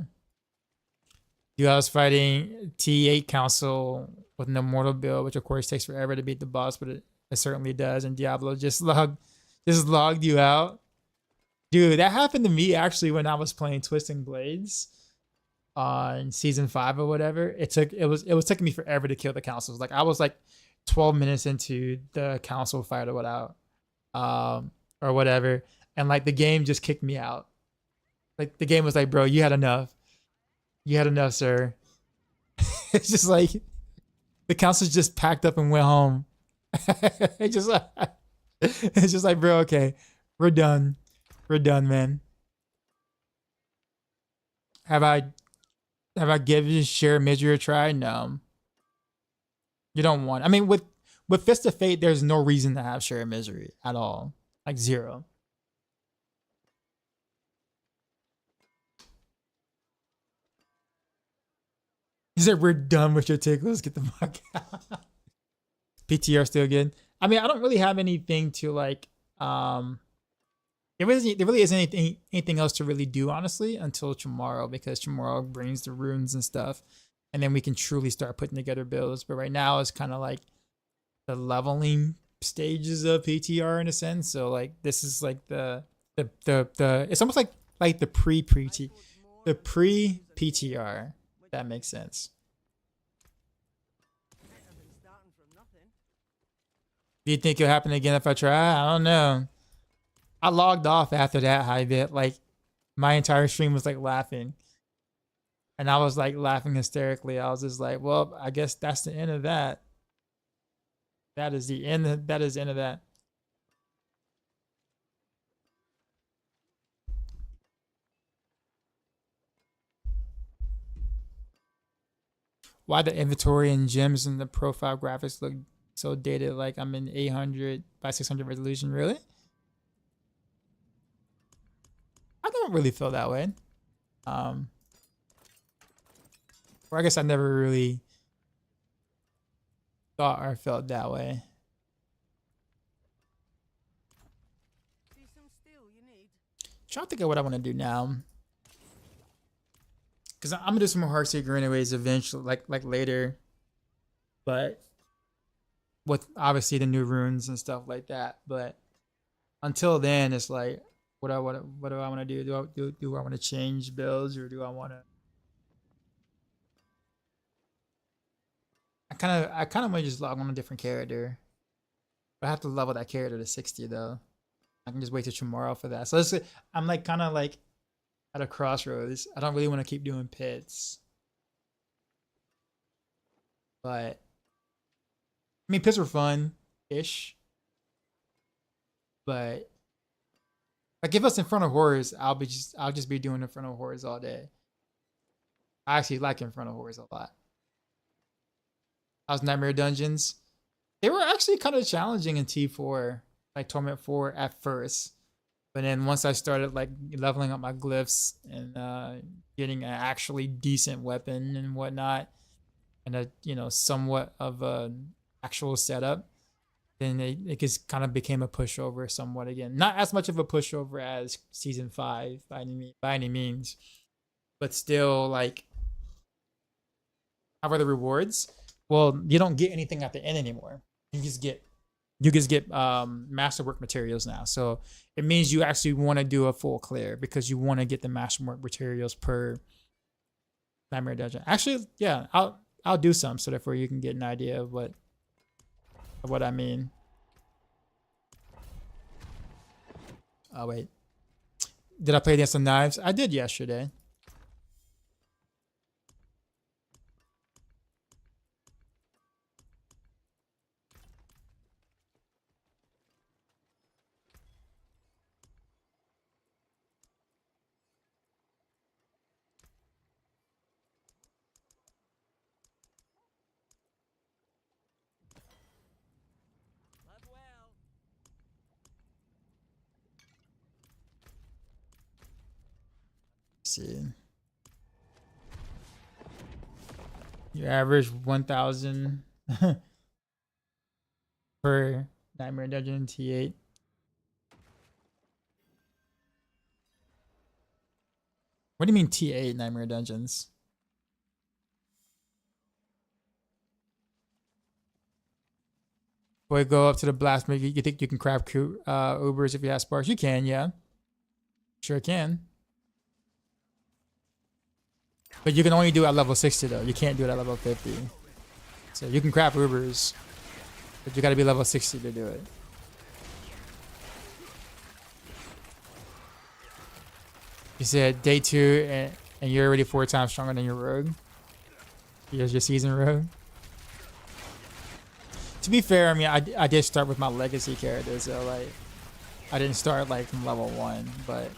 was fighting T8 Council with an immortal build, which of course takes forever to beat the boss, but it certainly does. And Diablo just logged you out. Dude, that happened to me actually when I was playing Twisting Blades on season 5 or whatever. It was taking me forever to kill the councils. Like I was like 12 minutes into the council fight or whatever. And like the game just kicked me out. Like the game was like, bro, you had enough. You had enough, sir. It's just like the council's just packed up and went home. It's just like, bro, okay, we're done. We're done, man. Have I given Share Misery a try? No. You don't want. I mean, with Fist of Fate, there's no reason to have Share Misery at all. Like 0. He said, we're done with your tickles. Get the fuck out. PTR still good. I mean, I don't really have anything to like, there really isn't anything else to really do, honestly, until tomorrow, because tomorrow brings the runes and stuff. And then we can truly start putting together builds. But right now it's kind of like the leveling stages of PTR in a sense. So like, this is like the it's almost like the pre-PTR. That makes sense. Do you think it'll happen again if I try? I don't know. I logged off after that high bit. Like my entire stream was like laughing. And I was like laughing hysterically. I was just like, well, I guess that's the end of that. That is the end. That is the end of that. Why the inventory and gems and the profile graphics look so dated? Like I'm in 800 by 600 resolution. Really? I don't really feel that way. Or I guess I never really thought or felt that way. Trying to think of what I want to do now. Because I'm gonna do some more Heartseeker anyways eventually, like later. But with obviously the new runes and stuff like that. But until then, it's like, what do I want to do? Do I want to change builds, or do I want to? I kind of want to just log on a different character. But I have to level that character to 60 though. I can just wait till tomorrow for that. So let's say I'm like kind of like at a crossroads. I don't really want to keep doing pits. But I mean, pits were fun-ish. But like if us Infernal Horrors, I'll just be doing Infernal Horrors all day. I actually like Infernal Horrors a lot. How's Nightmare Dungeons? They were actually kind of challenging in T4, like Torment 4 at first. But then once I started like leveling up my glyphs and getting an actually decent weapon and whatnot, and a somewhat of a actual setup, then it just kind of became a pushover somewhat again. Not as much of a pushover as season 5 by any means, but still like, how are the rewards? Well, you don't get anything at the end anymore. You just get masterwork materials now. So it means you actually want to do a full clear because you want to get the masterwork materials per Nightmare Dungeon. Actually, yeah, I'll do some so therefore you can get an idea of what I mean. Oh wait, did I play Dance of Knives? I did yesterday. See, you average 1,000 per Nightmare Dungeon in T8. What do you mean T8 Nightmare Dungeons? Boy, go up to the blast. Maybe you think you can craft Ubers if you have sparks? You can, yeah. Sure can. But you can only do it at level 60 though. You can't do it at level 50. So you can craft Ubers, but you gotta be level 60 to do it. You said day 2 and you're already 4 times stronger than your rogue. Here's your season rogue. To be fair, I mean, I did start with my legacy characters, so like, I didn't start like from level 1, but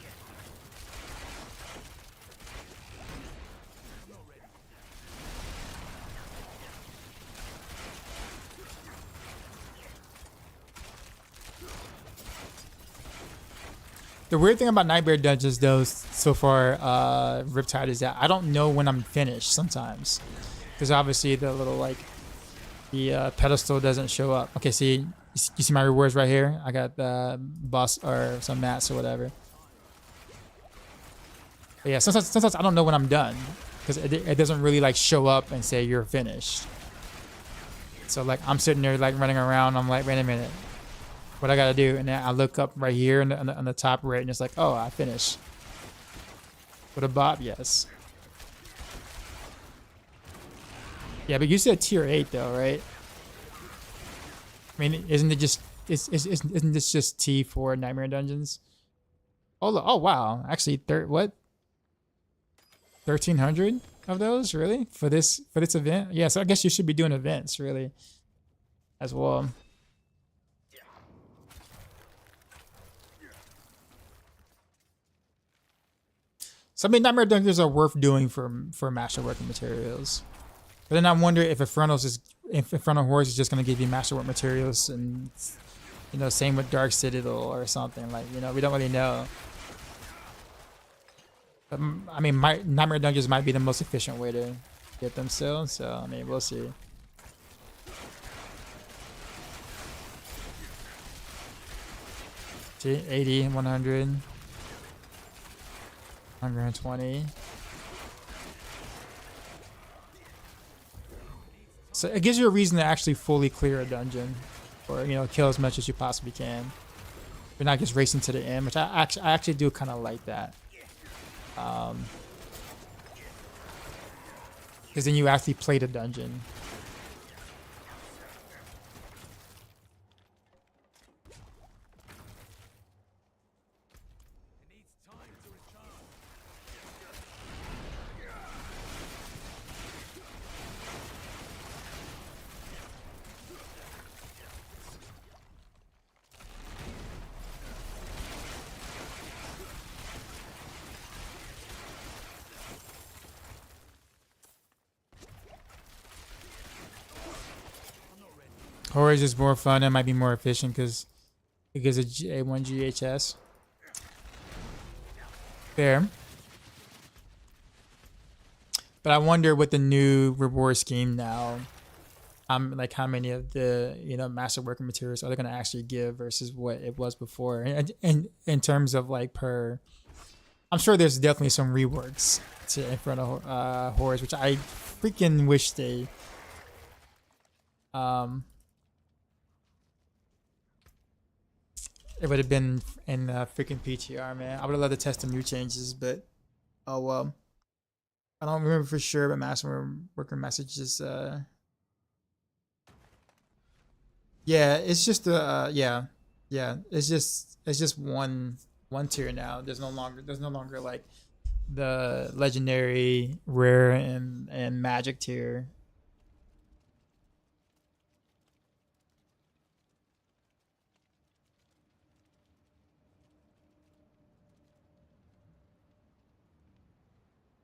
the weird thing about Nightmare Dungeons though so far, Riptide, is that I don't know when I'm finished sometimes. Because obviously the little like, the pedestal doesn't show up. Okay, see, you see my rewards right here? I got the boss or some mats or whatever. But yeah, sometimes I don't know when I'm done. Because it doesn't really like show up and say you're finished. So like I'm sitting there like running around, I'm like, wait a minute. What I gotta do? And then I look up right here on the top right, and it's like, oh, I finished. With a bop, yes. Yeah, but you said tier 8 though, right? I mean, isn't this just T for Nightmare Dungeons? Oh wow, actually, what? 1,300 of those, really, for this event? Yeah, so I guess you should be doing events, really, as well. So I mean, Nightmare Dungeons are worth doing for masterwork materials. But then I wonder if Infernal Hordes is just gonna give you masterwork materials, and you know, same with Dark Citadel or something. Like, you know, we don't really know. But, I mean, Nightmare Dungeons might be the most efficient way to get them still. So I mean, we'll see. See, 80, 100, 120. So it gives you a reason to actually fully clear a dungeon, or you know, kill as much as you possibly can. You're not just racing to the end, which I actually do kind of like that. Because then you actually play the dungeon. Horror is just more fun and might be more efficient because it gives a 1 GHS. Fair. But I wonder with the new reward scheme now, like how many of the, you know, masterwork materials are they going to actually give versus what it was before. And in terms of like per, I'm sure there's definitely some reworks to Infernal Horrors, which I freaking wish they it would have been in freaking PTR, man. I would have loved to test the new changes, but oh well. I don't remember for sure, but master worker messages. Yeah, it's just yeah. It's just one tier now. There's no longer like the legendary, rare, and magic tier.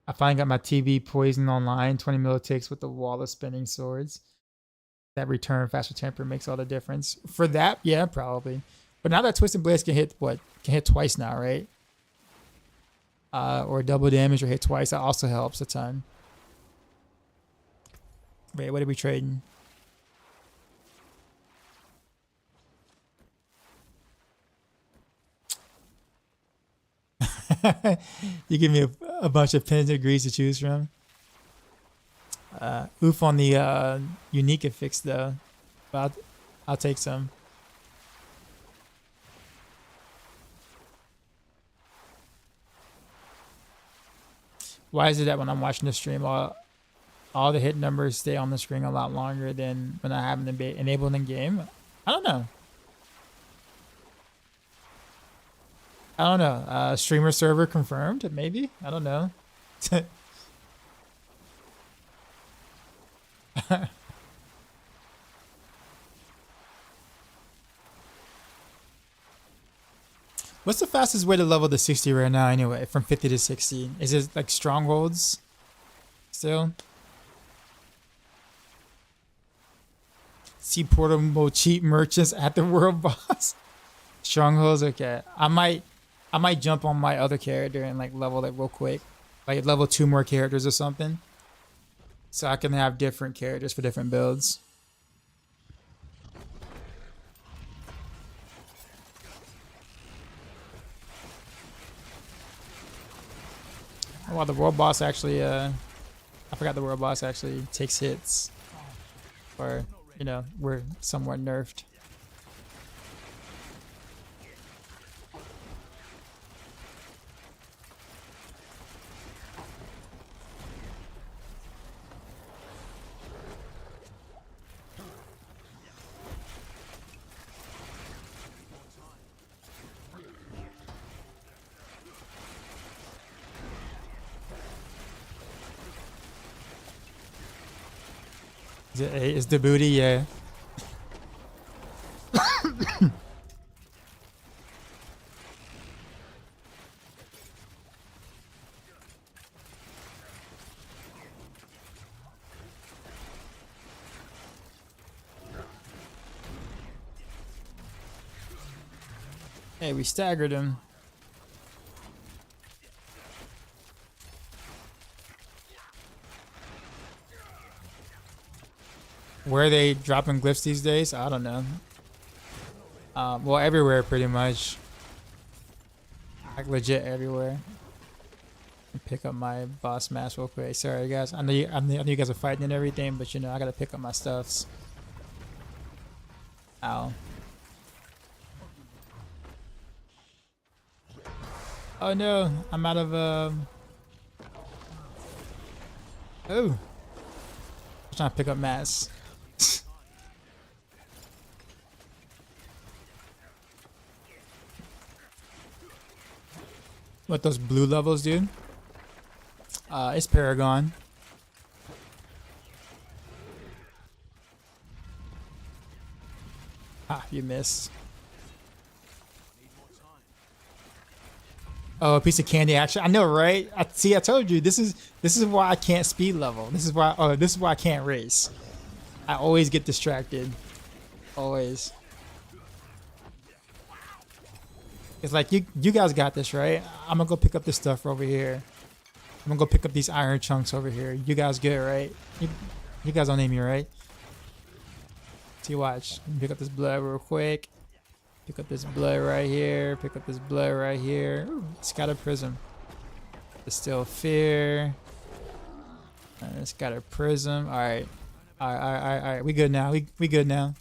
I finally got my TV poisoned online. 20 milliticks with the wall of spinning swords. That return faster temper makes all the difference. For that, yeah, probably. But now that Twisted Blades can hit twice now, right? Or double damage or hit twice. That also helps a ton. Wait, what are we trading? You give me a bunch of pins and degrees to choose from. Oof on the unique affix though. But I'll take some. Why is it that when I'm watching the stream, all the hit numbers stay on the screen a lot longer than when I have them enabled in game? I don't know. Streamer server confirmed, maybe? I don't know. What's the fastest way to level to 60 right now anyway, from 50 to 60? Is it like strongholds still? See portable cheap merchants at the world boss. Strongholds, okay. I might jump on my other character and like level it real quick. Like level 2 more characters or something. So I can have different characters for different builds. Oh, wow, the world boss actually, I forgot the world boss actually takes hits. Or, you know, we're somewhat nerfed. Is it A? Is the booty? Yeah. Hey, we staggered him. Where are they dropping glyphs these days? I don't know. Well, everywhere pretty much. Like legit everywhere. Pick up my boss mask real quick. Sorry guys. I know you guys are fighting and everything, but you know I gotta pick up my stuffs. Ow. Oh no, I'm out of Oh. I'm trying to pick up masks. What those blue levels, dude? It's Paragon. Ah, you missed. Oh, a piece of candy action. I know, right? I told you this is why I can't speed level. This is why I can't race. I always get distracted. Always. It's like you guys got this, right? I'm gonna go pick up this stuff over here. I'm gonna go pick up these iron chunks over here. You guys good, right? You guys don't need me, right? See, watch. Pick up this blood real quick. Pick up this blood right here. Pick up this blood right here. Ooh, it's got a prism. Distill fear. It's got a prism. All right. All right. We good now. We good now.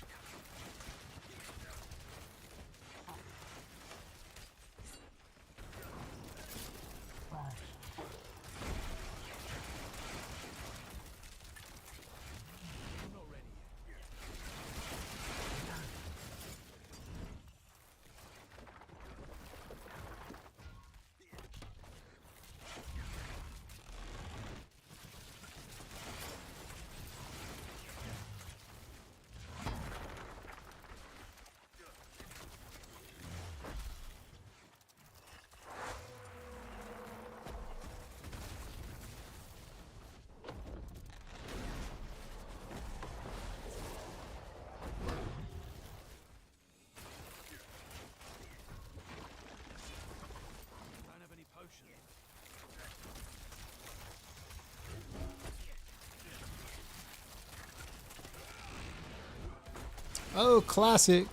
Oh, classic.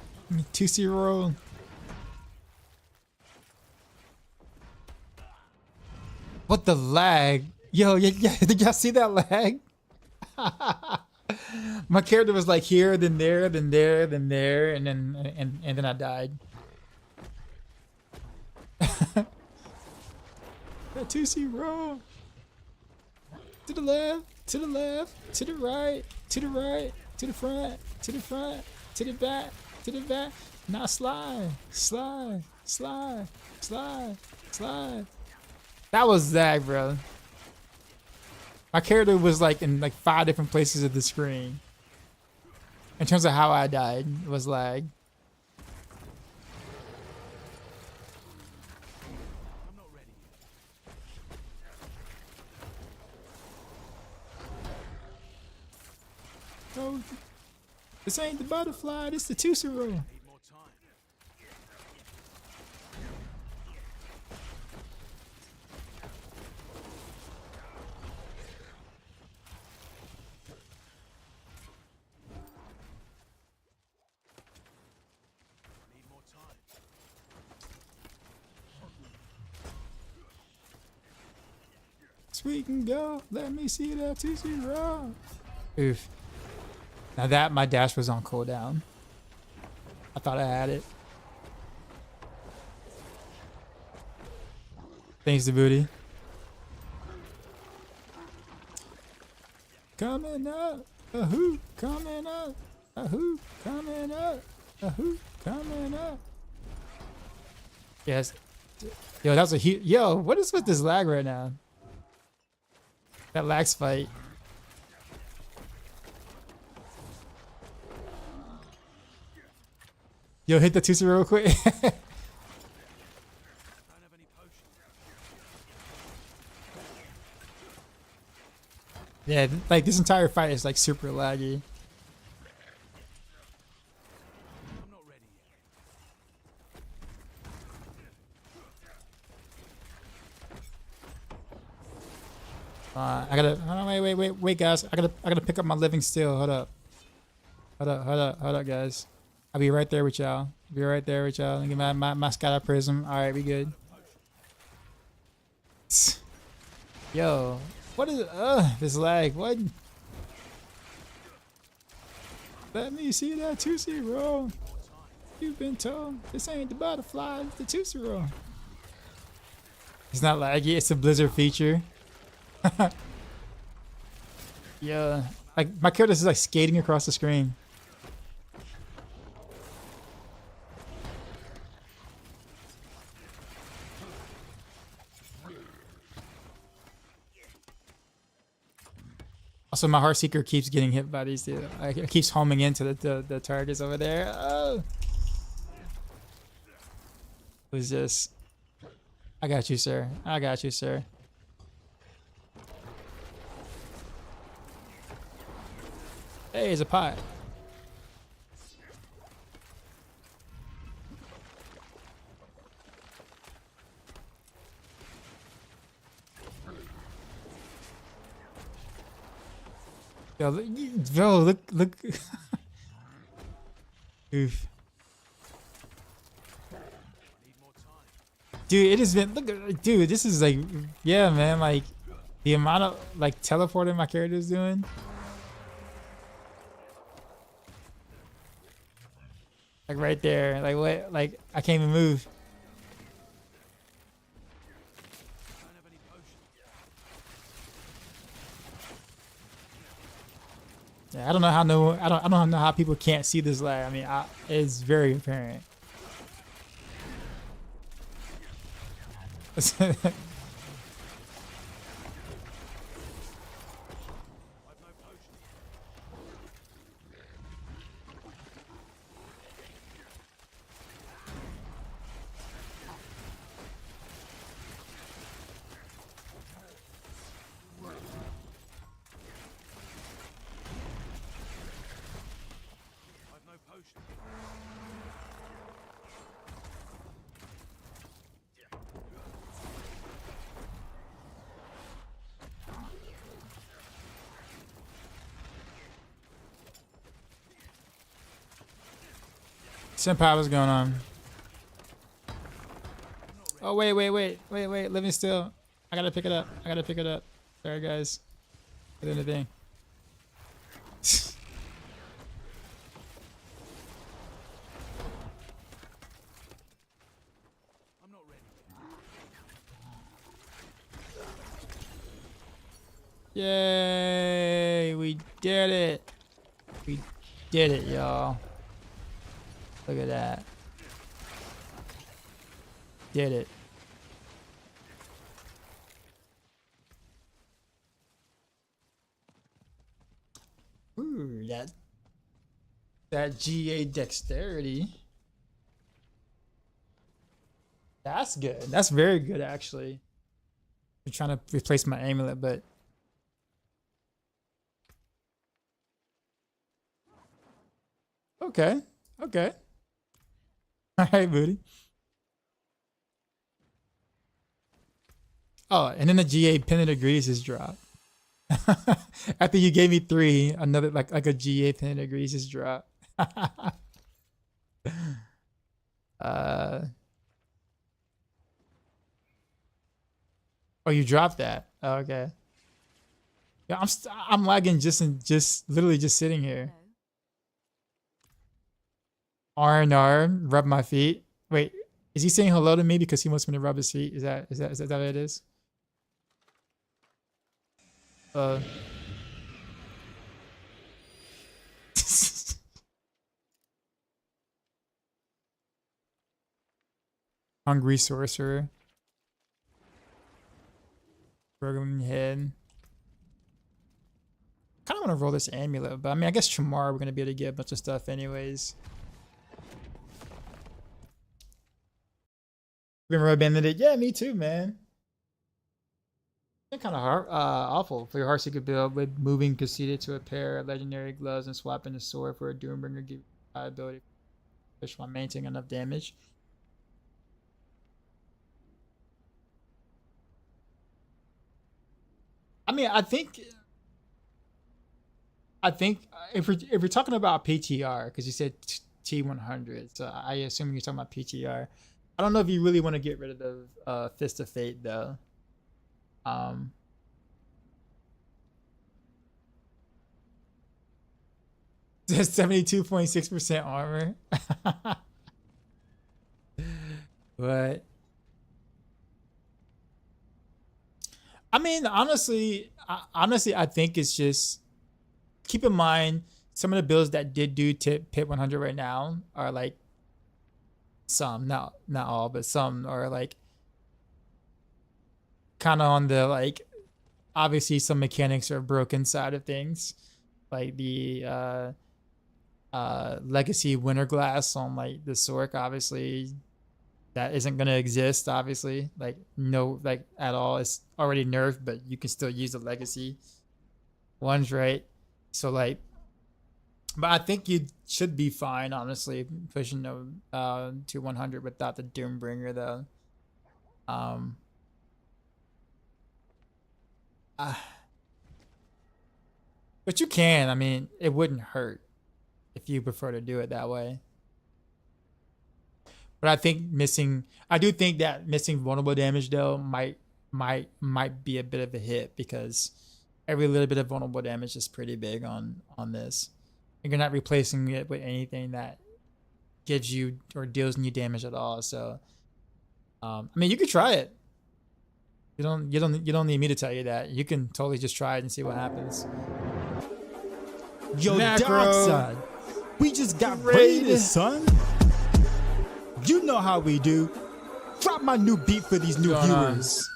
2-0. What the lag? Yo, yeah, did y'all see that lag? My character was like here, then there, then there, then there, and then I died. 2-0. To the left, to the left, to the right, to the right, to the front, to the front, to the back, to the back. Now slide, slide, slide, slide, slide. That was Zag, bro. My character was like in like 5 different places of the screen. In terms of how I died, it was lag. Oh, this ain't the butterfly, this the 2-0. Sweet and go, let me see that 2-0. Oof. Now that my dash was on cooldown. I thought I had it. Thanks to Booty. Coming up. Ahoo, coming up. Ahoo, coming up. Ahoo, coming up. Yes. Yo, that was a huge. Yo, what is with this lag right now? That lag spike. Yo, hit the Tusi real quick. Don't have any potions. Yeah, like this entire fight is like super laggy. I'm not ready yet. I gotta. Oh, wait, guys. I gotta pick up my living still. Hold up, guys. I'll be right there with y'all. Be right there with y'all. Get my scatter prism. All right, we good. Yo, what is this lag? What? Let me see that 2-0. You've been told this ain't the butterfly, it's the 2-0. It's not laggy. It's a Blizzard feature. Yeah, like my character is like skating across the screen. Also, my Heartseeker keeps getting hit by these. It keeps homing into the targets over there. Oh, who's this? I got you, sir. I got you, sir. Hey, it's a pot. Yo, look. Oof. Dude, it has been, dude, this is like, yeah, man, like, the amount of, like, teleporting my character is doing. Like, right there, like, what, like, I can't even move. Don't have any potions. Yeah, I don't know how people can't see this lag. I mean, it's very apparent. I've no potions. I've no potions. Senpai, what's going on? Oh, wait. Let me still. I gotta pick it up. Sorry, guys. Get in the thing. I'm not ready yet. Yay! We did it. We did it, y'all. Look at that. Did it. Ooh, that GA dexterity. That's good. That's very good, actually. I'm trying to replace my amulet, but okay. All right, booty. Oh, and then the GA Pennant of Grease is dropped. After you gave me 3, another like a GA Pennant of Grease is dropped. Oh, you dropped that. Oh, okay. Yeah, I'm lagging just literally just sitting here. R&R, rub my feet. Wait, is he saying hello to me because he wants me to rub his feet? Is that what it is? Hungry sorcerer. Programming head. Kind of want to roll this amulet, but I mean, I guess tomorrow we're gonna be able to get a bunch of stuff anyways. Been rubber-banded it. Yeah, me too, man. It's kind of hard, awful for your Heartseeker build with moving conceded to a pair of legendary gloves and swapping the sword for a Doombringer give ability push while maintaining enough damage. I mean, I think if we're talking about PTR, because you said T100, so I assume you're talking about PTR. I don't know if you really want to get rid of the Fist of Fate though. Um, 72.6% armor. But I mean, honestly, I think it's just keep in mind some of the builds that did do pit 100 right now are like some, not all, but some are like kind of on the like obviously some mechanics are broken side of things, like the legacy winter glass on like the Sork, obviously that isn't going to exist, obviously, like no, like at all. It's already nerfed, but you can still use the legacy ones, right? So like, but I think you should be fine, honestly, pushing to 100 without the Doombringer though. Uh, but you can, I mean, it wouldn't hurt if you prefer to do it that way. But I do think that missing vulnerable damage though might be a bit of a hit, because every little bit of vulnerable damage is pretty big on this. And you're not replacing it with anything that gives you or deals new damage at all. So I mean, you could try it. You don't need me to tell you that. You can totally just try it and see what happens. Yo, Macro. Dark Side, we just got Raid. raided, son. You know how we do. Drop my new beat for these new Going on? viewers.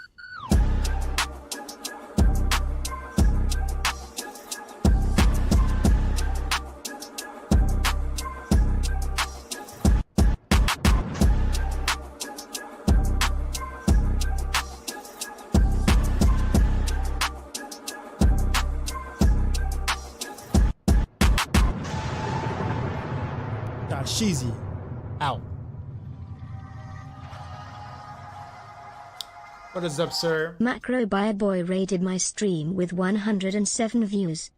Sheezy out. What is up, sir? Macro Buyer Boy raided my stream with 107 views.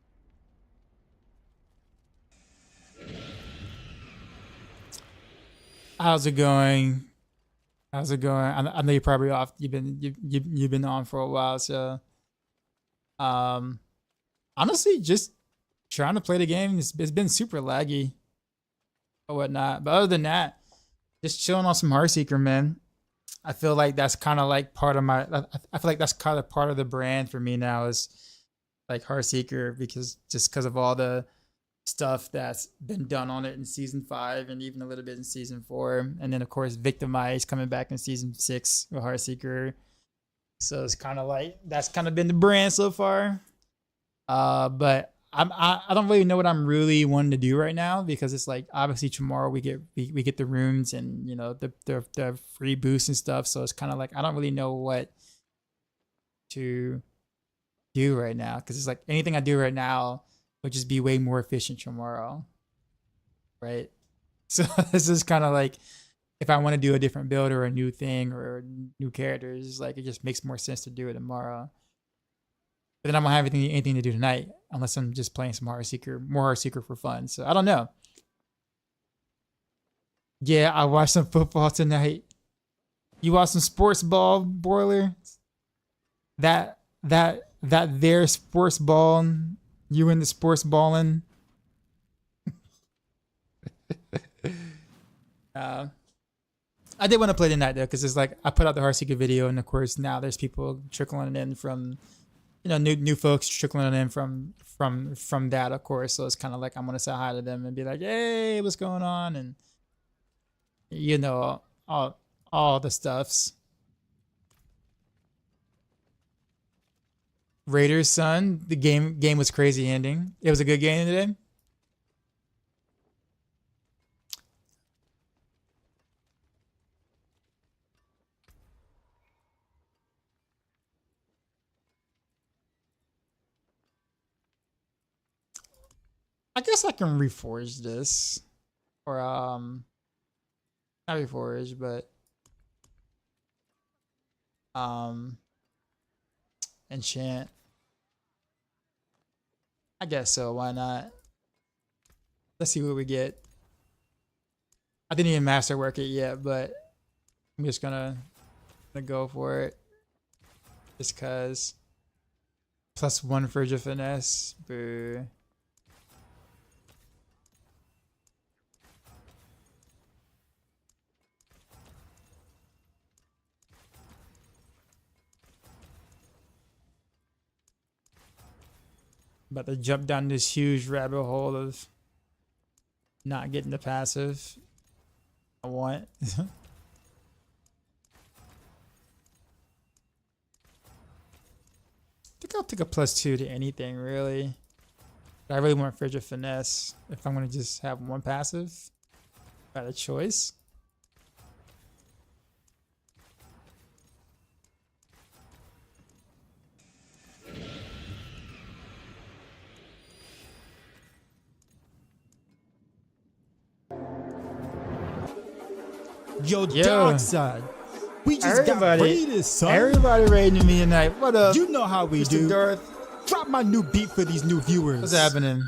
How's it going? How's it going? I know you're probably off. You've been on for a while, so honestly, just trying to play the game. It's been super laggy or whatnot. But other than that, just chilling on some Heartseeker, man. I feel like that's kind of like part of my. I feel like that's kind of part of the brand for me now is like Heartseeker, because of all the stuff that's been done on it in season 5 and even a little bit in season 4, and then of course Victimized coming back in season 6 with Heartseeker. So it's kind of like that's kind of been the brand so far. But I don't really know what I'm really wanting to do right now, because it's like obviously tomorrow we get the runes and you know the free boosts and stuff. So it's kind of like I don't really know what to do right now, because it's like anything I do right now would just be way more efficient tomorrow, right? So this is kind of like if I want to do a different build or a new thing or new characters, like it just makes more sense to do it tomorrow. But then I don't have anything to do tonight unless I'm just playing some more Heartseeker for fun. So I don't know. Yeah, I watched some football tonight. You watched some sports ball, Boiler? That their sports ball, you in the sports balling. I did want to play tonight though, because it's like I put out the Heartseeker video, and of course now there's people trickling in from, you know, new folks trickling in from that, of course. So it's kind of like I'm gonna say hi to them and be like, "Hey, what's going on?" And you know, all the stuffs. Raiders, son, the game was crazy ending. It was a good game today. I guess I can reforge this. Or not reforge, but enchant. I guess so, why not? Let's see what we get. I didn't even masterwork it yet, but I'm just gonna go for it. Just cause. +1 for your finesse. Boo. About to jump down this huge rabbit hole of not getting the passive I want. I think I'll take a +2 to anything, really. But I really want Frigid Finesse if I'm going to just have one passive. Got a choice. Yo, Yo. dark side. We just got raided, son. Everybody raiding me tonight. What up? You know how we Mr. do. Darth? Drop my new beat for these new viewers. What's happening?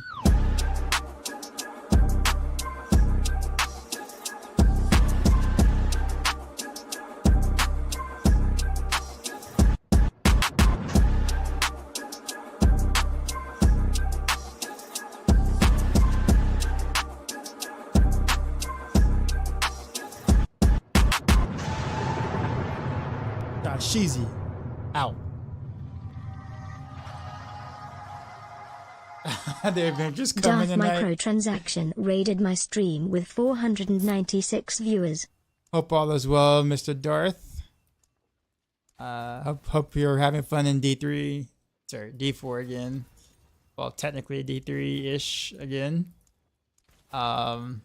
Sheezy. Out. The Avengers coming Darth tonight. Microtransaction raided my stream with 496 viewers. Hope all is well, Mr. Darth. Hope you're having fun in D3. Sorry, D4 again. Well, technically D3-ish again. We're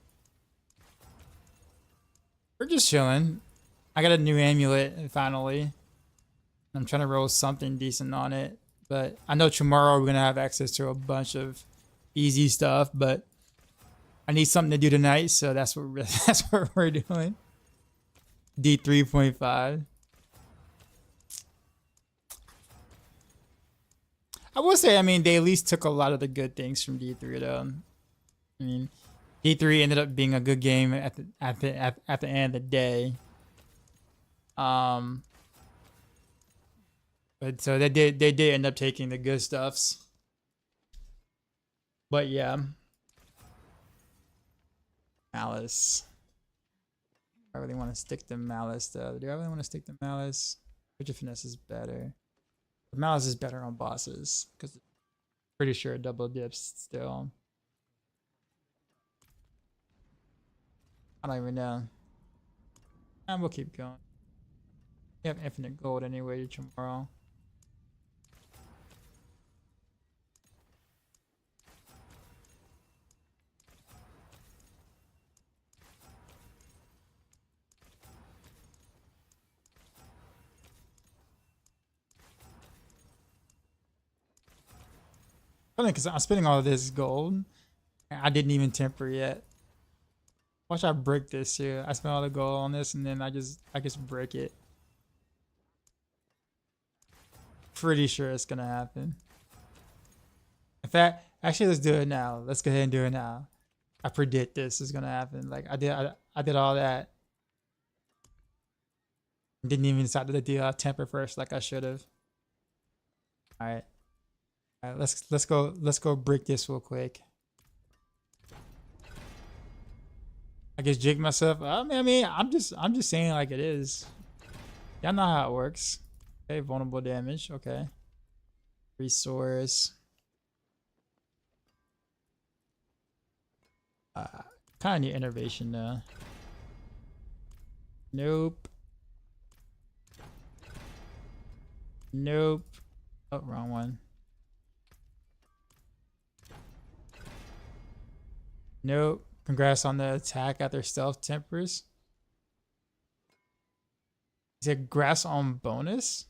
just chilling. I got a new amulet finally. I'm trying to roll something decent on it. But I know tomorrow we're going to have access to a bunch of easy stuff. But I need something to do tonight. So that's what we're doing. D3.5. I will say, I mean, they at least took a lot of the good things from D3 though. I mean, D3 ended up being a good game at the end of the day. But so they did end up taking the good stuffs. But yeah. Malice. I really want to stick to Malice though. Do I really want to stick to Malice? Which Finesse is better? But Malice is better on bosses because pretty sure it double dips still. I don't even know. And we'll keep going. We have infinite gold anyway tomorrow. Funny because I'm spending all of this gold. I didn't even temper yet. Watch I break this here. I spent all the gold on this and then I just break it. Pretty sure it's gonna happen. In fact, actually let's do it now. Let's go ahead and do it now. I predict this is gonna happen. Like I did all that. Didn't even decide to do temper first like I should have. Alright. Alright, let's go break this real quick. I guess jig myself. I mean, I'm just saying like it is. Y'all know how it works. Okay, vulnerable damage. Okay. Resource. Kind of need innovation though. Nope. Nope. Oh, wrong one. Nope. Congrats on the attack after stealth tempers. He said grass on bonus.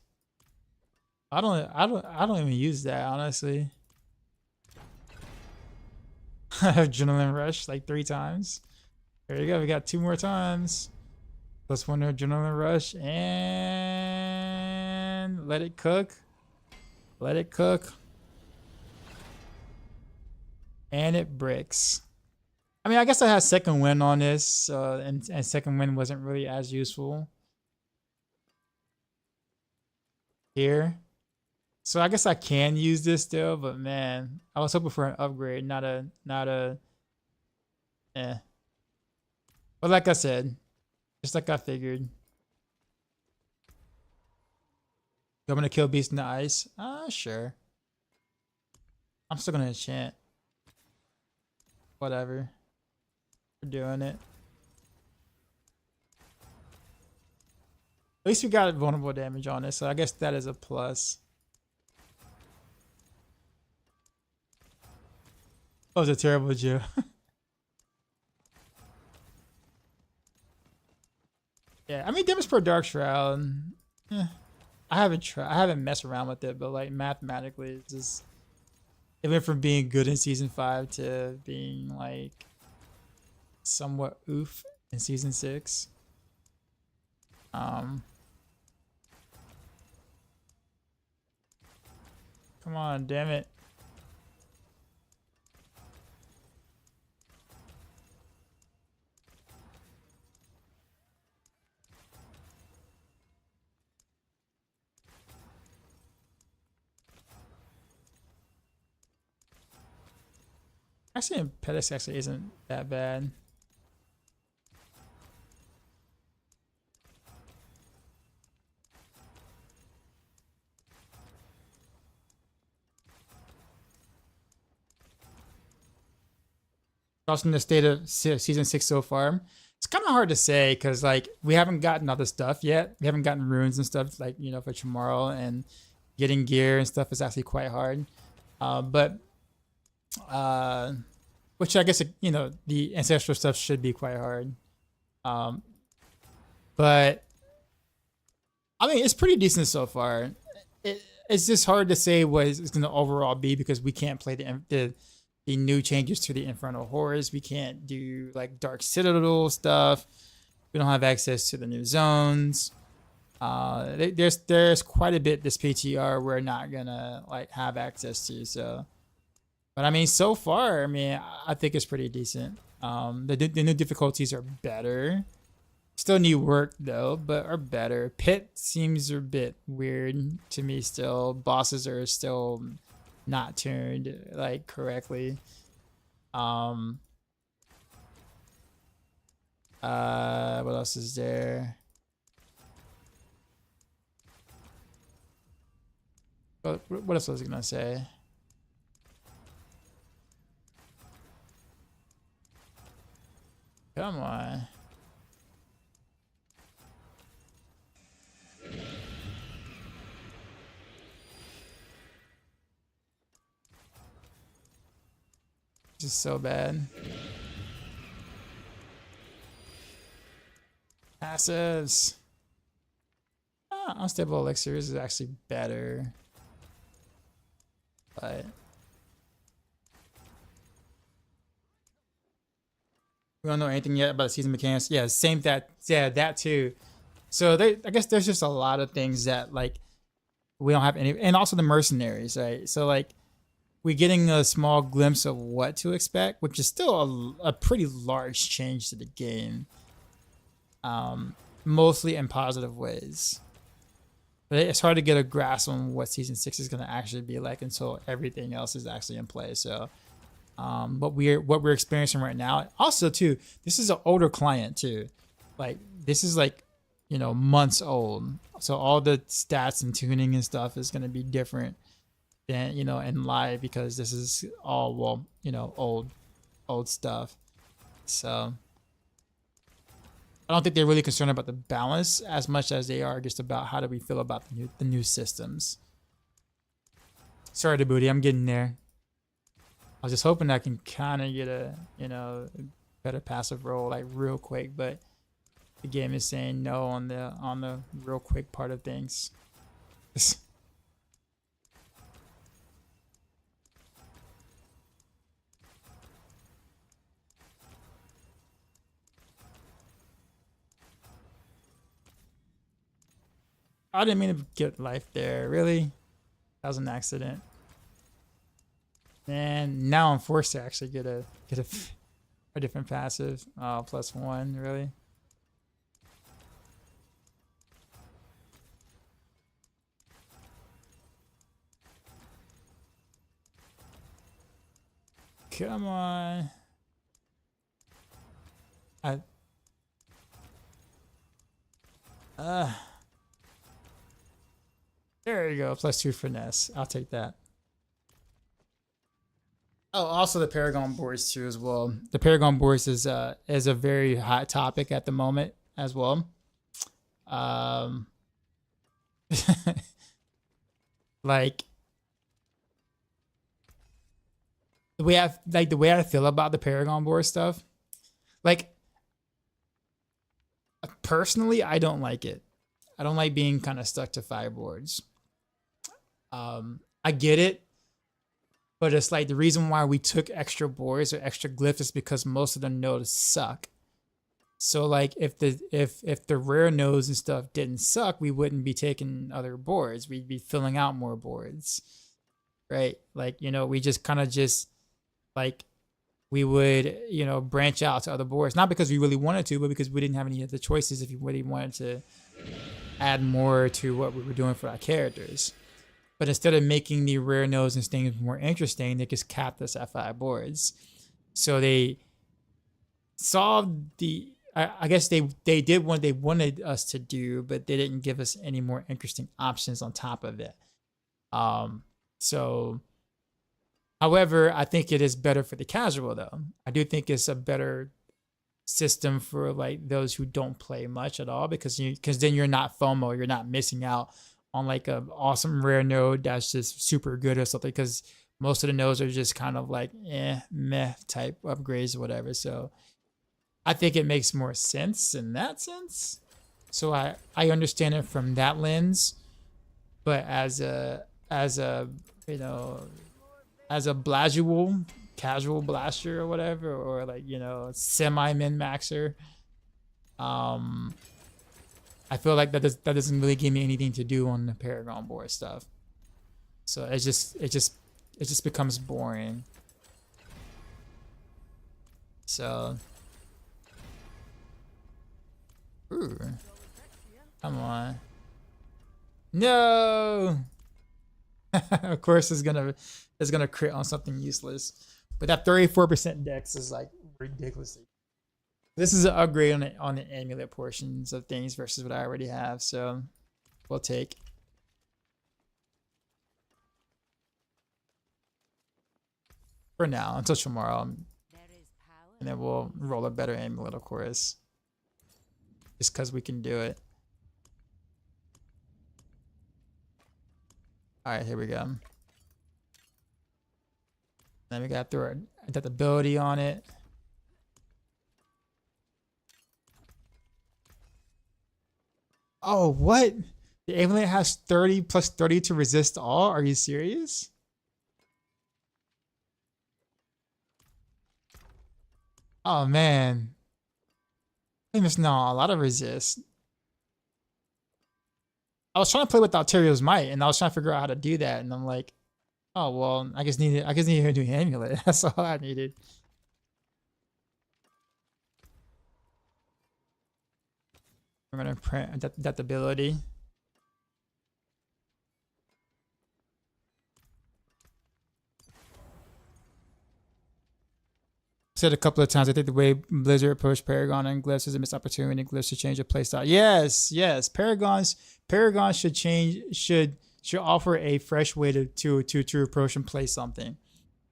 I don't even use that honestly. Adrenaline rush like 3 times. There you go. We got 2 more times. +1 adrenaline rush and let it cook. Let it cook. And it bricks. I mean, I guess I had second win on this, and second win wasn't really as useful here. So I guess I can use this still, but man, I was hoping for an upgrade, not a But like I said, just like I figured. I'm gonna kill beast in the ice. Sure. I'm still gonna enchant. Whatever. We're doing it. At least we got vulnerable damage on it, so I guess that is a plus. That was a terrible joke. Yeah, I mean damage per Dark Shroud. I haven't messed around with it, but like mathematically, it's just it went from being good in season 5 to being like somewhat oof in season 6. Come on, damn it. Actually, Impedix actually isn't that bad. Also in the state of season 6 so far, it's kind of hard to say because like we haven't gotten all the stuff yet. We haven't gotten runes and stuff like, you know, for tomorrow, and getting gear and stuff is actually quite hard. Which I guess, you know, the ancestral stuff should be quite hard. But I mean, it's pretty decent so far. It's just hard to say what it's going to overall be because we can't play the new changes to the Infernal Horrors. We can't do like Dark Citadel stuff. We don't have access to the new zones. There's quite a bit this PTR we're not gonna like have access to. So, but I mean, so far, I mean, I think it's pretty decent. The new difficulties are better. Still need work though, but are better. Pit seems a bit weird to me still. Bosses are still not tuned like correctly. What else is there? What else was I gonna say? Come on. Just so bad. Passives. Unstable elixirs is actually better. But we don't know anything yet about the season mechanics. Yeah, that too. So I guess there's just a lot of things that like we don't have any, and also the mercenaries, right? So like we're getting a small glimpse of what to expect, which is still a pretty large change to the game. Mostly in positive ways. But it's hard to get a grasp on what season 6 is going to actually be like until everything else is actually in play. So what we're experiencing right now, also too, this is an older client too. Like this is like, you know, months old. So all the stats and tuning and stuff is going to be different than, you know, in live, because this is all, well, you know, old stuff. So I don't think they're really concerned about the balance as much as they are just about how do we feel about the new systems. Sorry to booty, I'm getting there. I was just hoping I can kind of get a, you know, better passive roll like real quick, but the game is saying no on the real quick part of things. I didn't mean to get life there. Really? That was an accident. And now I'm forced to actually get a different passive. Oh, +1, really? Come on. There you go. +2 finesse. I'll take that. Oh, also the Paragon boards too as well. The Paragon boards is a very hot topic at the moment as well. Like the way I feel about the Paragon board stuff, like personally, I don't like it. I don't like being kind of stuck to 5 boards. I get it, but it's like the reason why we took extra boards or extra glyphs is because most of the nodes suck. So like if the rare nodes and stuff didn't suck, we wouldn't be taking other boards. We'd be filling out more boards, right? Like, you know, we just kind of like we would, you know, branch out to other boards, not because we really wanted to, but because we didn't have any other choices if we really wanted to add more to what we were doing for our characters. But instead of making the rare nodes and things more interesting, they just capped us at 5 boards. So they solved the, I guess they did what they wanted us to do, but they didn't give us any more interesting options on top of it. So, however, I think it is better for the casual though. I do think it's a better system for like those who don't play much at all, because then you're not FOMO, you're not missing out on like a awesome rare node that's just super good or something, because most of the nodes are just kind of like meh type upgrades or whatever. So I think it makes more sense in that sense. So I understand it from that lens, but as a you know, as a blasual casual blaster or whatever, or like, you know, semi min maxer, I feel like that doesn't really give me anything to do on the Paragon board stuff. So it just becomes boring. So, ooh, come on, no. Of course, it's gonna crit on something useless, but that 34% dex is like ridiculously. This is an upgrade on the amulet portions of things versus what I already have, so we'll take. For now, until tomorrow, and then we'll roll a better amulet, of course, just because we can do it. All right, here we go. Then we got to throw our adaptability on it. Oh, what? The amulet has 30 plus 30 to resist all? Are you serious? Oh, man. I missed no, a lot of resist. I was trying to play with Alteria's Might, and I was trying to figure out how to do that, and I'm like, oh, well, I just needed to do amulet. That's all I needed. We're gonna print adaptability. Said a couple of times, I think the way Blizzard approached Paragon and glyphs is a missed opportunity. Glyphs should change the playstyle. Yes. Paragon should change, should offer a fresh way to approach and play something.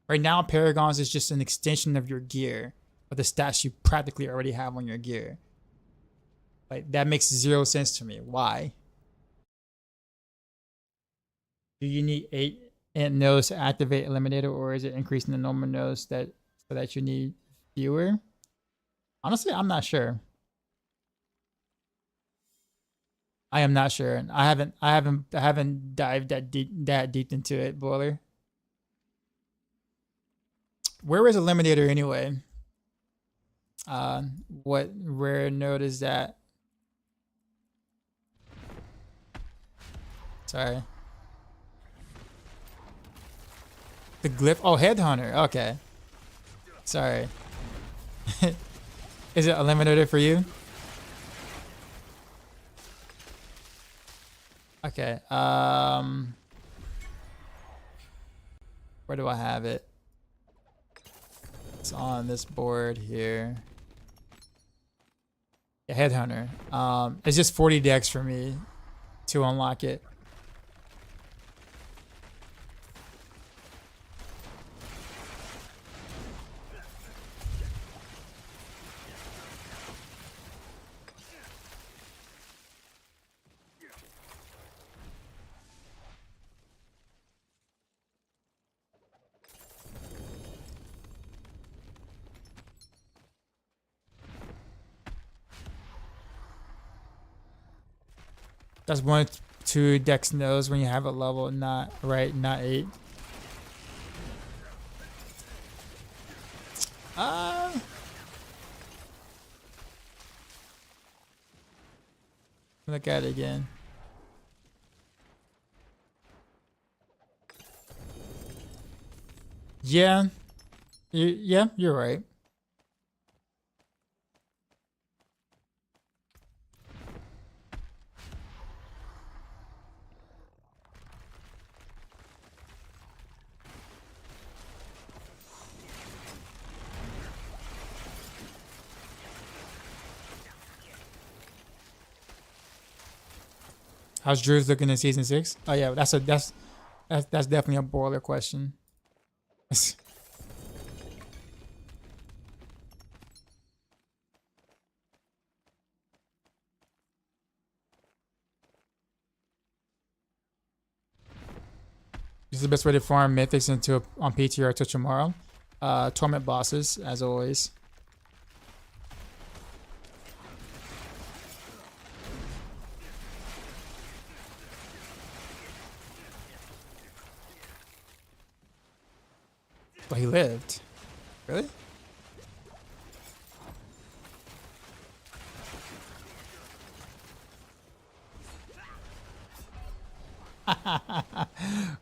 Right now, Paragons is just an extension of your gear, of the stats you practically already have on your gear. Like, that makes 0 sense to me. Why? Do you need 8 int nodes to activate Eliminator, or is it increasing the normal nodes so that you need fewer? Honestly, I'm not sure. I am not sure. I haven't dived that deep into it, Boiler. Where is Eliminator anyway? What rare node is that? Sorry. The glyph. Oh, Headhunter. Okay. Sorry. Is it eliminated for you? Okay. Where do I have it? It's on this board here. Yeah, Headhunter. It's just 40 dex for me to unlock it. That's 1-2 dex knows when you have a level, not 8. Look at it again. Yeah. Yeah, you're right. How's Drew's looking in season 6? Oh yeah, that's definitely a boiler question. This is the best way to farm mythics into on PTR till tomorrow. Torment bosses, as always. But he lived. Really?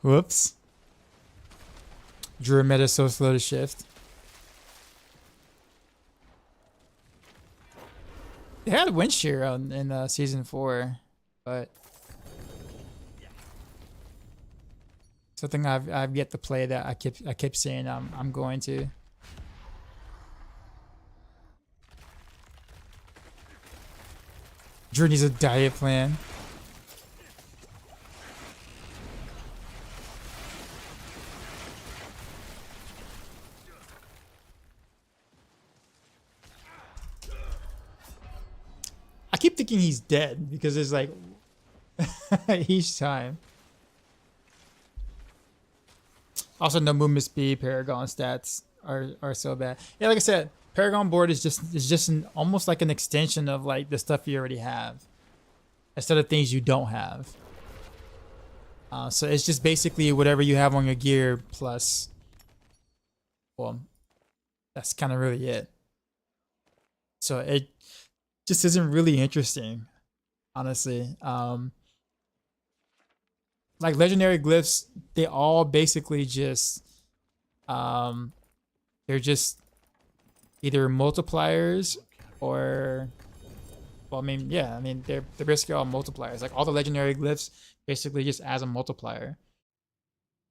Whoops. Drew meta so slow to shift. They had a win shear in season 4, but something I've yet to play that I kept saying I'm going to. Drew needs a diet plan. I keep thinking he's dead because it's like each time. Also, no movement speed. Paragon stats are so bad. Yeah, like I said, Paragon board is just almost like an extension of like the stuff you already have, instead of things you don't have. So it's just basically whatever you have on your gear plus. Well, that's kind of really it. So it just isn't really interesting, honestly. Like legendary glyphs, they all basically just they're just either multipliers or, well, I mean, yeah, I mean they're basically all multipliers. Like all the legendary glyphs basically just as a multiplier.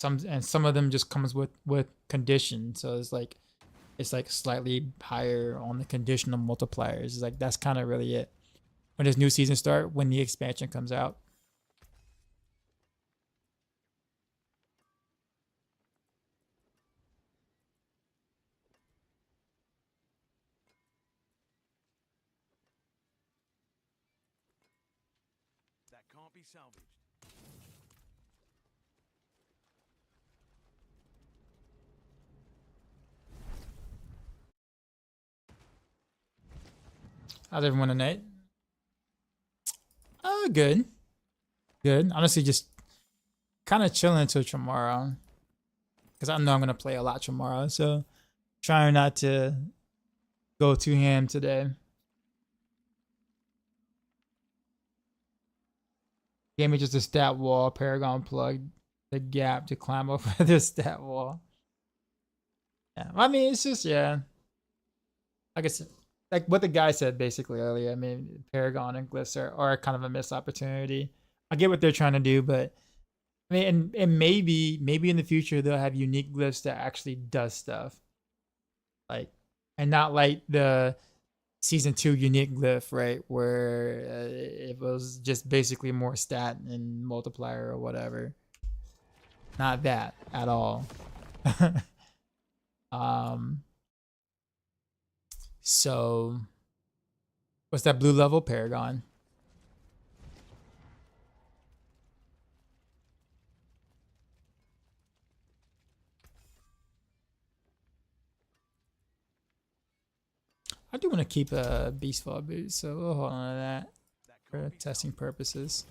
Some of them just comes with condition, so it's like slightly higher on the conditional multipliers. It's like that's kind of really it. When does new season start? When the expansion comes out. That can't be salvaged. How's everyone tonight? Good. Good. Honestly, just kind of chilling until tomorrow. Because I know I'm going to play a lot tomorrow. So trying not to go too ham today. Gave me just a stat wall. Paragon plugged the gap to climb over the stat wall. Yeah, I mean, it's just, yeah. I guess, like what the guy said basically earlier. I mean, Paragon and Glyphs are kind of a missed opportunity. I get what they're trying to do, but I mean, and maybe in the future they'll have unique glyphs that actually does stuff, like, and not like the season 2 unique glyph, right, where it was just basically more stat and multiplier or whatever. Not that at all. So what's that blue level? Paragon. I do want to keep a beast fall boot, so we'll hold on to that for testing purposes.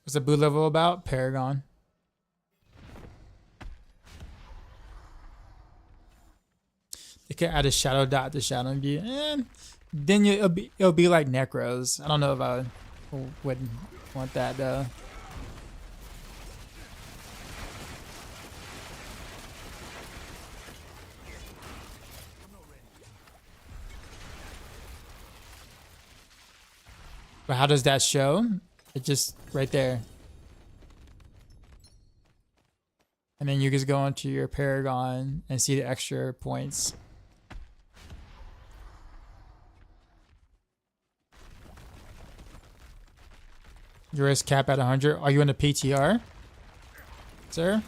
What's the blue level about? Paragon. They could add a shadow dot to shadow view, and then it'll be like Necros. I don't know if I would want that though. But how does that show? It just right there. And then you just go into your Paragon and see the extra points. Your risk cap at 100. Are you in a PTR, sir?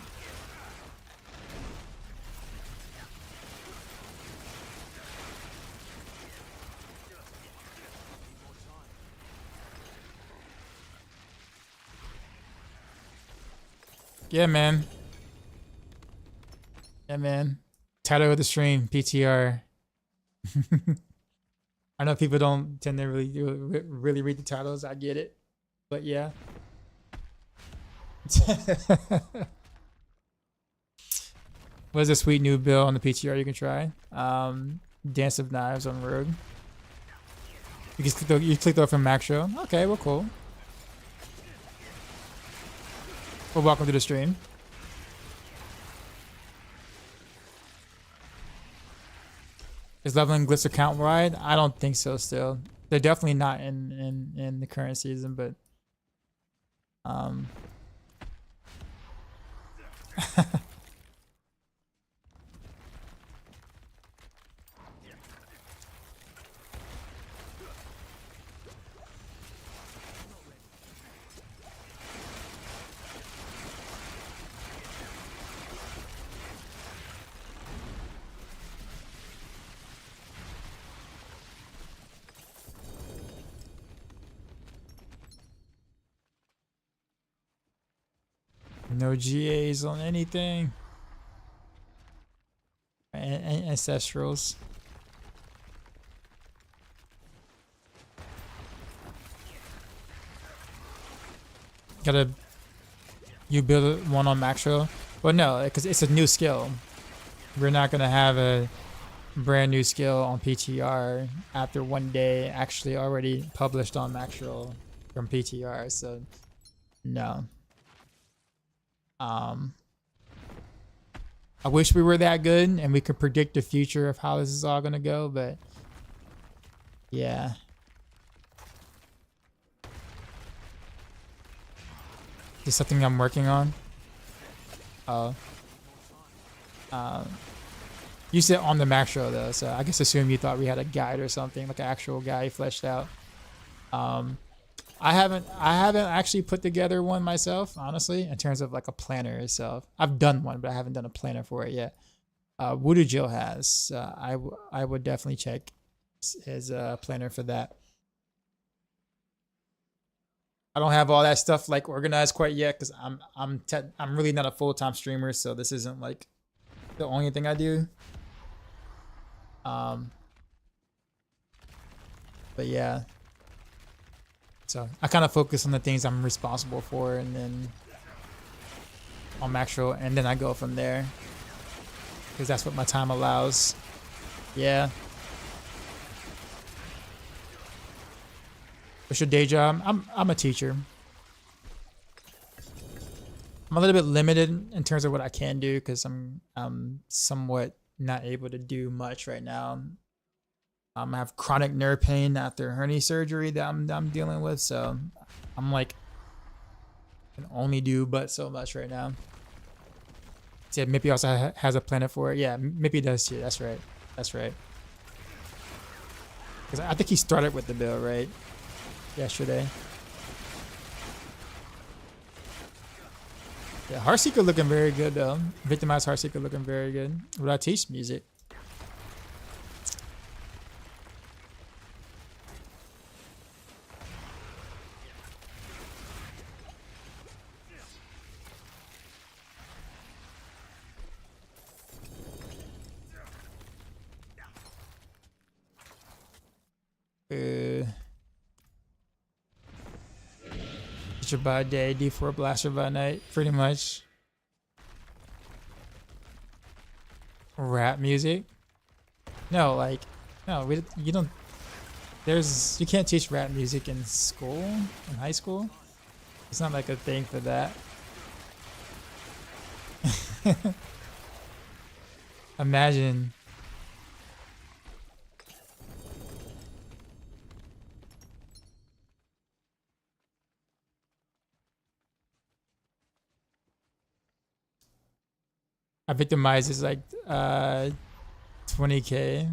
Yeah, man. Yeah, man. Title of the stream, PTR. I know people don't tend to really read the titles. I get it. But yeah. What's a sweet new build on the PTR you can try? Dance of Knives on Rogue. You click though from Maxroll. Okay, well, cool. Well, welcome to the stream. Is leveling glyphs account wide? I don't think so. Still, they're definitely not in the current season, but no GAs on anything. Ancestrals. You build one on Maxroll? Well, no, because it's a new skill. We're not gonna have a brand new skill on PTR after one day actually already published on Maxroll from PTR. So, no. I wish we were that good and we could predict the future of how this is all gonna go, but yeah. Is something I'm working on? You said on the Maxroll though, so I guess assume you thought we had a guide or something, like an actual guide fleshed out. I haven't actually put together one myself, honestly, in terms of like a planner itself. I've done one, but I haven't done a planner for it yet. Voodoo Jill has. I would definitely check his planner for that. I don't have all that stuff like organized quite yet because I'm really not a full-time streamer, so this isn't like the only thing I do. But yeah. So I kind of focus on the things I'm responsible for, and then on Maxroll, and then I go from there because that's what my time allows. Yeah. What's your day job? I'm a teacher. I'm a little bit limited in terms of what I can do because I'm somewhat not able to do much right now. I have chronic nerve pain after hernia surgery that I'm dealing with, so I'm like can only do but so much right now. Yeah, Mippy also has a planet for it. Yeah, Mippy does too. That's right. That's right. Because I think he started with the build, right? Yesterday. Yeah, Heartseeker looking very good though. Victimized Heartseeker looking very good. Would I teach music? Teacher by day, D4 blaster by night, pretty much. Rap music? No, like, no, you don't. You can't teach rap music in school, in high school. It's not like a thing for that. Imagine. I Victimized is like 20k. You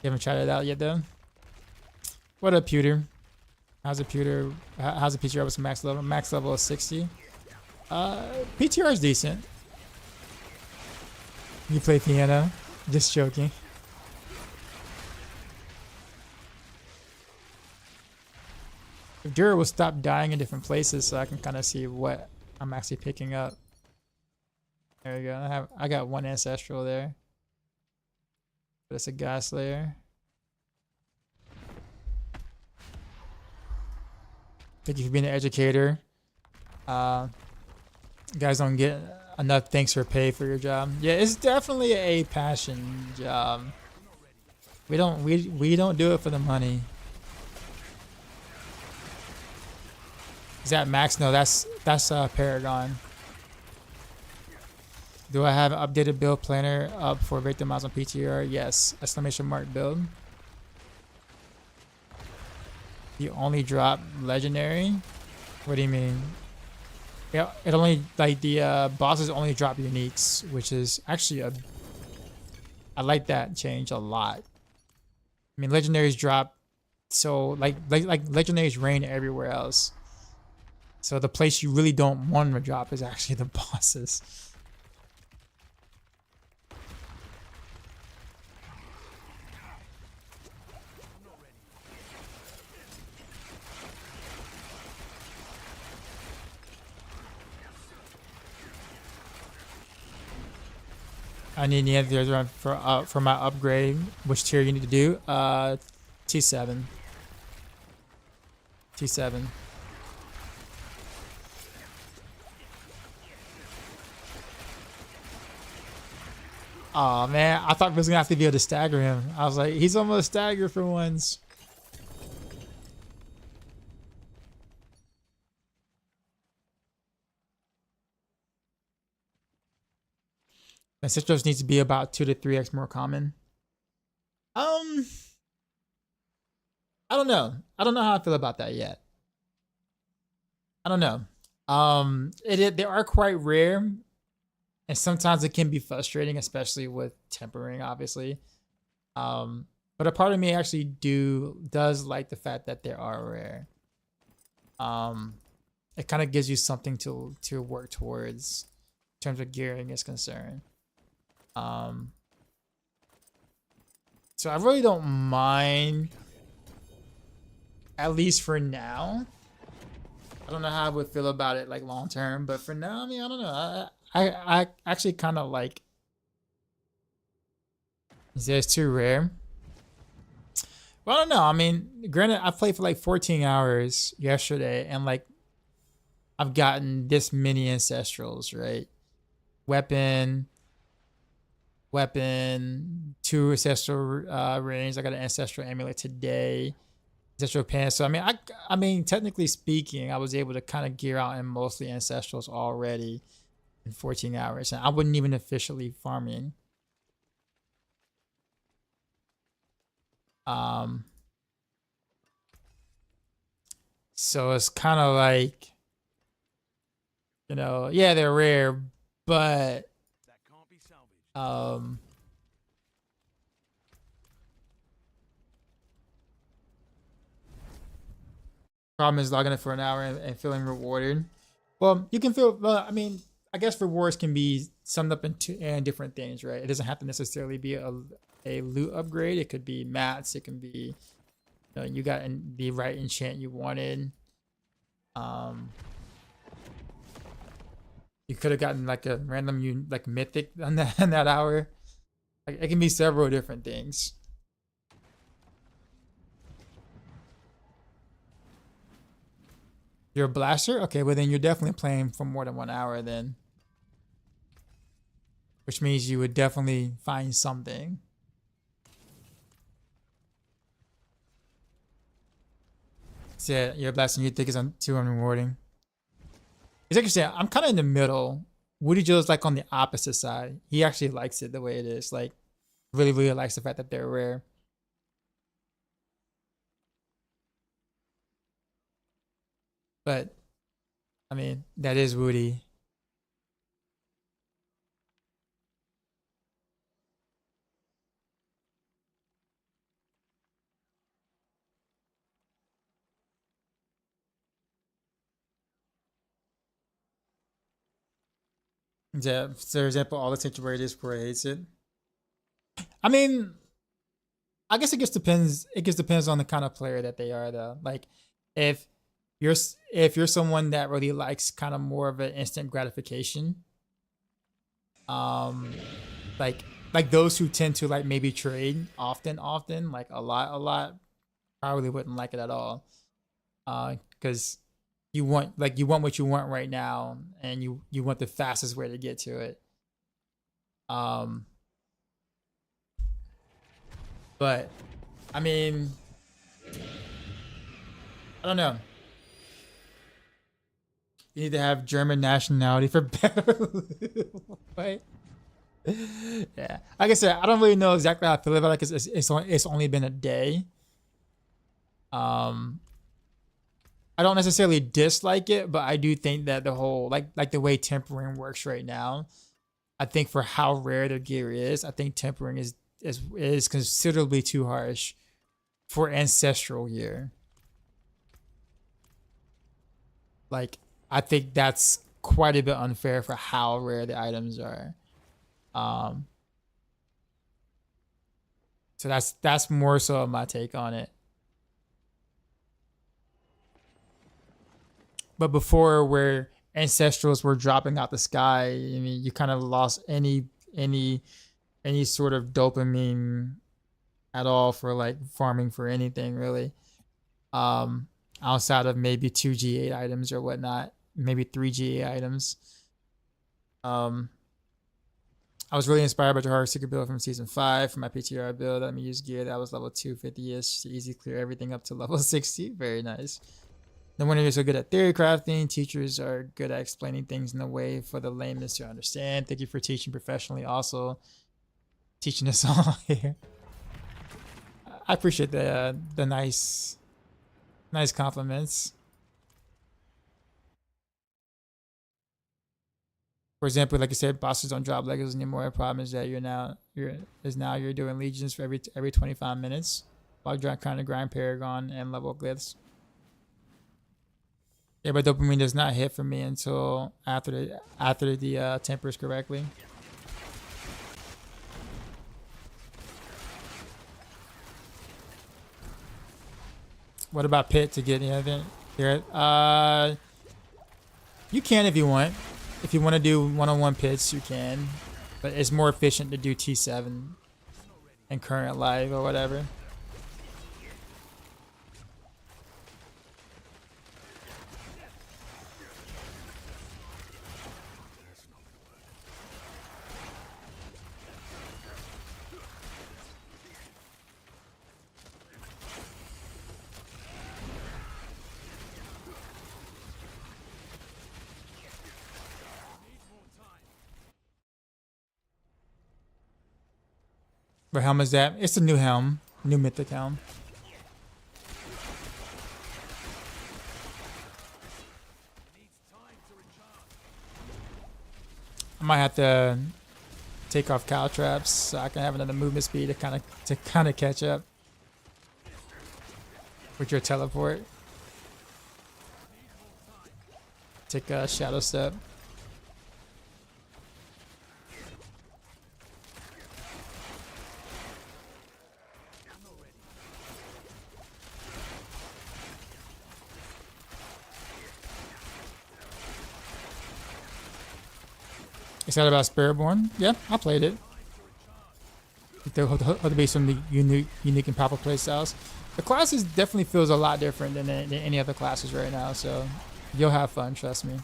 haven't tried it out yet though? What up, Pewter? How's a Pewter? How's a PTR with some max level? Max level is 60. PTR is decent. You play piano? Just joking. If Dura will stop dying in different places so I can kind of see what I'm actually picking up. There we go. I got one ancestral there. That's a gas layer. Thank you for being an educator. You guys don't get enough thanks for pay for your job. Yeah, it's definitely a passion job. We don't do it for the money. Is that Max? No, that's Paragon. Do I have an updated build planner up for Victimized on PTR? Yes. Exclamation mark build. You only drop legendary? What do you mean? Yeah, it only, like, the bosses only drop uniques, which is actually I like that change a lot. I mean, legendaries drop, so like legendaries reign everywhere else. So the place you really don't want to drop is actually the bosses. I need the answer for my upgrade. Which tier you need to do? T7. T7. Oh man, I thought we was gonna have to be able to stagger him. I was like, he's almost staggered for once. My Citrus needs to be about 2 to 3x more common. I don't know. I don't know how I feel about that yet. I don't know. They are quite rare, and sometimes it can be frustrating, especially with tempering, obviously. But a part of me actually does like the fact that they are rare. It kind of gives you something to work towards in terms of gearing is concerned. So I really don't mind, at least for now. I don't know how I would feel about it like long term, but for now, I mean, I don't know. I actually kind of like. It's too rare. Well, I don't know. I mean, granted, I played for like 14 hours yesterday, and like I've gotten this many ancestrals, right? Weapon, two ancestral rings. I got an ancestral amulet today. Ancestral pants. So I mean, technically speaking, I was able to kind of gear out in mostly ancestrals already in 14 hours, and I wasn't even officially farming. So it's kind of like, you know, yeah, they're rare, but That can't be salvaged. problem is logging it for an hour and feeling rewarded. Well, you can feel. Well, I mean, I guess rewards can be summed up in different things, right? It doesn't have to necessarily be a loot upgrade. It could be mats. It can be, you know, you got the right enchant you wanted. You could have gotten like a random like mythic on that hour. Like, it can be several different things. You're a blaster? Okay, well then you're definitely playing for more than 1 hour then. Which means you would definitely find something. So yeah, you're a blaster and you think it's too unrewarding. It's interesting. I'm kind of in the middle. Woody Joe's like on the opposite side. He actually likes it the way it is. Like, really, really likes the fact that they're rare. But, I mean, that is Woody. Yeah, for example, all the sanctuary is where he hates it. I mean, I guess it just depends. It just depends on the kind of player that they are, though. Like, if you're someone that really likes kind of more of an instant gratification, like those who tend to like maybe trade often, like a lot, probably wouldn't like it at all, because you want what you want right now, and you want the fastest way to get to it. But I mean, I don't know. You need to have German nationality for better. Right? Yeah. Like I said, I don't really know exactly how I feel about it because it's only been a day. I don't necessarily dislike it, but I do think that the whole like the way tempering works right now, I think for how rare the gear is, I think tempering is considerably too harsh for ancestral gear. Like, I think that's quite a bit unfair for how rare the items are. So that's more so my take on it. But before, where ancestrals were dropping out the sky, I mean, you kind of lost any sort of dopamine at all for like farming for anything really. Outside of maybe 2 G8 items or whatnot, maybe 3 G8 items. I was really inspired by the Heartseeker build from season 5 for my PTR build. Let me use gear that was level 250-ish to easy clear everything up to level 60. Very nice. No wonder you're so good at theory crafting. Teachers are good at explaining things in a way for the layman's to understand. Thank you for teaching professionally. Also, teaching us all here. I appreciate the nice compliments. For example, like I said, bosses don't drop Legos anymore. The problem is that you're doing legions for every 25 minutes while trying to grind Paragon and level glyphs. Yeah, but dopamine does not hit for me until after the tempers correctly. What about Pit to get anything here? You can if you want. If you want to do one-on-one pits, you can. But it's more efficient to do T7 and current live or whatever. What helm is that? It's the new helm, new mythic helm. I might have to take off cow traps so I can have another movement speed to kind of catch up with your teleport. Take a shadow step. Excited about Spiritborn? Yeah, I played it. They'll have to be some unique and powerful play styles. The classes definitely feels a lot different than any other classes right now, so you'll have fun, trust me.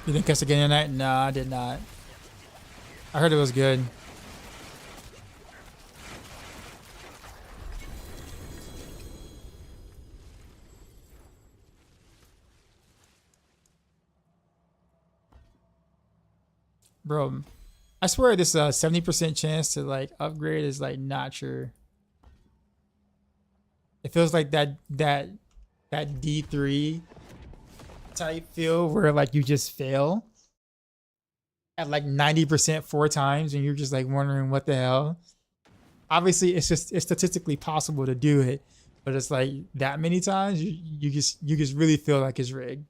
You didn't catch it again tonight? No, I did not. I heard it was good. Bro, I swear this 70% chance to like upgrade is like not true. It feels like that D3 type feel where like you just fail at like 90% 4 times and you're just like wondering what the hell. Obviously it's statistically possible to do it, but it's like that many times you just really feel like it's rigged.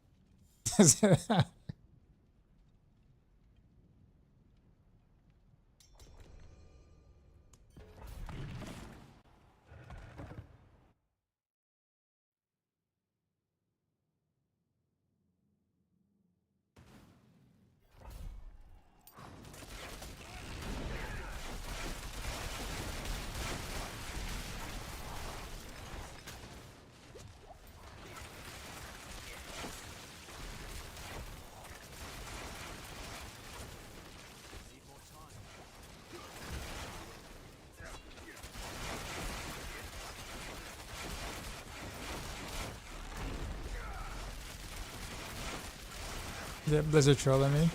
Is that Blizzard trolling me?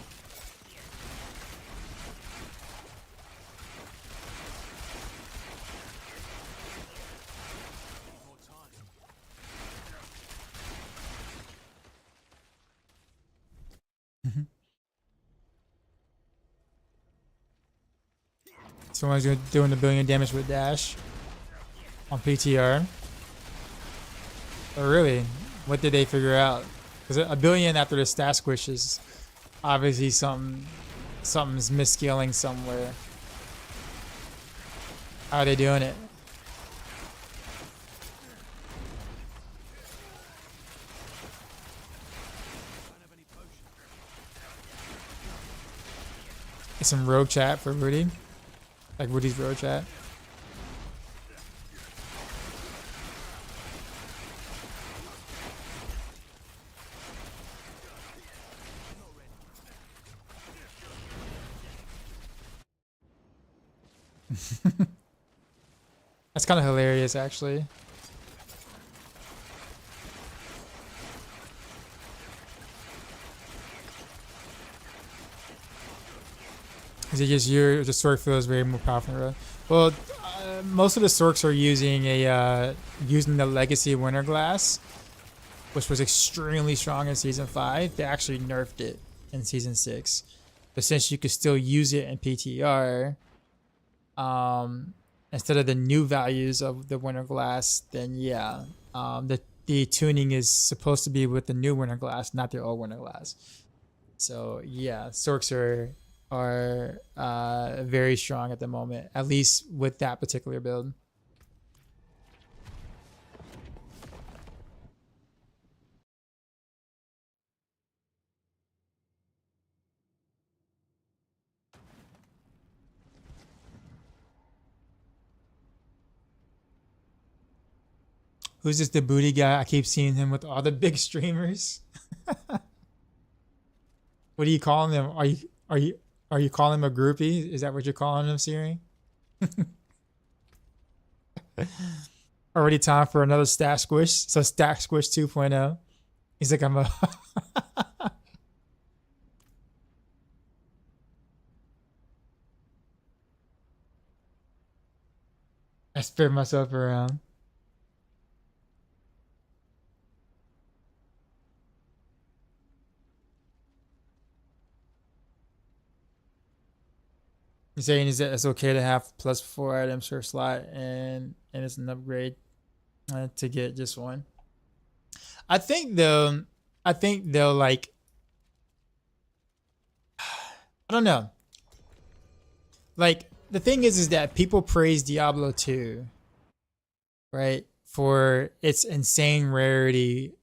Someone's doing a billion damage with dash on PTR. Oh really? What did they figure out? Because a billion after the stat squish is obviously something's misscaling somewhere. How are they doing it? Get some rogue chat for Rudy. Like Rudy's rogue chat. That's kind of hilarious, actually. Is it just your the Sork feels very more powerful? Than well, most of the Sorks are using using the Legacy Winter Glass, which was extremely strong in Season 5. They actually nerfed it in Season 6, but since you could still use it in PTR, instead of the new values of the Winter Glass, then yeah, the tuning is supposed to be with the new Winter Glass, not the old Winter Glass. So yeah, Sorks are very strong at the moment, at least with that particular build. Who's this the booty guy? I keep seeing him with all the big streamers. What are you calling him? Are you calling him a groupie? Is that what you're calling him, Siri? Already time for another Stack Squish. So Stack Squish 2.0. He's like, I'm a I spin myself around. You're saying is that it's okay to have +4 items per slot and it's an upgrade to get just one. I think they'll like, I don't know. Like the thing is that people praise Diablo 2, right? For its insane rarity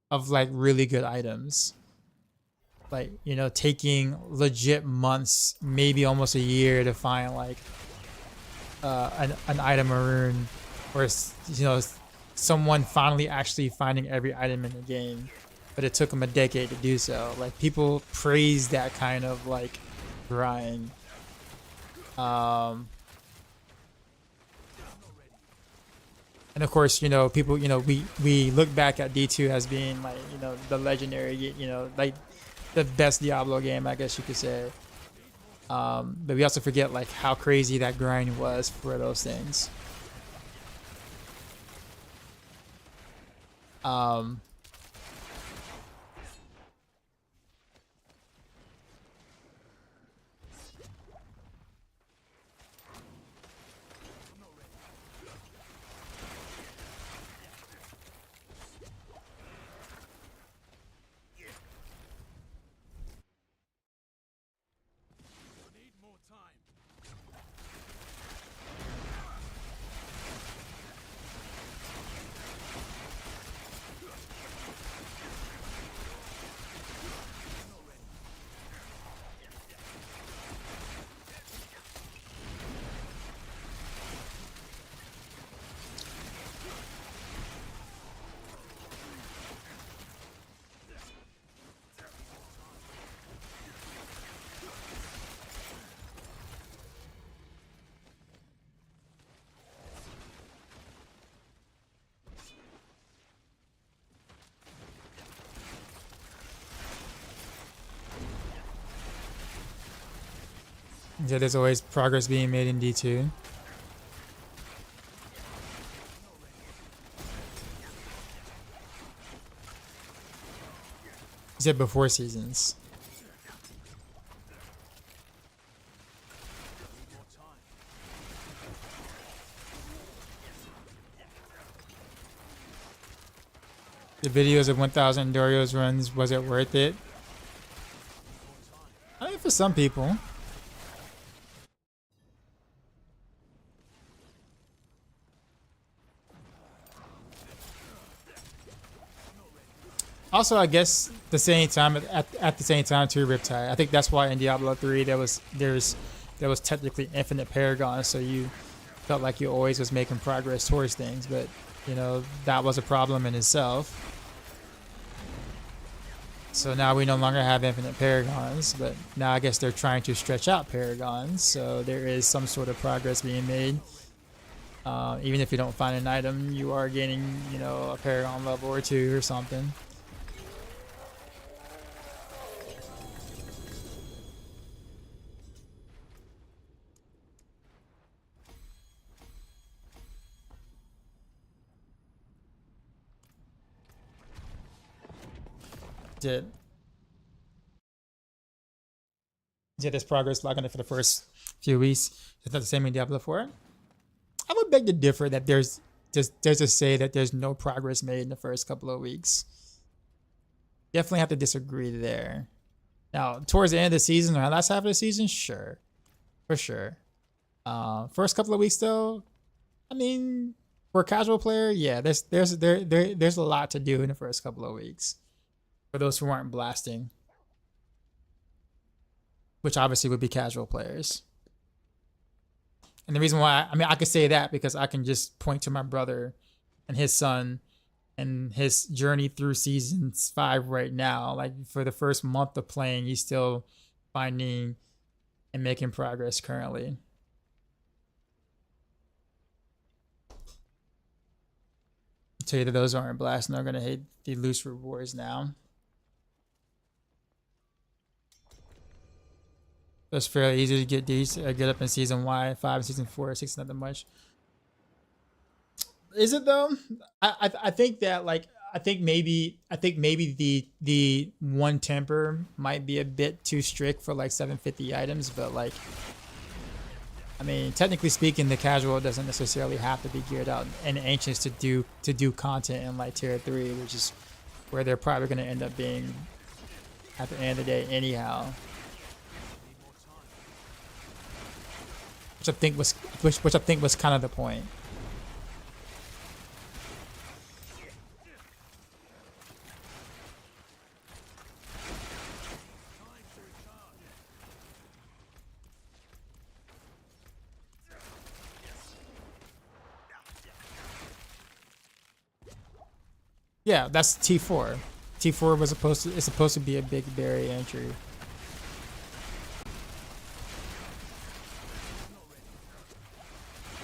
of like really good items. Like, you know, taking legit months, maybe almost a year to find like an item or rune, or, you know, someone finally actually finding every item in the game, but it took them a decade to do so. Like people praise that kind of like grind. And of course, you know, people, you know, we look back at D2 as being like, you know, the legendary, you know, like the best Diablo game, I guess you could say. But we also forget like how crazy that grind was for those things. Yeah, there's always progress being made in D2. You said before seasons. The videos of 1000 Dorios runs, was it worth it? I mean, for some people. Also, I guess the same time at the same time too, Riptide. I think that's why in Diablo 3 there was technically infinite Paragon, so you felt like you always was making progress towards things, but you know that was a problem in itself. So now we no longer have infinite Paragons, but now I guess they're trying to stretch out Paragons, so there is some sort of progress being made. Even if you don't find an item, you are gaining, you know, a Paragon level or 2 or something. Yeah, there's progress logging it for the first few weeks. It's not the same in Diablo 4. I would beg to differ that there's to say that there's no progress made in the first couple of weeks. Definitely have to disagree there. Now, towards the end of the season or last half of the season, sure, for sure. First couple of weeks though, I mean, for a casual player, yeah, there's a lot to do in the first couple of weeks. For those who aren't blasting, which obviously would be casual players. And the reason why, I mean, I could say that because I can just point to my brother and his son and his journey through seasons 5 right now, like for the first month of playing, he's still finding and making progress currently. I'll tell you that those aren't blasting. They're gonna hate the loose rewards now. It's fairly easy to get these get up in season 5 and season 4, 6 not that much. Is it though? I think that like I think maybe the one temper might be a bit too strict for like 750 items, but like I mean technically speaking, the casual doesn't necessarily have to be geared out and anxious to do content in like tier 3, which is where they're probably going to end up being at the end of the day anyhow. Which I think was kind of the point. Yeah, that's T4. T4 was supposed to be a big barrier entry.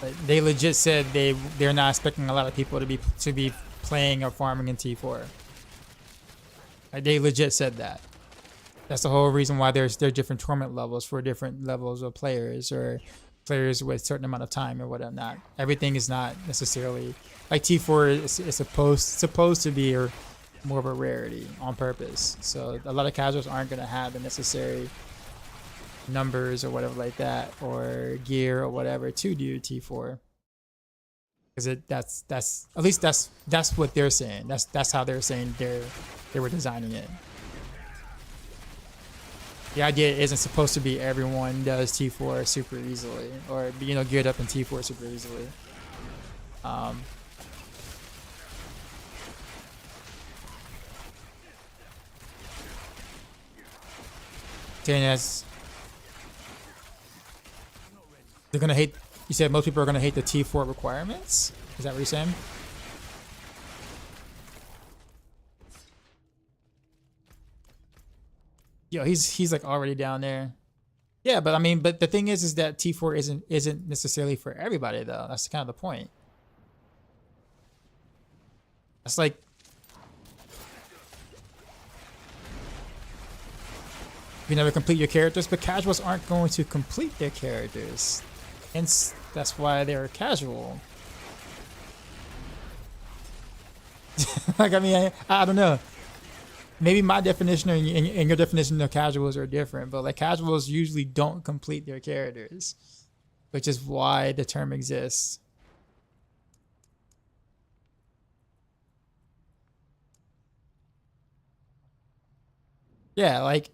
But they legit said they're not expecting a lot of people to be playing or farming in T4. Like they legit said that. That's the whole reason why there are different tournament levels for different levels of players or players with a certain amount of time or whatnot. Everything is not necessarily like T4 is supposed to be more of a rarity on purpose. So a lot of casuals aren't going to have the necessary numbers or whatever like that or gear or whatever to do T4. Because that's at least that's what they're saying. That's how they're saying they were designing it. The idea isn't supposed to be everyone does T4 super easily or geared up in T4 super easily. As they're gonna hate. You said most people are gonna hate the T4 requirements. Is that what you're saying? Yo, he's like already down there. Yeah, but I mean, but the thing is that T4 isn't necessarily for everybody though. That's kind of the point. That's like you never complete your characters, but casuals aren't going to complete their characters. Hence, that's why they're casual. Like, I mean, I don't know. Maybe my definition and your definition of casuals are different, but like casuals usually don't complete their characters, which is why the term exists. Yeah, like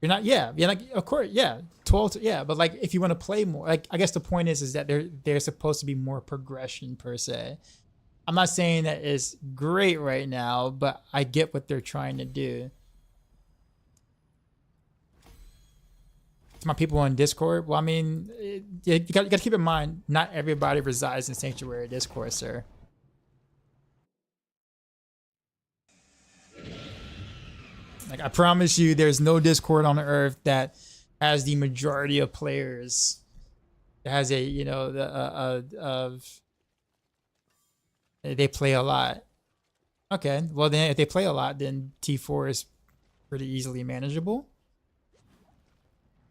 you're not. Yeah, like of course, yeah, 12. Yeah, but like if you want to play more, like I guess the point is that there's supposed to be more progression per se. I'm not saying that it's great right now, but I get what they're trying to do. To my people on Discord, well, I mean, you got to keep in mind, not everybody resides in Sanctuary Discord, sir. Like I promise you, there's no Discord on earth that has the majority of players. It has they play a lot. Okay, well then if they play a lot, then T4 is pretty easily manageable.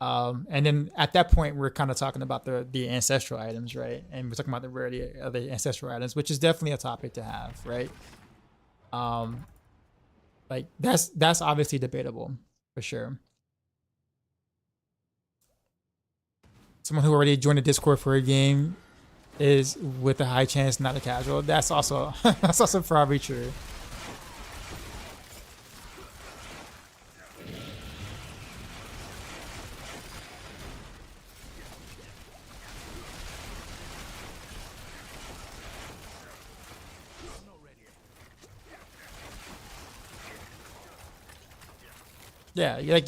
And then at that point, we're kind of talking about the ancestral items, right? And we're talking about the rarity of the ancestral items, which is definitely a topic to have, right? Like that's obviously debatable for sure. Someone who already joined the Discord for a game is with a high chance not a casual. That's also probably true. Yeah, like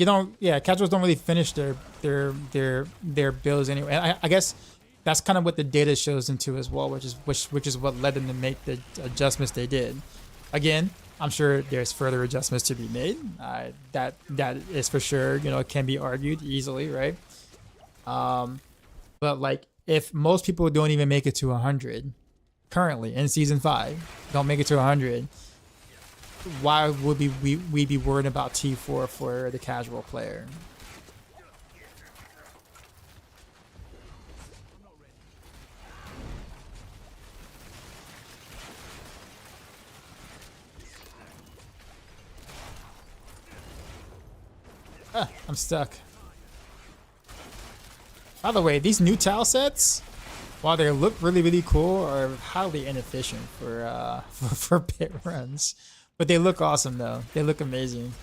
casuals don't really finish their builds anyway. And I guess that's kind of what the data shows them to as well, which is what led them to make the adjustments they did. Again, I'm sure there's further adjustments to be made. That is for sure. You know, it can be argued easily, right? But like, if most people don't even make it to 100 currently in season 5, don't make it to 100, why would we be worried about T4 for the casual player? I'm stuck. By the way, these new tile sets, while they look really cool, are highly inefficient for for pit runs. But they look awesome though. They look amazing.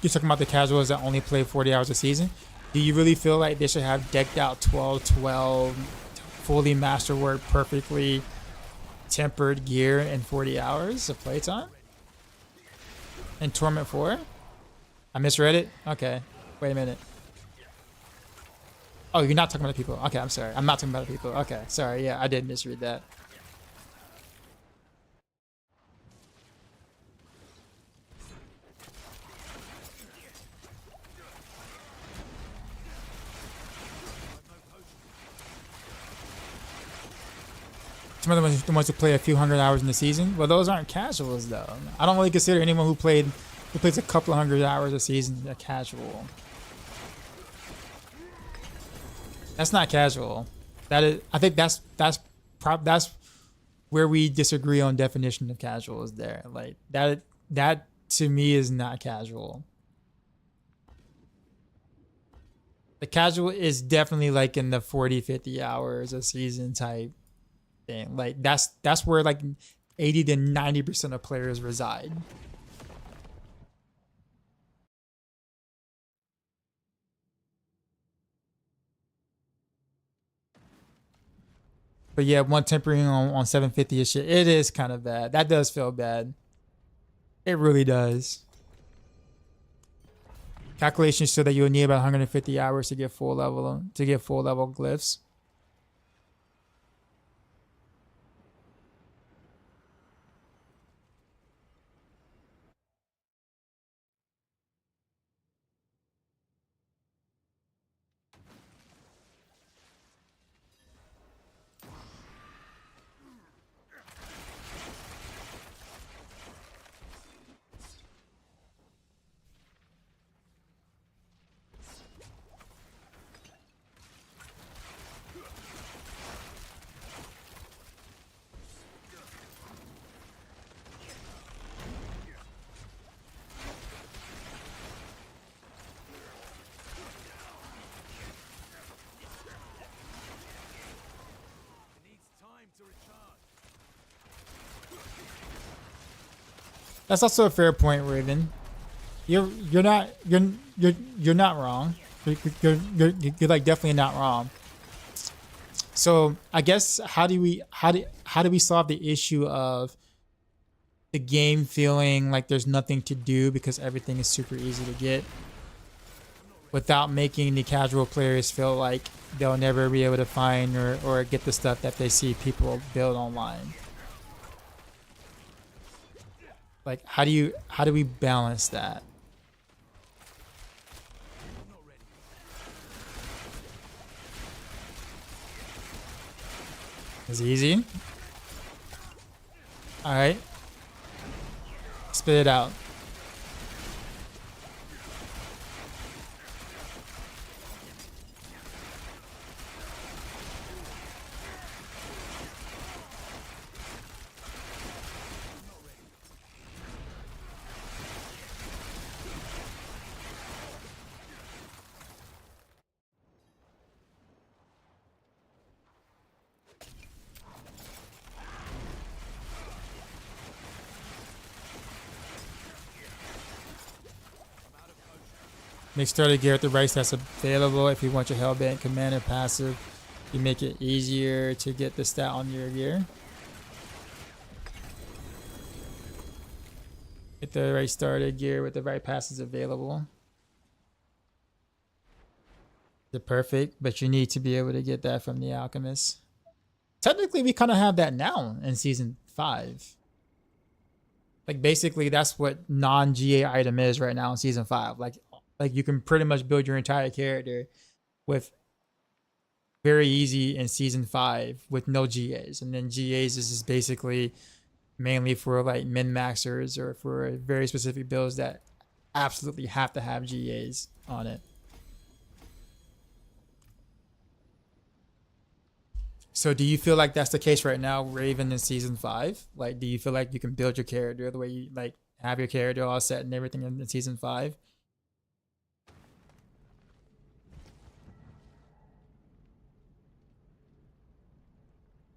You're talking about the casuals that only play 40 hours a season? Do you really feel like they should have decked out 12, fully masterwork, perfectly tempered gear in 40 hours of playtime? In Torment 4? I misread it? Okay. Wait a minute. Oh, you're not talking about the people. Okay, I'm sorry. I'm not talking about the people. Okay, sorry. Yeah, I did misread that. Some of the ones who play a few hundred hours in the season. Well, those aren't casuals though. I don't really consider anyone who plays a couple of hundred hours a season a casual. That's not casual. That is. I think that's where we disagree on definition of casual. Is there like that to me is not casual. The casual is definitely like in the 40, 50 hours a season type thing. Like that's where like 80 to 90% of players reside. But yeah, one tempering on 750 and shit, it is kind of bad. That does feel bad. It really does. Calculations show that you'll need about 150 hours to get full level glyphs. That's also a fair point, Raven. You're not wrong. You're like definitely not wrong. So I guess how do we solve the issue of the game feeling like there's nothing to do because everything is super easy to get, without making the casual players feel like they'll never be able to find or get the stuff that they see people build online? Like, how do we balance that? It's easy. All right. Spit it out. Make starter gear at the race that's available if you want your Hellbent commander passive You make it easier to get the stat on your gear. Get the right starter gear with the right passes available. The perfect, but you need to be able to get that from the alchemist. Technically, we kind of have that now in season 5. Like basically, that's what non-GA item is right now in season 5. Like you can pretty much build your entire character with very easy in season 5 with no GAs, and then GAs is just basically mainly for like min-maxers or for very specific builds that absolutely have to have GAs on it. So do you feel like that's the case right now, Raven, in season 5? Like, do you feel like you can build your character the way you like have your character all set and everything in season 5?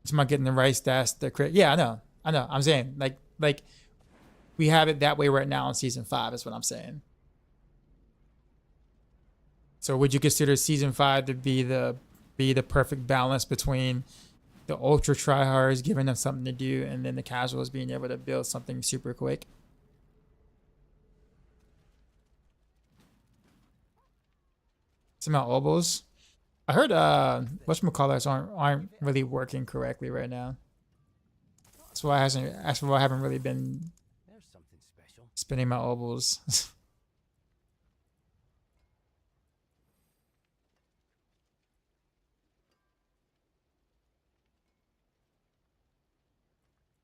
It's about getting the right stats, the crit. Yeah, I know. I'm saying like we have it that way right now in season 5 is what I'm saying. So would you consider season 5 to be the perfect balance between the ultra tryhards giving them something to do and then the casuals being able to build something super quick? Some elbows. I heard whatchamacallits aren't really working correctly right now. That's why I haven't really been spinning my elbows.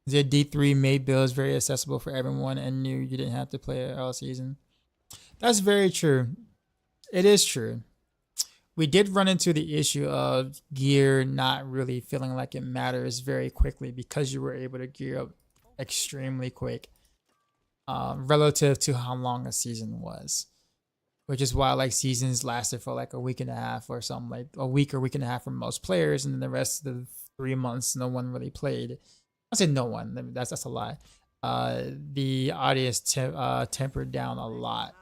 The D3 made builds very accessible for everyone and knew you didn't have to play it all season. That's very true. It is true. We did run into the issue of gear not really feeling like it matters very quickly because you were able to gear up extremely quick relative to how long a season was. Which is why like seasons lasted for like a week and a half or something, like a week or week and a half for most players, and then the rest of the 3 months no one really played. I said no one. That's a lie. The audience tempered down a lot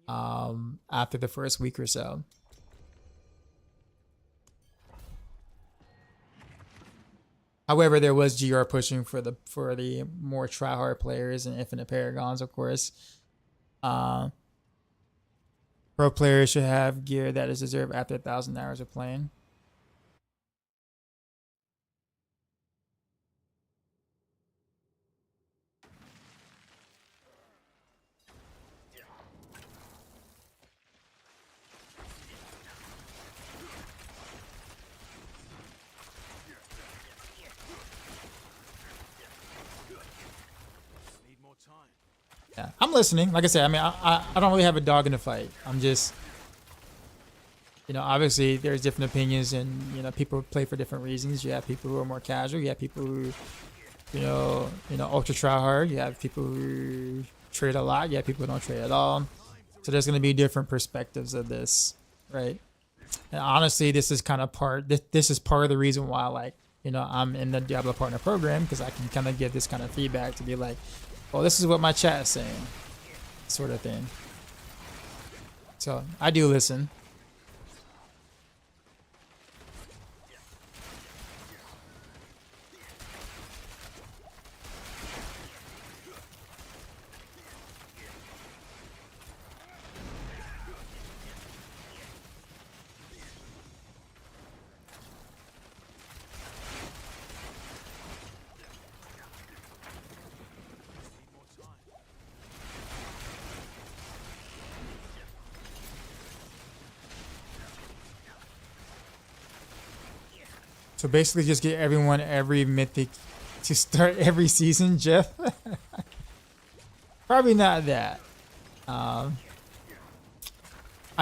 after the first week or so. However, there was GR pushing for the more tryhard players and infinite paragons, of course. Pro players should have gear that is deserved after 1,000 hours of playing. Yeah, I'm listening. Like I said, I mean, I don't really have a dog in the fight. I'm just, you know, obviously there's different opinions, and you know, people play for different reasons. You have people who are more casual. You have people who, you know, ultra try hard. You have people who trade a lot. You have people who don't trade at all. So there's going to be different perspectives of this, right? And honestly, this is kind of this is part of the reason why, like, you know, I'm in the Diablo Partner Program, because I can kind of give this kind of feedback to be like, well, this is what my chat is saying, sort of thing. So I do listen. So basically just get everyone every mythic to start every season, Jeff. Probably not that. I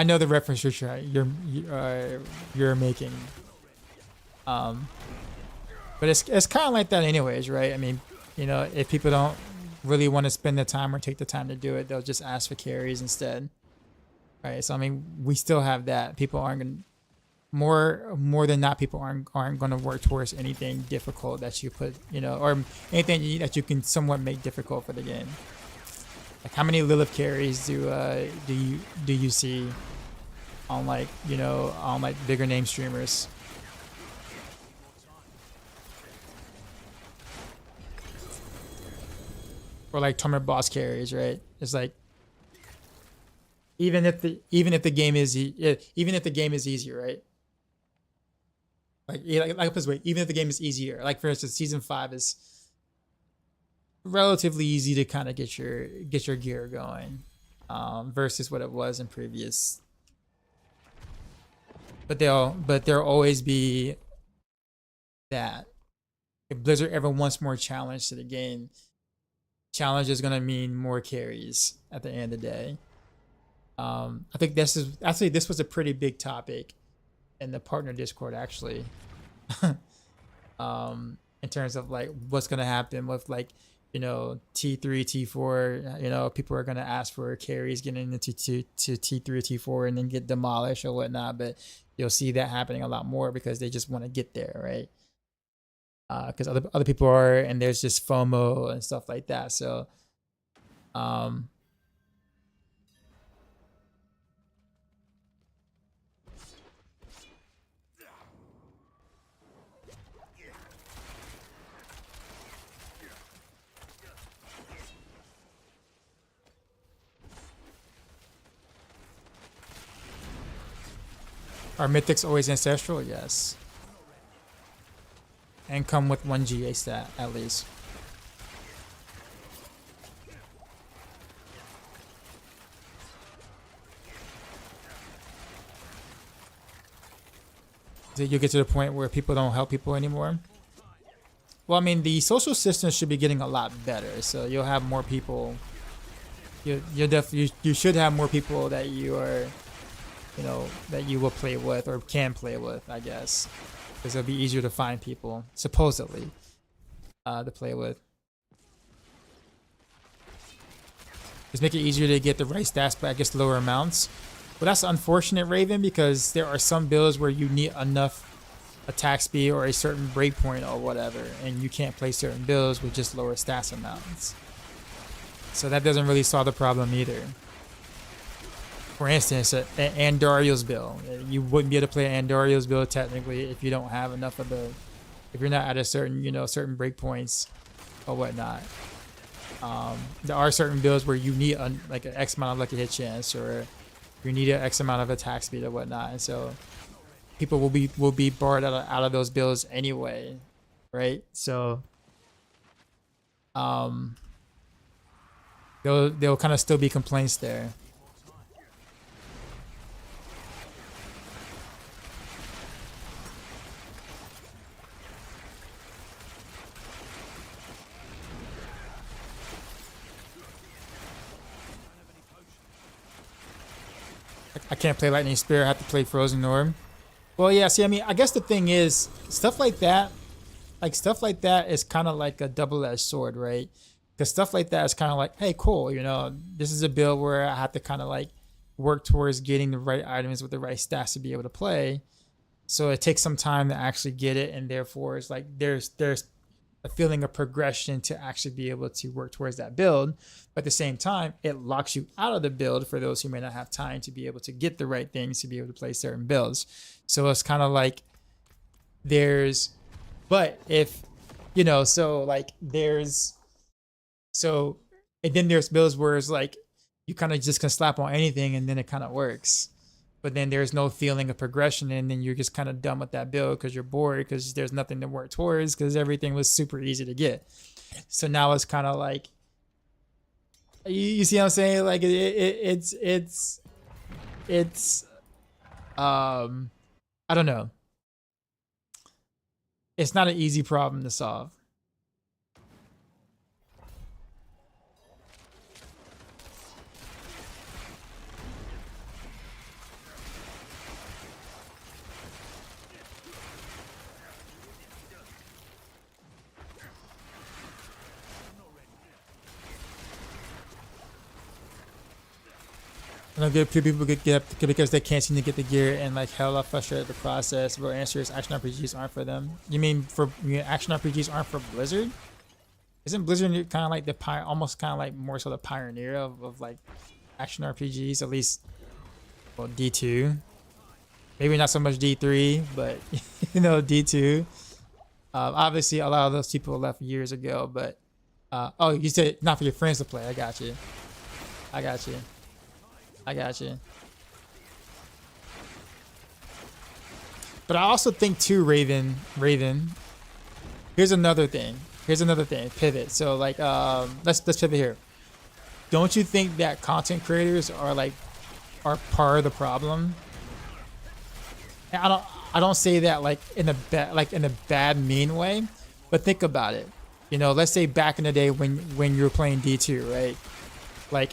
know the reference you're making. But it's kind of like that anyways, right? I mean, you know, if people don't really want to spend the time or take the time to do it, they'll just ask for carries instead. Right? So I mean, we still have that. People aren't going to more than not, people aren't going to work towards anything difficult that you put, you know, or anything that you can somewhat make difficult for the game. Like, how many Lilith carries do you see on, like, you know, on like bigger name streamers? or like tournament boss carries, right? It's like even if the game is even if the game is easier, right? Like this way, even if the game is easier, like for instance, season 5 is relatively easy to kind of get your gear going, versus what it was in previous. But there'll always be that if Blizzard ever wants more challenge to the game, challenge is gonna mean more carries at the end of the day. I think this was a pretty big topic in the partner Discord actually. In terms of like what's gonna happen with like, you know, T3, T4, you know, people are gonna ask for carries getting into to T3 or T4 and then get demolished or whatnot, but you'll see that happening a lot more because they just want to get there, right? Because other people are, and there's just FOMO and stuff like that. So, are mythics always ancestral? Yes. And come with 1 GA stat at least. Did you get to the point where people don't help people anymore? Well, I mean, the social systems should be getting a lot better, so you'll have more people. You should have more people that you are, you know, that you will play with or can play with, I guess, because it'll be easier to find people supposedly to play with. Just make it easier to get the right stats, but I guess lower amounts. Well, that's unfortunate, Raven, because there are some builds where you need enough attack speed or a certain breakpoint or whatever, and you can't play certain builds with just lower stats amounts. So that doesn't really solve the problem either. For instance, an Andariel's build, you wouldn't be able to play an Andariel's build technically if you don't have enough of the, if you're not at a certain, you know, certain breakpoints or whatnot. There are certain builds where you need like an X amount of lucky hit chance, or you need an X amount of attack speed or whatnot, and so people will be barred out of those builds anyway, right? So there'll kind of still be complaints there. I can't play Lightning Spear, I have to play Frozen Orb. Well, yeah, see, I mean, I guess the thing is, stuff like that is kind of like a double-edged sword, right? Because stuff like that is kind of like, hey, cool, you know, this is a build where I have to kind of like work towards getting the right items with the right stats to be able to play. So it takes some time to actually get it, and therefore it's like there's a feeling of progression to actually be able to work towards that build. But at the same time, it locks you out of the build for those who may not have time to be able to get the right things to be able to play certain builds. So it's kind of like but if, you know, so like and then there's builds where it's like you kind of just can slap on anything and then it kind of works. But then there's no feeling of progression, and then you're just kind of done with that build because you're bored because there's nothing to work towards because everything was super easy to get. So now it's kind of like, you see what I'm saying? Like it's I don't know. It's not an easy problem to solve. I know few people get because they can't seem to get the gear and like hella frustrated the process. Real answer is action RPGs aren't for them. You mean action RPGs aren't for Blizzard? Isn't Blizzard kind of like the almost kind of like more so the pioneer of like action RPGs, at least, well, D2, maybe not so much D3, but you know, D2. Obviously a lot of those people left years ago, but Oh, you said not for your friends to play. I got you. I got you. I got you. But I also think too, Raven. Here's another thing. Pivot. So like, let's pivot here. Don't you think that content creators are part of the problem? And I don't say that like in a bad mean way, but think about it. You know, let's say back in the day when you were playing D2, right? Like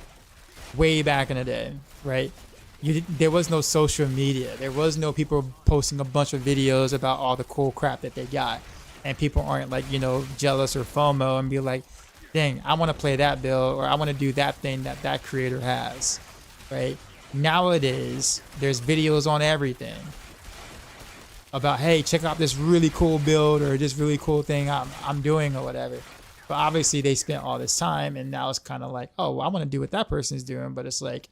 way back in the day, right? There was no social media. There was no people posting a bunch of videos about all the cool crap that they got. And people aren't like, you know, jealous or FOMO and be like, dang, I want to play that build or I want to do that thing that creator has, right? Nowadays, there's videos on everything about, hey, check out this really cool build or this really cool thing I'm doing or whatever. But obviously they spent all this time and now it's kind of like, oh, well, I want to do what that person's doing. But it's like,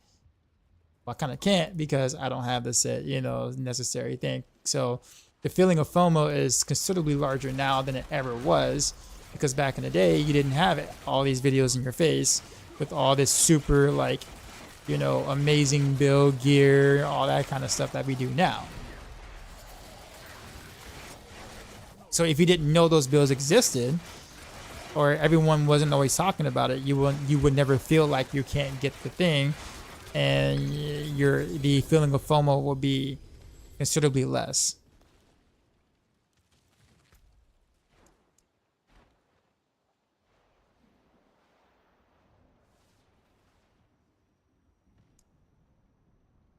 well, I kind of can't because I don't have this, you know, necessary thing. So the feeling of FOMO is considerably larger now than it ever was, because back in the day, you didn't have it, all these videos in your face with all this super, like, you know, amazing build gear, all that kind of stuff that we do now. So if you didn't know those builds existed, or everyone wasn't always talking about it, you would never feel like you can't get the thing, and the feeling of FOMO will be considerably less.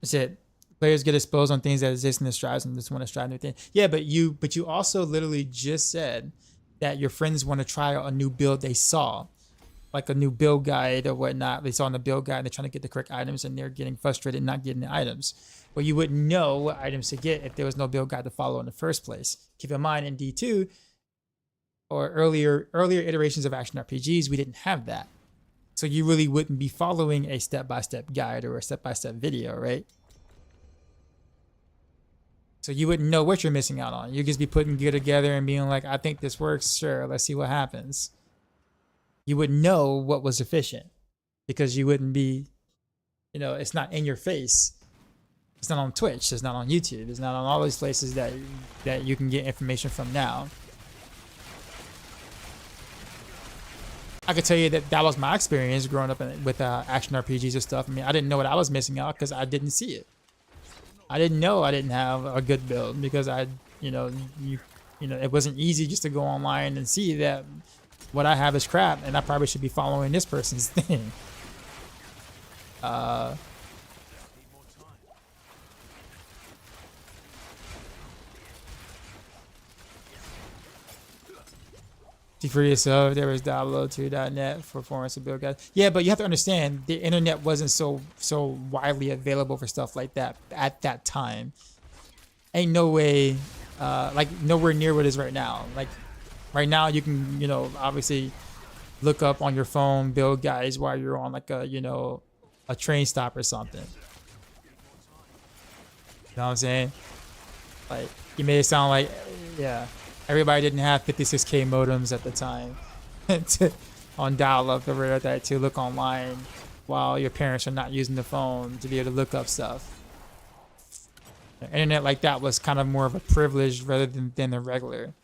That's it. Players get exposed on things that exist in the strives and just want to strive new things. Yeah, but you also literally just said that your friends want to try out a new build they saw, like a new build guide or whatnot. They saw in the build guide and they're trying to get the correct items and they're getting frustrated not getting the items. Well, you wouldn't know what items to get if there was no build guide to follow in the first place. Keep in mind, in D2 or earlier iterations of action RPGs, we didn't have that. So you really wouldn't be following a step-by-step guide or a step-by-step video, right? So you wouldn't know what you're missing out on. You'd just be putting gear together and being like, I think this works, sure, let's see what happens. You wouldn't know what was efficient because you wouldn't be, you know, it's not in your face. It's not on Twitch, it's not on YouTube, it's not on all these places that you can get information from now. I could tell you that was my experience growing up with action RPGs and stuff. I mean, I didn't know what I was missing out because I didn't see it. I didn't know I didn't have a good build because it wasn't easy just to go online and see that what I have is crap and I probably should be following this person's thing. See for yourself, there was Diablo2.net for forums to build guys. Yeah, but you have to understand the internet wasn't so widely available for stuff like that at that time. Ain't no way, like nowhere near what it is right now. Like right now, you can obviously look up on your phone build guys while you're on like a train stop or something. You know what I'm saying? Like you made it sound like everybody didn't have 56K modems at the time on dial-up or that to look online while your parents are not using the phone to be able to look up stuff. The internet like that was kind of more of a privilege rather than the regular.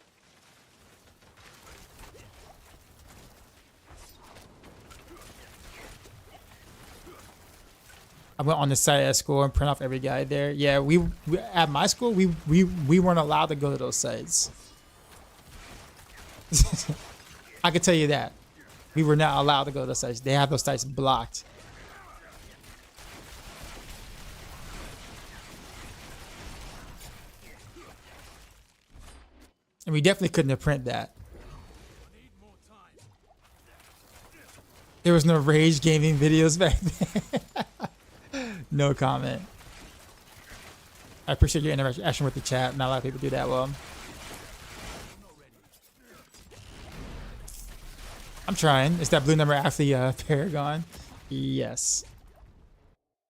I went on the site at school and print off every guide there. Yeah, we at my school we weren't allowed to go to those sites. I could tell you that. We were not allowed to go to those sites. They have those sites blocked. And we definitely couldn't have printed that. There was no Rage gaming videos back then. No comment. I appreciate your interaction with the chat. Not a lot of people do that well. I'm trying. Is that blue number actually Paragon? Yes.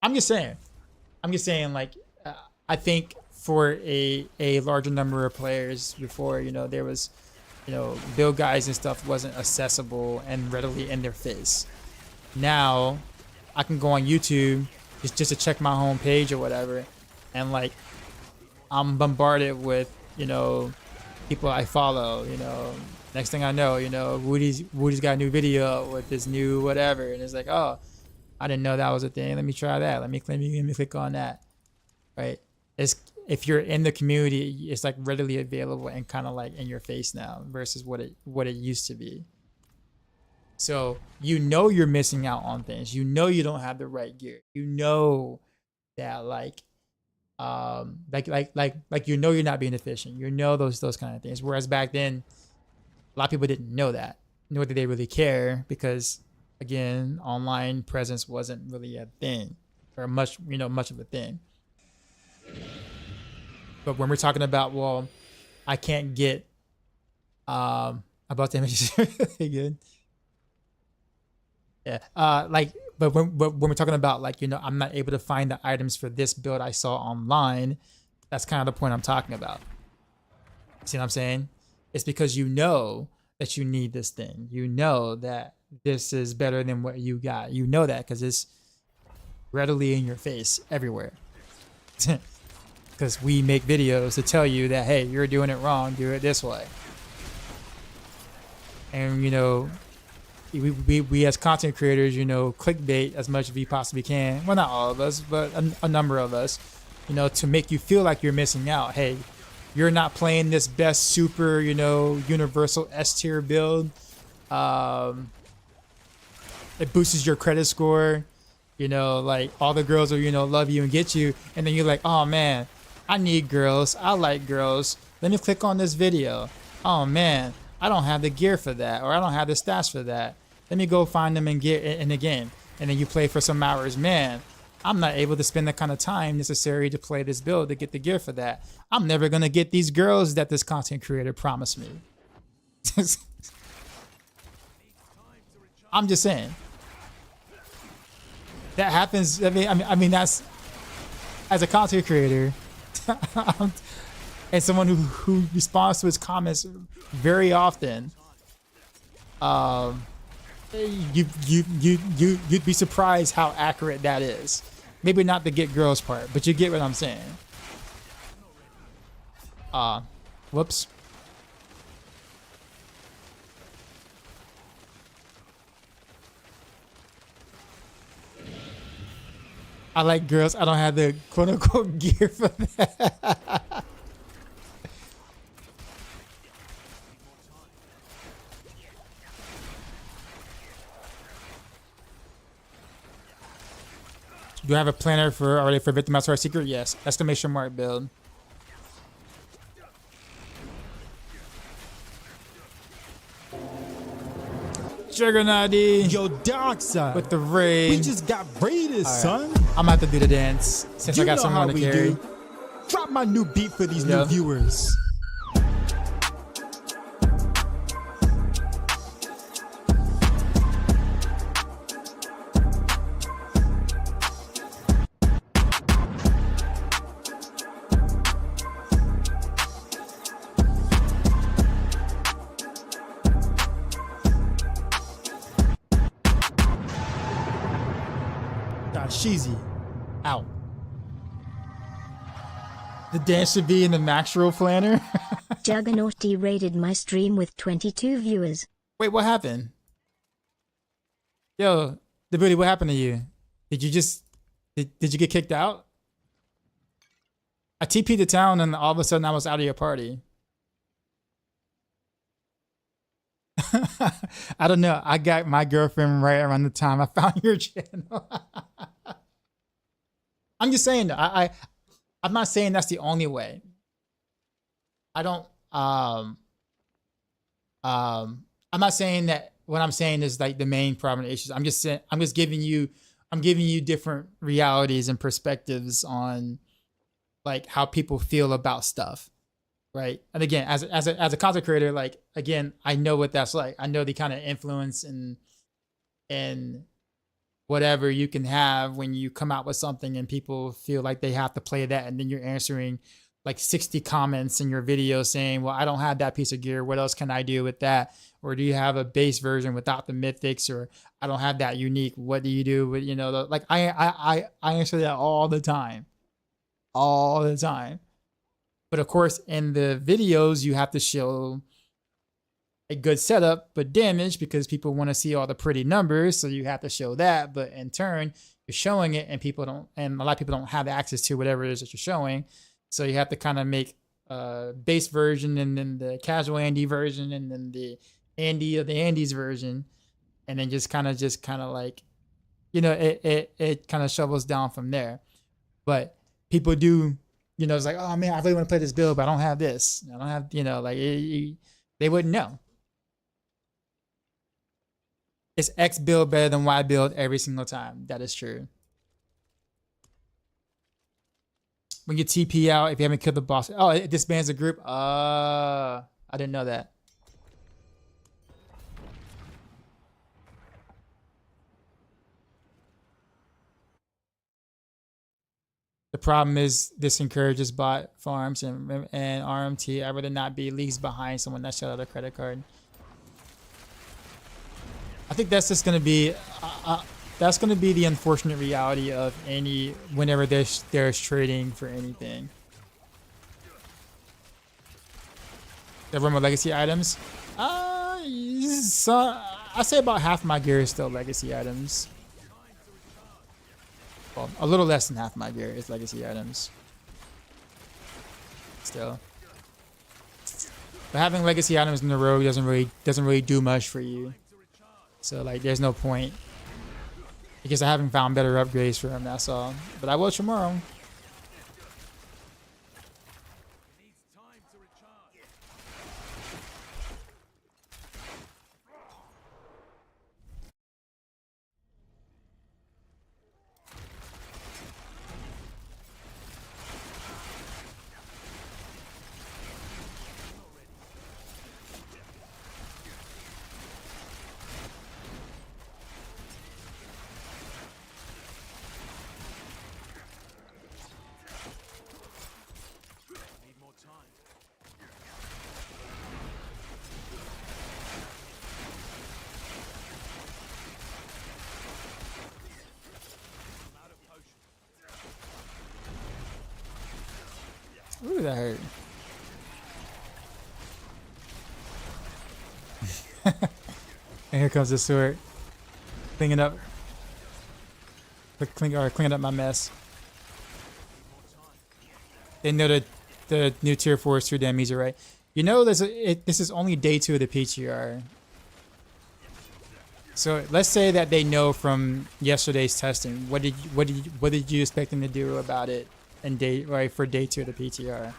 I'm just saying. Like, I think for a larger number of players before, there was build guides and stuff wasn't accessible and readily in their face. Now I can go on YouTube just to check my home page or whatever, and like I'm bombarded with people I follow. Next thing I know, Woody's got a new video with this new whatever, and it's like, oh, I didn't know that was a thing. Let me try that. Let me click on that. Right? If you're in the community, it's like readily available and kind of like in your face now versus what it used to be. So you're missing out on things. You don't have the right gear. That like you're not being efficient. Those kind of things. Whereas back then, a lot of people didn't know that, nor did they really care because, again, online presence wasn't really a thing or much of a thing. But when we're talking about, well, I can't get about the images really good. Yeah. But when we're talking about like, I'm not able to find the items for this build I saw online, that's kind of the point I'm talking about. See what I'm saying? It's because that you need this thing. That this is better than what you got. That because it's readily in your face everywhere. Because we make videos to tell you that, hey, you're doing it wrong, do it this way. And we as content creators, clickbait as much as we possibly can. Well, not all of us, but a number of us, to make you feel like you're missing out. Hey, you're not playing this best super, universal S tier build. It boosts your credit score. Like all the girls will, love you and get you. And then you're like, oh man, I need girls. I like girls. Let me click on this video. Oh man, I don't have the gear for that, or I don't have the stats for that. Let me go find them and get in the game. And then you play for some hours. Man, I'm not able to spend the kind of time necessary to play this build to get the gear for that. I'm never going to get these girls that this content creator promised me. I'm just saying. That happens. I mean, that's, as a content creator and someone who responds to his comments very often, you'd be surprised how accurate that is. Maybe not the get girls part, but you get what I'm saying. Whoops. I like girls. I don't have the quote unquote gear for that. Do I have a planner already for Victimized Heartseeker? Yes. Exclamation mark build. Juggernaut. Yo, Dark Side. With the raid. We just got raided, son. I'm about to do the dance since I got someone to carry. Do. Drop my new beat for these new viewers. Cheesy. Out. The dance should be in the Maxroll planner. Juggernaut raided my stream with 22 viewers. Wait, what happened? Yo, the booty, what happened to you? Did you get kicked out? I TP'd to town and all of a sudden I was out of your party. I don't know. I got my girlfriend right around the time I found your channel. I'm just saying, I'm not saying that's the only way. I don't, I'm not saying that what I'm saying is like the main problem issues. I'm just saying, I'm giving you different realities and perspectives on like how people feel about stuff. Right. And again, as a content creator, like, again, I know what that's like. I know the kind of influence and whatever you can have when you come out with something and people feel like they have to play that. And then you're answering like 60 comments in your video saying, well, I don't have that piece of gear. What else can I do with that? Or do you have a base version without the mythics? Or I don't have that unique. What do you do with, you know, like I answer that all the time. All the time. But of course, in the videos, you have to show a good setup, but damage, because people want to see all the pretty numbers. So you have to show that. But in turn, you're showing it and people don't, and a lot of people don't have access to whatever it is that you're showing. So you have to kind of make a base version and then the casual Andy version and then the Andy of the Andes version. And then just kind of like, you know, it kind of shovels down from there. But people do, you know, it's like, oh man, I really want to play this build, but I don't have this. I don't have, you know, like they wouldn't know. It's X build better than Y build every single time. That is true. When you TP out, if you haven't killed the boss, oh, it disbands the group. I didn't know that. The problem is this encourages bot farms and RMT. I'd rather not be leagues behind someone that shut out a credit card. I think that's just going to be the unfortunate reality of whenever there's trading for anything. The room of legacy items. So I say about half my gear is still legacy items. Well, a little less than half my gear is legacy items. Still. But having legacy items in the rogue doesn't really do much for you. So like there's no point. Because I haven't found better upgrades for him, that's all. But I will tomorrow. Ooh, that hurt. And here comes the sword. Cleaning up. Cleaning up my mess. They know that the new tier 4 is too damn easy, right? You know, this is only day 2 of the PTR. So let's say that they know from yesterday's testing. What did you expect them to do about it in for day 2 of the PTR?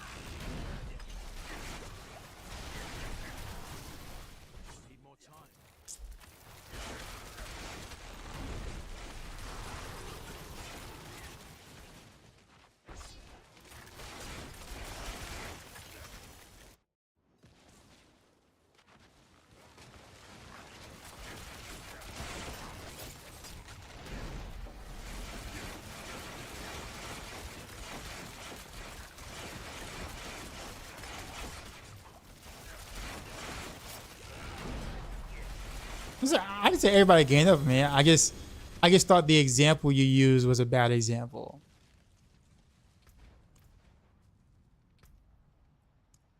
I didn't say everybody gained up, man. I just thought the example you used was a bad example.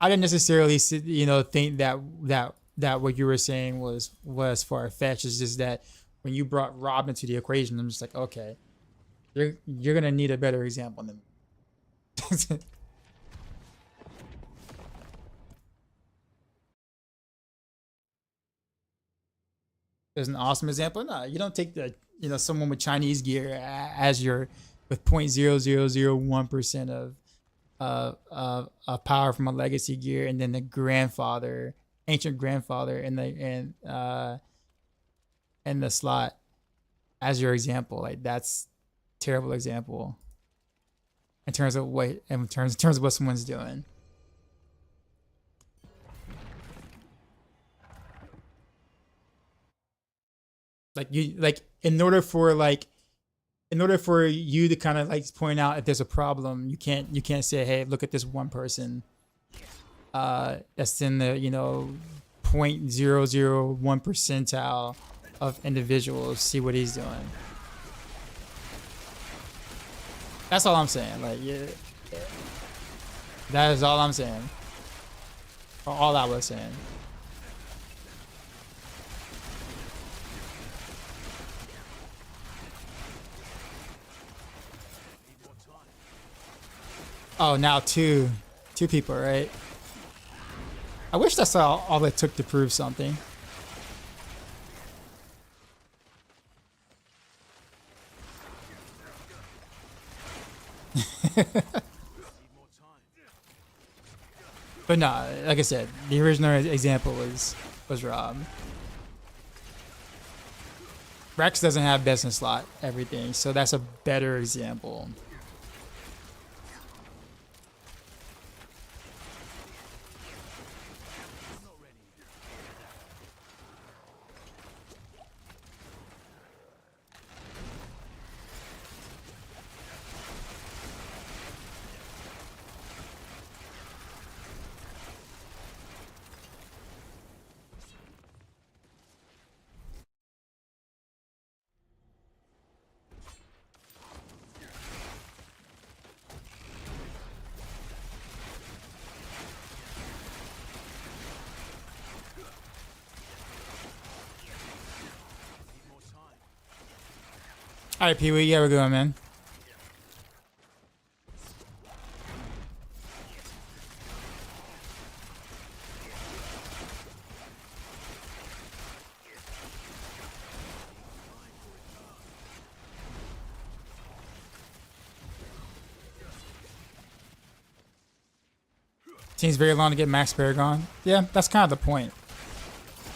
I didn't necessarily, you know, think that what you were saying was far-fetched. It's just that when you brought Rob into the equation, I'm just like, okay, you're gonna need a better example than me. There's an awesome example. No, you don't take someone with Chinese gear as with 0.0001% of power from a legacy gear, and then the ancient grandfather in the slot as your example. Like that's a terrible example in terms of what someone's doing. Like in order for in order for you to kind of like point out if there's a problem, you can't say, hey, look at this one person that's in the 0.001 percentile of individuals, see what he's doing. That's all I'm saying. Like, yeah, that is all I'm saying. Or all I was saying. Oh, now two people, right? I wish that's all it took to prove something. But no, like I said, the original example was Rob. Rex doesn't have business slot everything, so that's a better example. All right, Pee Wee, yeah, we're going, man. Seems very long to get max Paragon. Yeah, that's kind of the point.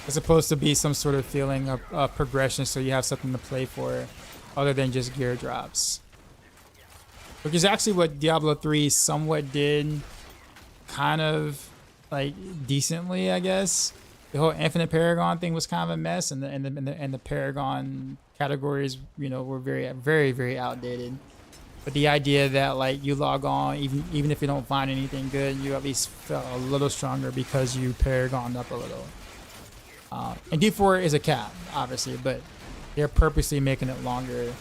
It's supposed to be some sort of feeling of progression, so you have something to play for, other than just gear drops. Which is actually what Diablo 3 somewhat did, kind of like decently, I guess. The whole infinite Paragon thing was kind of a mess, and the Paragon categories, were very, very, very outdated. But the idea that like you log on, even if you don't find anything good, you at least felt a little stronger because you Paragoned up a little. And D4 is a cap, obviously, but they're purposely making it longer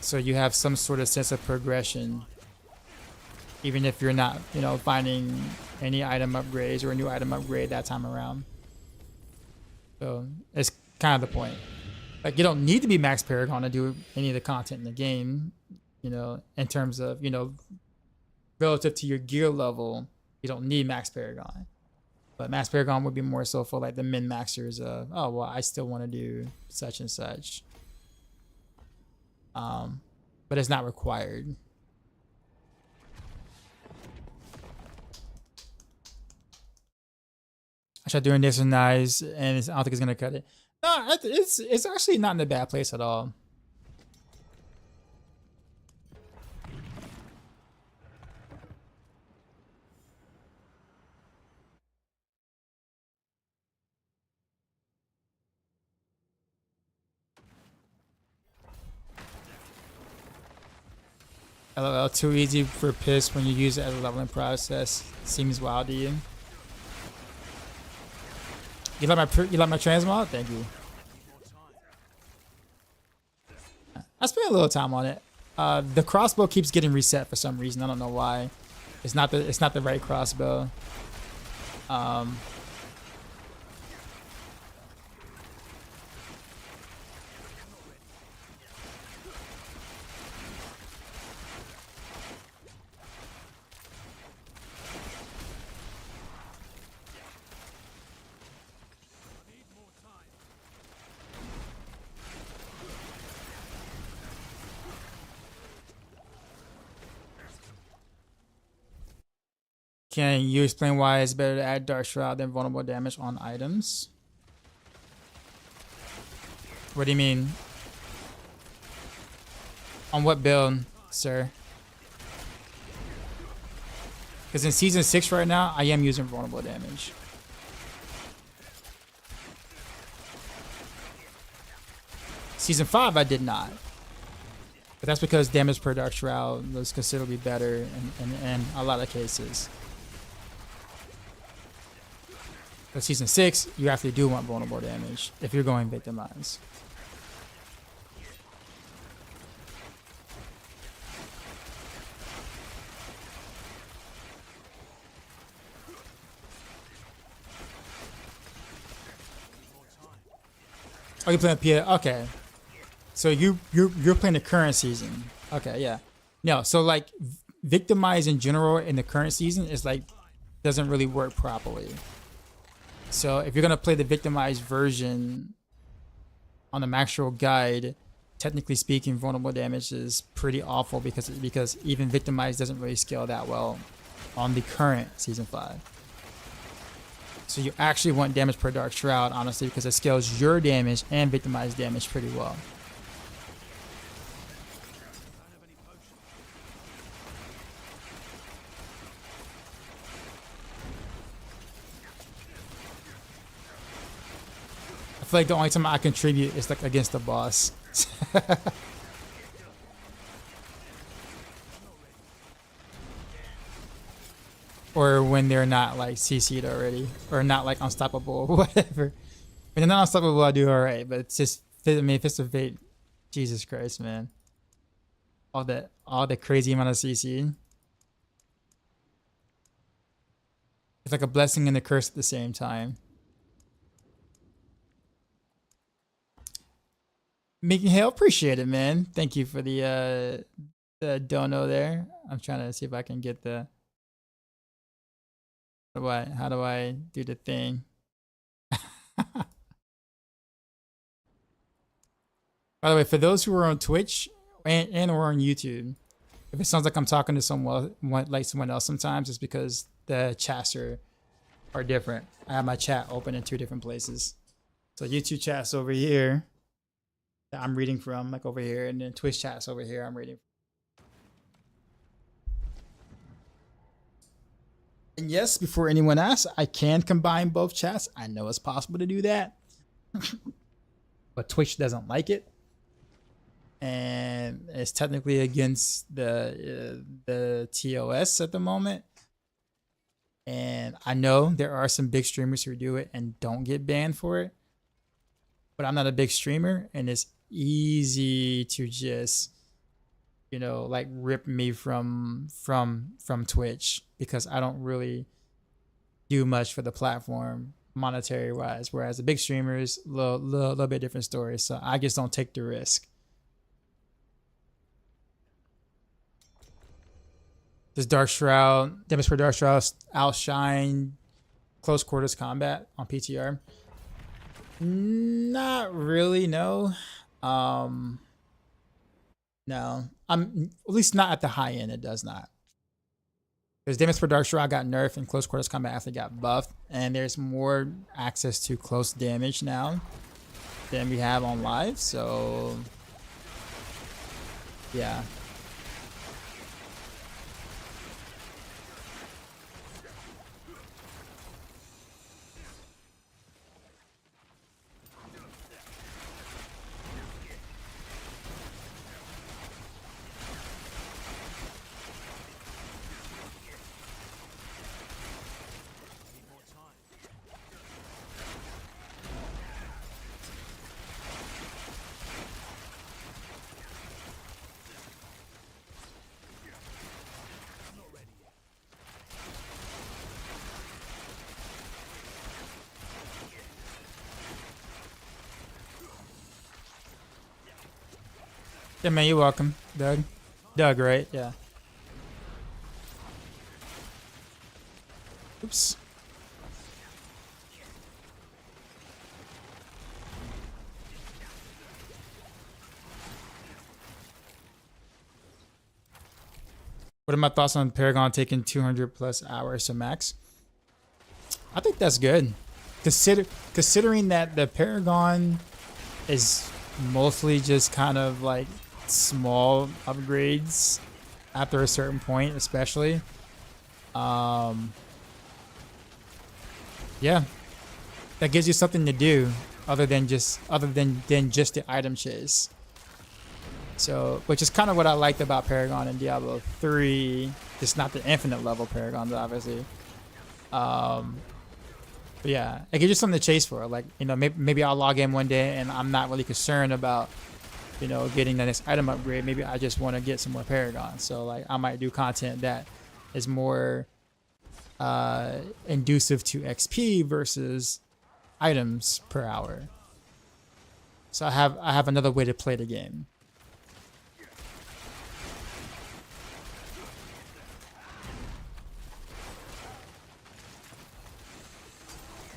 so you have some sort of sense of progression, even if you're not, finding any item upgrades or a new item upgrade that time around. So it's kind of the point. Like, you don't need to be max Paragon to do any of the content in the game, in terms of, relative to your gear level, you don't need max Paragon. But max Paragon would be more so for like the min-maxers of, oh, well, I still want to do such and such. But it's not required. I tried doing this and nice, and I don't think it's gonna cut it. No, it's actually not in a bad place at all. LOL, too easy for piss when you use it as a leveling process. Seems wild to you. You like my transmog? Thank you. I spent a little time on it. The crossbow keeps getting reset for some reason. I don't know why. It's not the right crossbow. Can you explain why it's better to add Dark Shroud than vulnerable damage on items? What do you mean? On what build, sir? Because in Season 6 right now, I am using vulnerable damage. Season 5, I did not. But that's because damage per dark shroud was considerably better in a lot of cases. But season 6, you actually do want vulnerable damage if you're going Victimize. Oh, you're playing PA. Okay, so you're playing the current season. Okay, yeah. No, so like Victimize in general in the current season is like doesn't really work properly. So if you're gonna play the Victimized version on the Maxroll guide, technically speaking, vulnerable damage is pretty awful because even Victimized doesn't really scale that well on the current season 5. So you actually want damage per dark shroud, honestly, because it scales your damage and Victimized damage pretty well. I feel like the only time I contribute is like against the boss. Or when they're not like CC'd already, or not like unstoppable or whatever. When they're not unstoppable, I do alright, but it's just, I mean, if it's a fate, Jesus Christ, man. All the crazy amount of CC. It's like a blessing and a curse at the same time. Making Hell, appreciate it, man. Thank you for the dono there. I'm trying to see if I can get the. How do I do the thing? By the way, for those who are on Twitch and or on YouTube, if it sounds like I'm talking to someone else sometimes, it's because the chats are different. I have my chat open in 2 different places. So YouTube chat's over here that I'm reading from, like over here, and then Twitch chat's over here I'm reading from. And yes, before anyone asks, I can combine both chats. I know it's possible to do that. But Twitch doesn't like it. And it's technically against the TOS at the moment. And I know there are some big streamers who do it and don't get banned for it. But I'm not a big streamer, and it's easy to just, you know, like rip me from Twitch because I don't really do much for the platform monetary wise, whereas the big streamers, little bit different story. So I just don't take the risk. Does Dark Shroud, damage per Dark Shroud outshine close quarters combat on PTR? Not really, no. No, I'm at least not at the high end. It does not. There's damage per Dark Shroud got nerfed and close quarters combat actually got buffed, and there's more access to close damage now than we have on live. So yeah. Yeah, man, you're welcome, Doug. Doug, right? Yeah. Oops. What are my thoughts on Paragon taking 200 plus hours to max? I think that's good. Considering that the Paragon is mostly just kind of like small upgrades after a certain point, especially. Yeah, that gives you something to do other than just the item chase. So, which is kind of what I liked about Paragon and Diablo 3. Just not the infinite level Paragons, obviously. But yeah, it gives you something to chase for. Like, you know, maybe I'll log in one day and I'm not really concerned about, you know, getting the next item upgrade. Maybe I just want to get some more Paragons. So like I might do content that is more inducive to XP versus items per hour. So I have another way to play the game.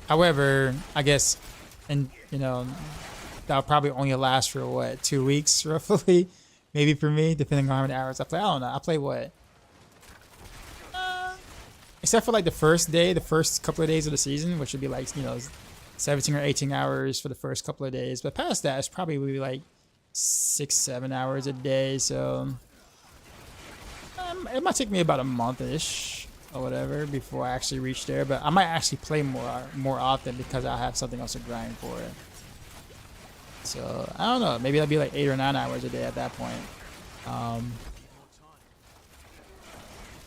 However, I guess, and you know, that'll probably only last for what, 2 weeks roughly, maybe for me, depending on how many hours I play. I don't know. I play what? Except for like the first couple of days of the season, which would be like, you know, 17 or 18 hours for the first couple of days. But past that, it's probably like 6-7 hours a day. So it might take me about a month-ish or whatever before I actually reach there. But I might actually play more often because I have something else to grind for it. So I don't know. Maybe that'd be like 8 or 9 hours a day at that point.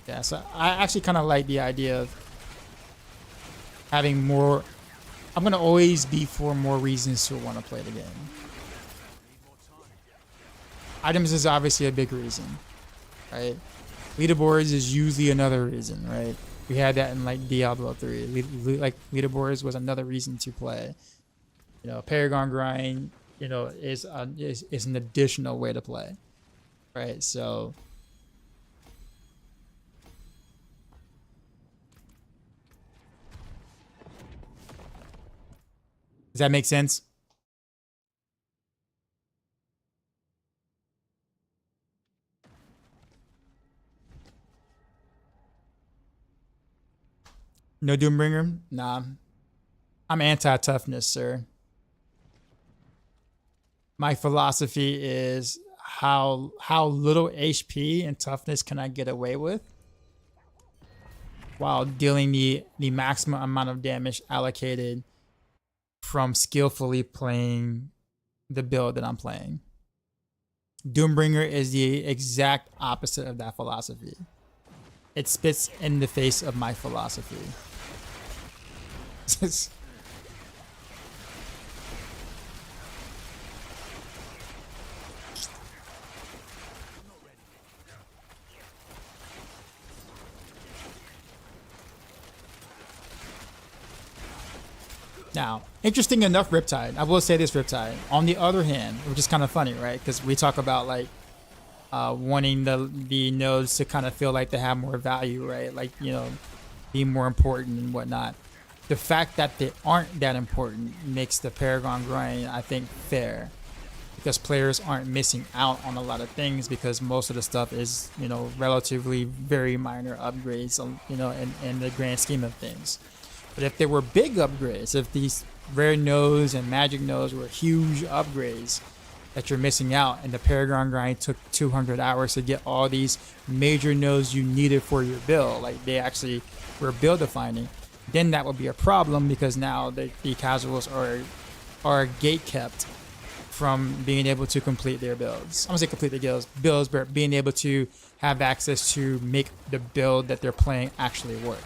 Yeah, so I actually kind of like the idea of having more. I'm gonna always be for more reasons to want to play the game. Items is obviously a big reason, right? Leaderboards is usually another reason, right? We had that in like Diablo 3. Like leaderboards was another reason to play. You know, Paragon grind, you know, is an additional way to play, right? So. Does that make sense? No Doombringer? Nah. I'm anti-toughness, sir. My philosophy is how little HP and toughness can I get away with while dealing the maximum amount of damage allocated from skillfully playing the build that I'm playing. Doombringer is the exact opposite of that philosophy. It spits in the face of my philosophy. Now, interesting enough, Riptide. I will say this, Riptide. On the other hand, which is kind of funny, right? Because we talk about like wanting the nodes to kind of feel like they have more value, right? Like, you know, be more important and whatnot. The fact that they aren't that important makes the Paragon grind, I think, fair. Because players aren't missing out on a lot of things because most of the stuff is, you know, relatively very minor upgrades, you know, in the grand scheme of things. But if there were big upgrades, if these rare nodes and magic nodes were huge upgrades that you're missing out, and the Paragon grind took 200 hours to get all these major nodes you needed for your build, like they actually were build defining, then that would be a problem because now the casuals are gate kept from being able to complete their builds. I'm gonna say complete their builds, but being able to have access to make the build that they're playing actually work.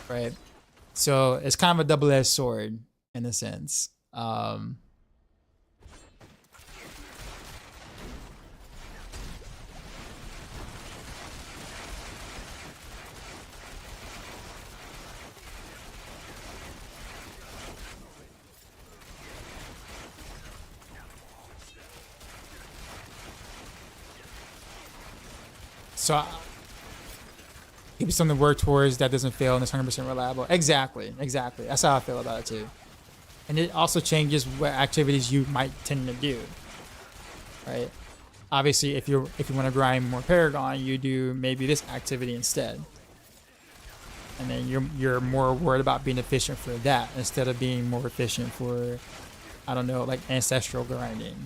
Right, so it's kind of a double-edged sword in a sense. So give you something to work towards that doesn't fail and is 100% reliable. Exactly. That's how I feel about it too. And it also changes what activities you might tend to do, right? Obviously, if you want to grind more Paragon, you do maybe this activity instead, and then you're more worried about being efficient for that instead of being more efficient for, I don't know, like ancestral grinding.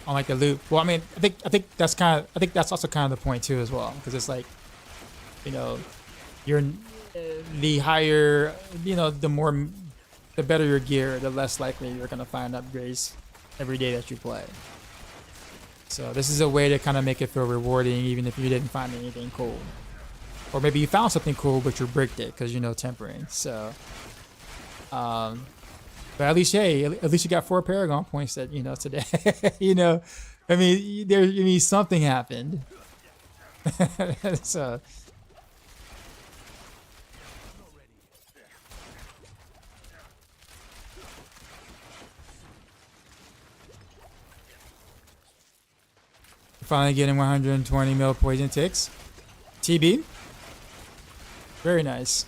On like the loot. Well, I mean, I think that's also kind of the point too as well, because it's like, you know, you're the higher, you know, the the better your gear, the less likely you're gonna find upgrades every day that you play. So this is a way to kind of make it feel rewarding, even if you didn't find anything cool, or maybe you found something cool but you bricked it because you know tempering. So, but at least, hey, at least you got 4 Paragon points that today. I mean, something happened. So. Finally getting 120 mil poison ticks. TB. Very nice.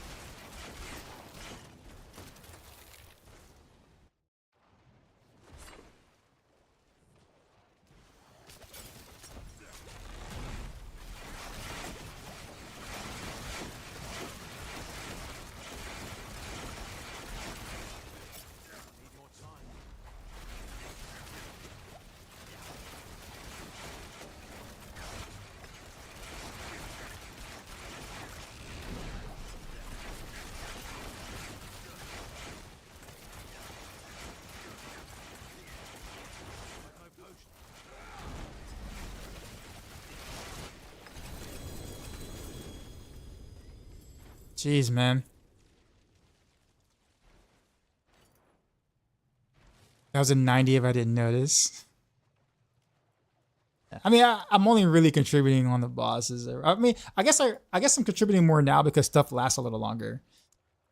Jeez, man. That was a 90 if I didn't notice. I mean, I'm only really contributing on the bosses. I mean, I guess I'm contributing more now because stuff lasts a little longer.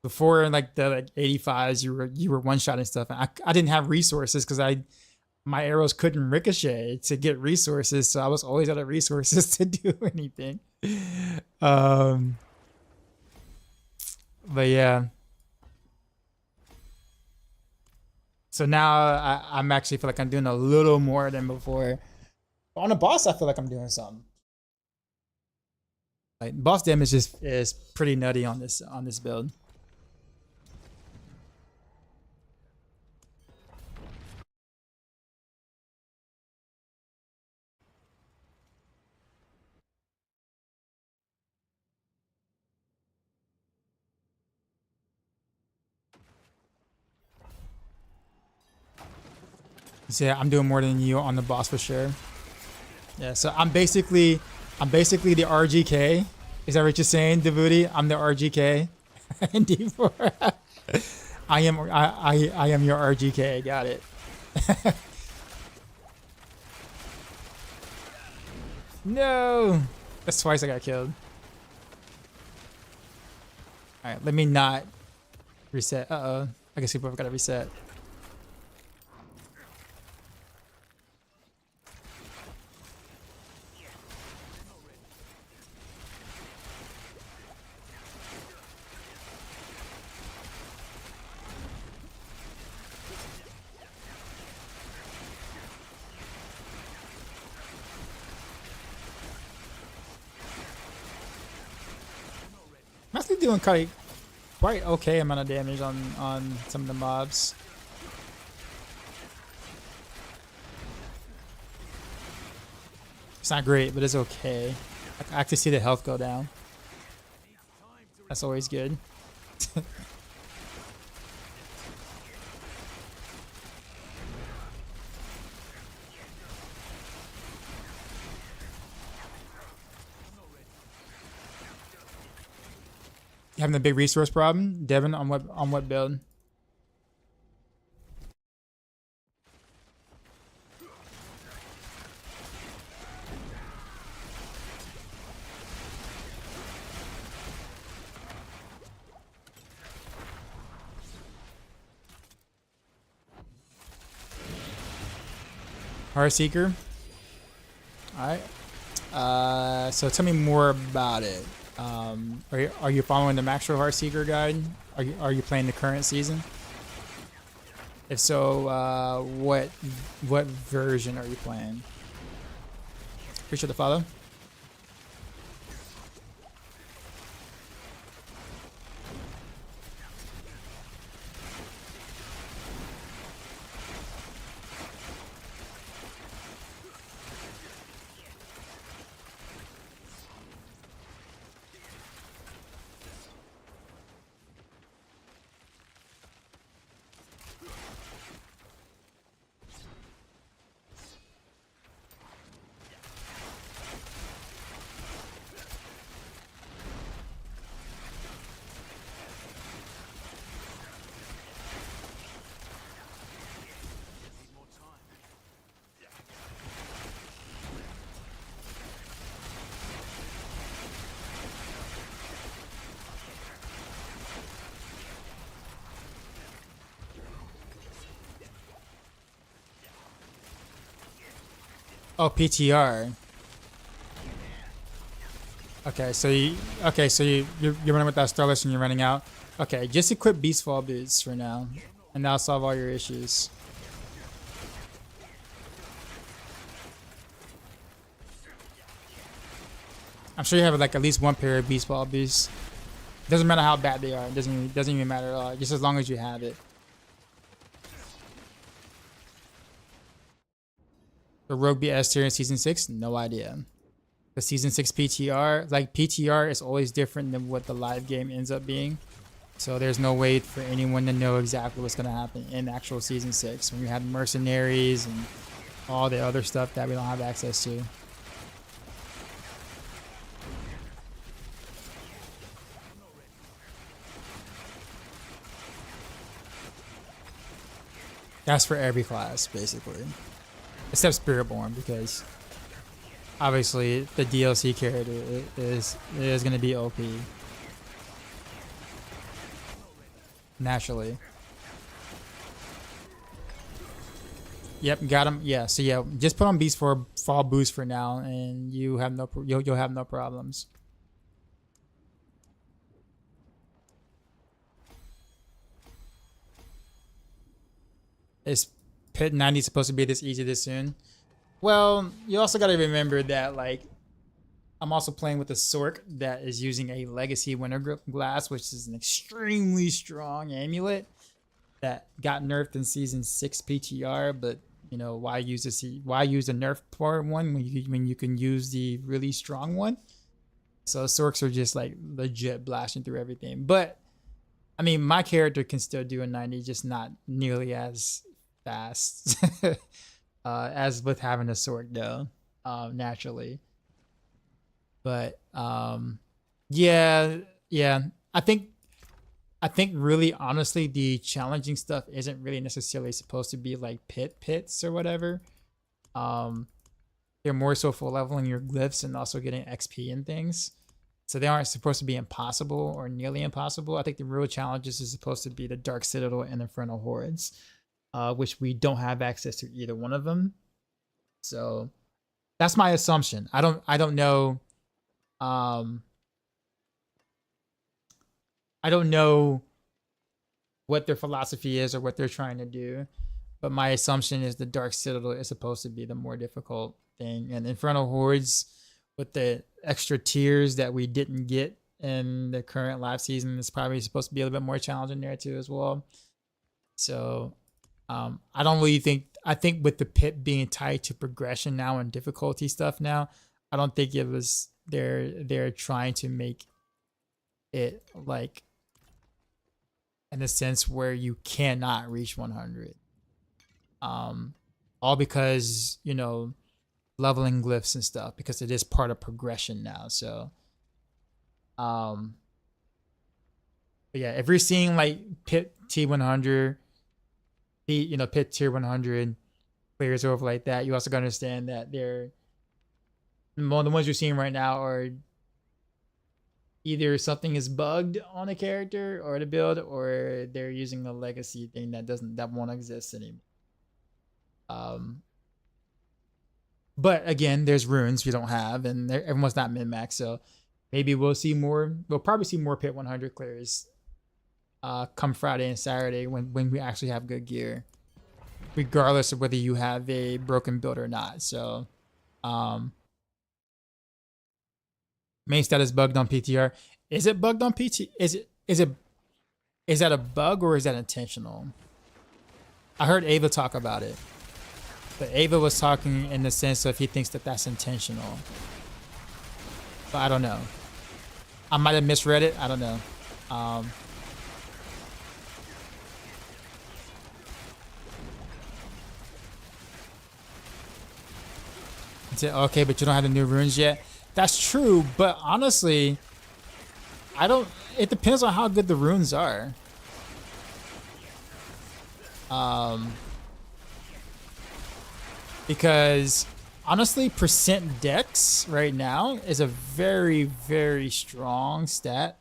Before, in like the 85s, you were one-shotting stuff. And I didn't have resources because my arrows couldn't ricochet to get resources, so I was always out of resources to do anything. But yeah. So now I'm actually feel like I'm doing a little more than before. On a boss, I feel like I'm doing something. Like boss damage is pretty nutty on this build. So yeah, I'm doing more than you on the boss for sure. Yeah, so I'm basically the RGK. Is that what you're saying, Devoody? I'm the RGK in D4. I am your RGK. Got it. No, that's twice I got killed. All right, let me not reset. Uh-oh. I guess we both got to reset. I'm actually doing quite okay amount of damage on some of the mobs. It's not great, but it's okay. I actually see the health go down. That's always good. You having a big resource problem, Devin? On what build? Heartseeker. All right. So tell me more about it. Are you following the Maxroll Heartseeker guide? Are you playing the current season? If so, what version are you playing? Appreciate the follow. Oh, PTR. Okay, so you're running with that Starless and you're running out. Okay, just equip Beastfall boots for now, and that'll solve all your issues. I'm sure you have like at least one pair of Beastfall boots. Doesn't matter how bad they are. It doesn't even matter at all. Just as long as you have it. The Rogue be S tier in season 6? No idea. The season 6 PTR, like PTR is always different than what the live game ends up being. So there's no way for anyone to know exactly what's going to happen in actual season 6 when you have mercenaries and all the other stuff that we don't have access to. That's for every class, basically. Except Spiritborn, because obviously the DLC character is going to be OP. Naturally. Yep, got him. Yeah, so yeah, just put on Beast for Fall Boost for now, and you'll have no problems. Is Pit 90 supposed to be this easy this soon? Well, you also got to remember that, like, I'm also playing with a Sork that is using a Legacy Winter Glass, which is an extremely strong amulet that got nerfed in Season 6 PTR, but, you know, why use a nerf poor one when you can use the really strong one? So Sorks are just, like, legit blasting through everything. But, I mean, my character can still do a 90, just not nearly as fast as with having a sword though, naturally. But yeah, I think really honestly the challenging stuff isn't really necessarily supposed to be like pits or whatever. They're more so for leveling your glyphs and also getting XP and things. So they aren't supposed to be impossible or nearly impossible. I think the real challenges is supposed to be the Dark Citadel and Infernal Hordes, which we don't have access to either one of them. So that's my assumption. I don't know. I don't know what their philosophy is or what they're trying to do, but my assumption is the Dark Citadel is supposed to be the more difficult thing, and Infernal Hordes with the extra tiers that we didn't get in the current live season is probably supposed to be a little bit more challenging there too as well. So I don't really think, I think with the pit being tied to progression now and difficulty stuff now, I don't think it was they're trying to make it like in a sense where you cannot reach 100. All because, you know, leveling glyphs and stuff, because it is part of progression now. So but yeah, if you're seeing like pit T100, you know, pit tier 100 players over like that, you also gotta understand that they're the ones you're seeing right now are either something is bugged on a character or the build, or they're using a legacy thing that won't exist anymore. But again, there's runes we don't have, and everyone's not min-max, so maybe we'll probably see more pit 100 clears come Friday and Saturday when we actually have good gear, regardless of whether you have a broken build or not. So main status bugged on PTR. Is it bugged on PT? Is that a bug or is that intentional? I heard Ava talk about it, but Ava was talking in the sense of he thinks that that's intentional. But I don't know. I might have misread it. I don't know. Okay, but you don't have the new runes yet. That's true, but honestly, it depends on how good the runes are. Because honestly, percent dex right now is a very, very strong stat.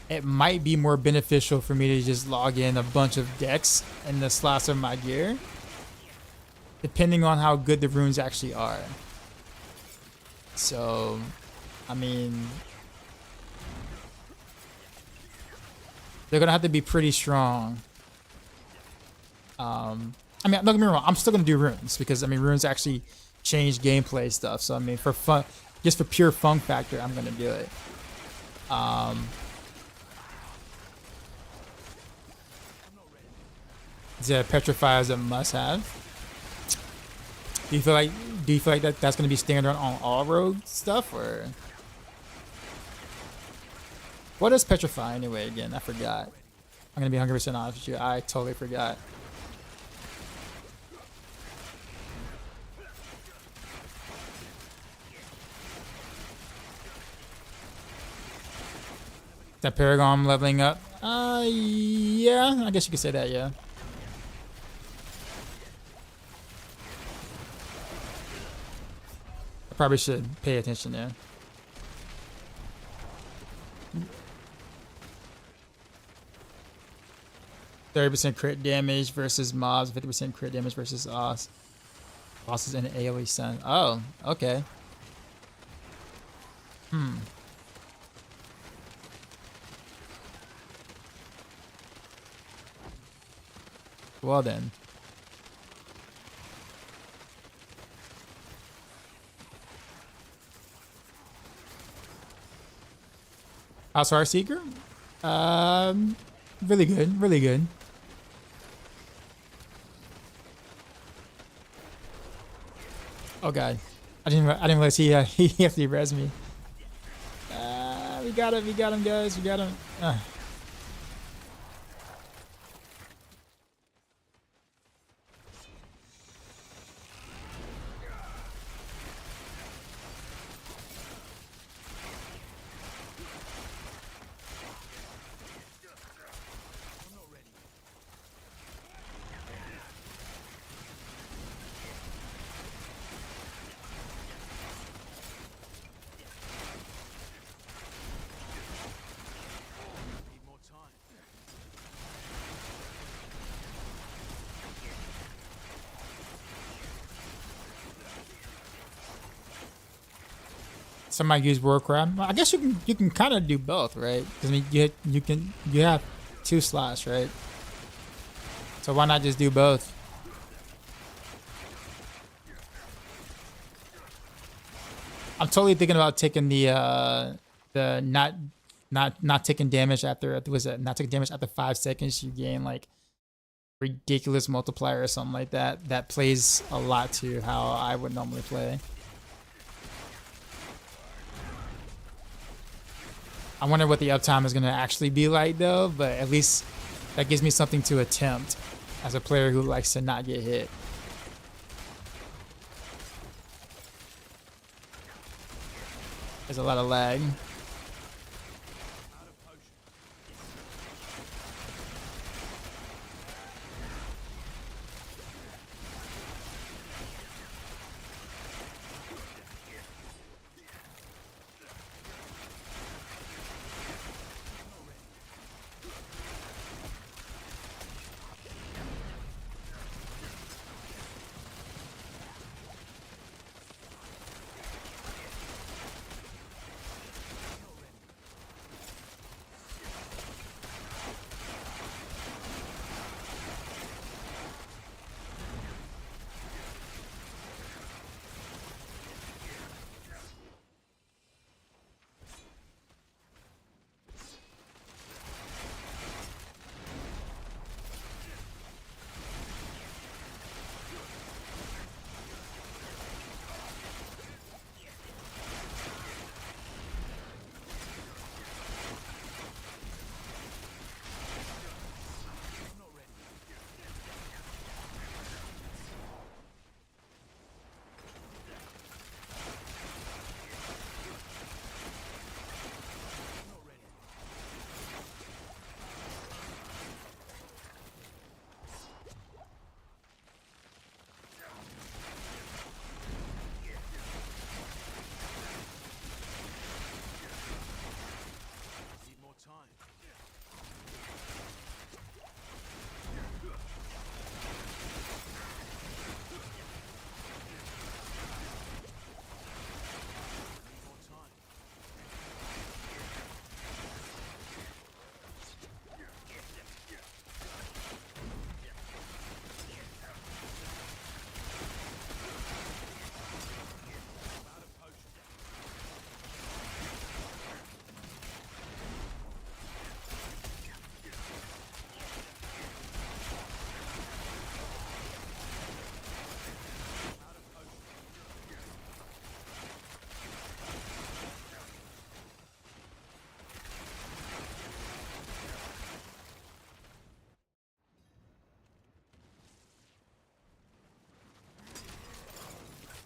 It might be more beneficial for me to just log in a bunch of dex in the slots of my gear depending on how good the runes actually are. So, I mean, they're gonna have to be pretty strong. I mean, don't get me wrong, I'm still gonna do runes because I mean, runes actually change gameplay stuff. So I mean, for fun, just for pure fun factor, I'm gonna do it. Yeah, Petrify is a must-have. Do you feel like that's gonna be standard on all rogue stuff, or what is Petrify anyway? Again, I forgot. I'm gonna be 100% honest with you. I totally forgot. That Paragon leveling up? Yeah, I guess you could say that. Yeah. Probably should pay attention there. %30 crit damage versus mobs, 50% crit damage versus bosses in AoE stun. Oh, okay. Well then. How's Heartseeker? Really good, really good. Oh god, I didn't realize he has to res me. We got him, guys, we got him. Somebody use Warcraft. I guess you can kind of do both, right? Because I mean, you have 2 slots, right? So why not just do both? I'm totally thinking about taking the not taking damage after, was it not taking damage after 5 seconds? You gain like ridiculous multiplier or something like that. That plays a lot to how I would normally play. I wonder what the uptime is going to actually be like though, but at least that gives me something to attempt as a player who likes to not get hit. There's a lot of lag.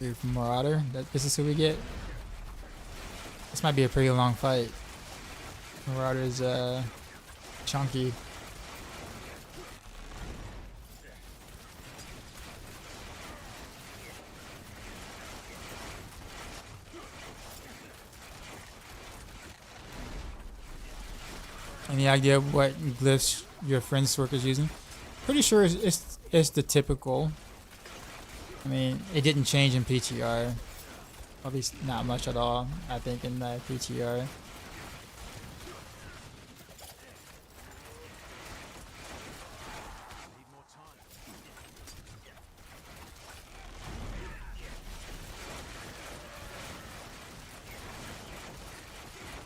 Dude, from Marauder. This is who we get. This might be a pretty long fight. Marauder is chunky. Any idea what glyphs your friend Sork is using? Pretty sure it's the typical. I mean, it didn't change in PTR. At least not much at all, I think, in the PTR.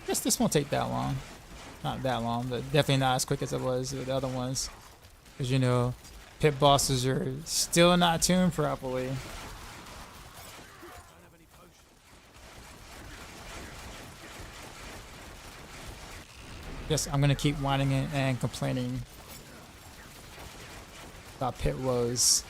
Guess this won't take that long. Not that long, but definitely not as quick as it was with the other ones. Because, you know, pit bosses are still not tuned properly. Yes, I'm gonna keep whining and complaining about pit woes.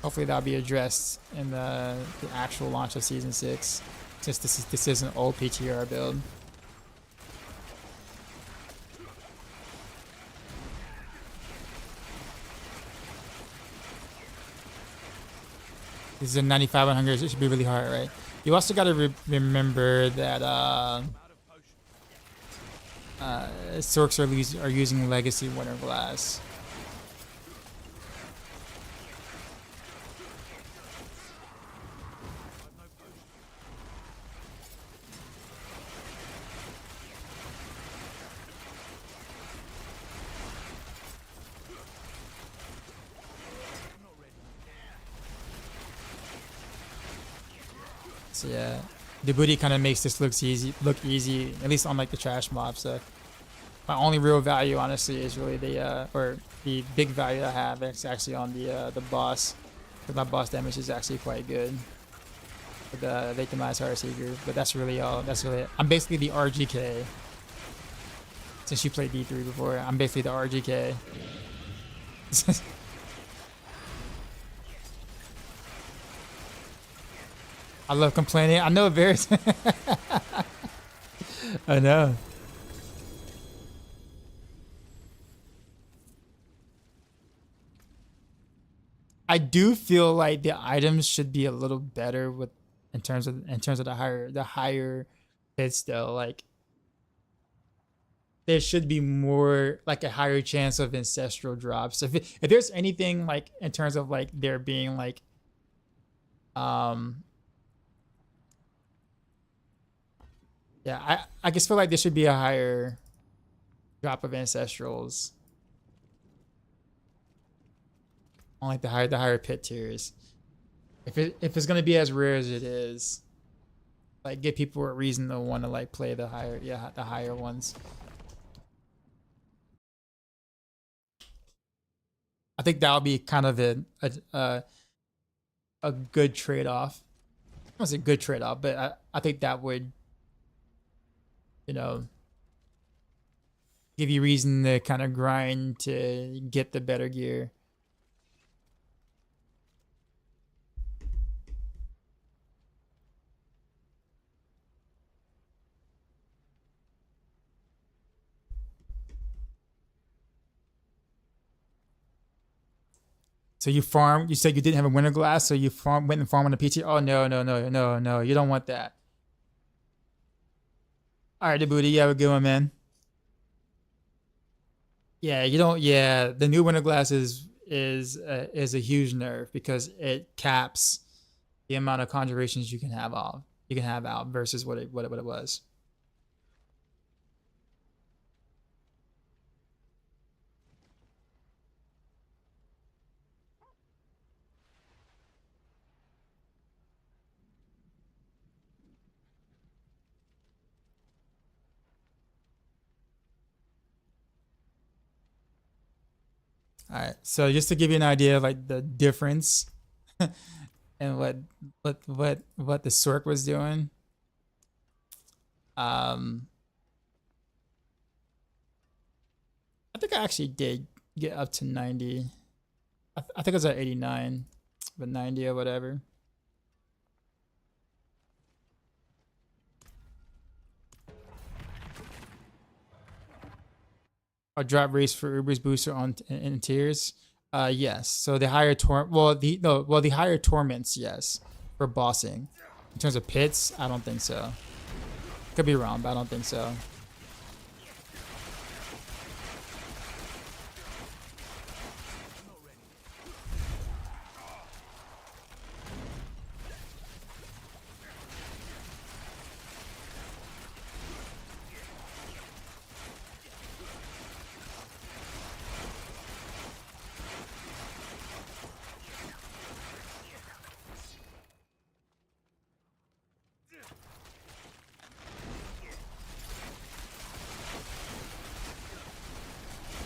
Hopefully that'll be addressed in the actual launch of Season 6. Since this is an old PTR build. This is a 95-100. It should be really hard, right? You also got to remember that Sorks are using Legacy Winter Glass. So yeah, the booty kind of makes this look easy, at least on like the trash mob. So my only real value, honestly, is really the big value I have. It's actually on the boss, because my boss damage is actually quite good with the Victimized Heartseeker. But that's really all. That's really it. I'm basically the RGK. Since you played D3 before, I'm basically the RGK. I love complaining. I know very. I know. I do feel like the items should be a little better with in terms of the higher hits though. Like there should be more like a higher chance of ancestral drops. If there's anything like in terms of like there being like yeah, I just feel like there should be a higher drop of ancestrals on like the higher pit tiers. If it's gonna be as rare as it is, like give people a reason to want to like play the higher ones. I think that'll be kind of a good trade-off. I don't say good trade-off, but I think that would, you know, give you reason to kind of grind to get the better gear. So you said you didn't have a winter glass, so you went and farmed on a PT. Oh, no. You don't want that. All right, the booty. You have a good one, man. Yeah, you don't. Yeah, the new winter glass is a huge nerf because it caps the amount of conjurations you can have out versus what it was. All right, so just to give you an idea of like the difference and what the Sork was doing. I think I actually did get up to 90. I think it was at 89, but 90 or whatever. A drop race for Uber's booster on in tiers. Yes. So the higher the higher torments, yes, for bossing. In terms of pits, I don't think so. Could be wrong, but I don't think so.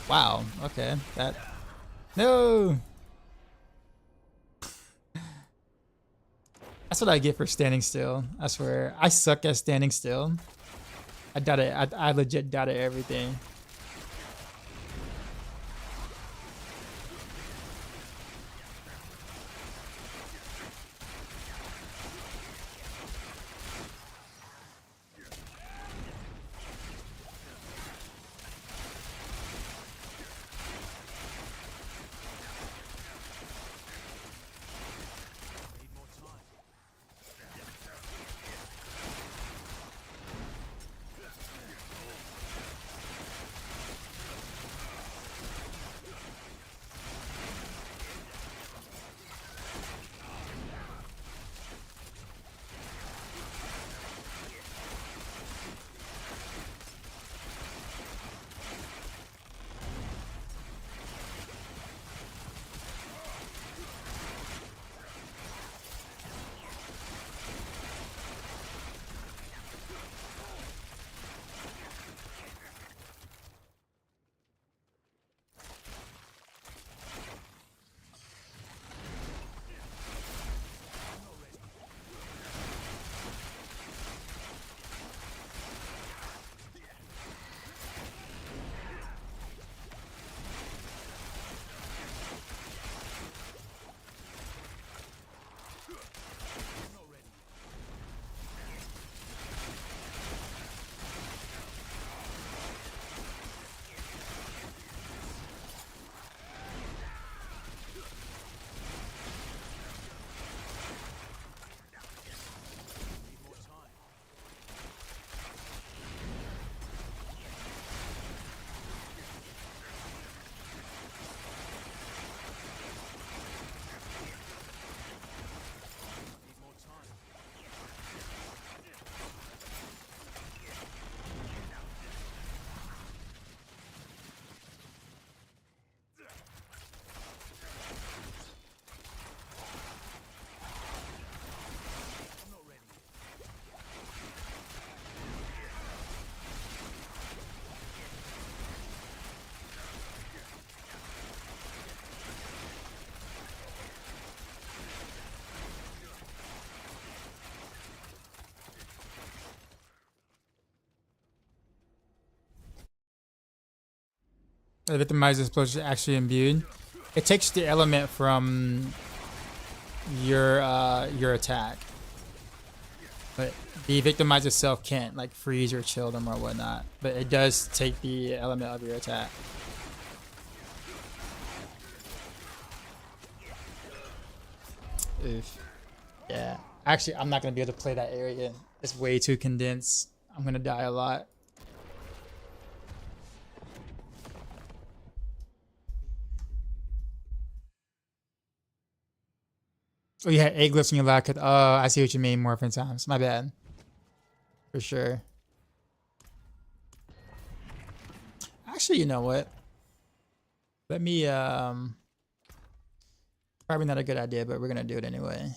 Wow. Okay. That. No. That's what I get for standing still. I swear. I suck at standing still. I doubted. I legit doubted everything. The Victimized explosion is actually imbued. It takes the element from your attack, but the Victimized itself can't like freeze or chill them or whatnot. But it does take the element of your attack. Oof. Yeah. Actually, I'm not gonna be able to play that area. It's way too condensed. I'm gonna die a lot. Oh, you had egg glyphs in your lab. Oh, I see what you mean. Morphin times. My bad. For sure. Actually, you know what? Let me, probably not a good idea, but we're gonna do it anyway.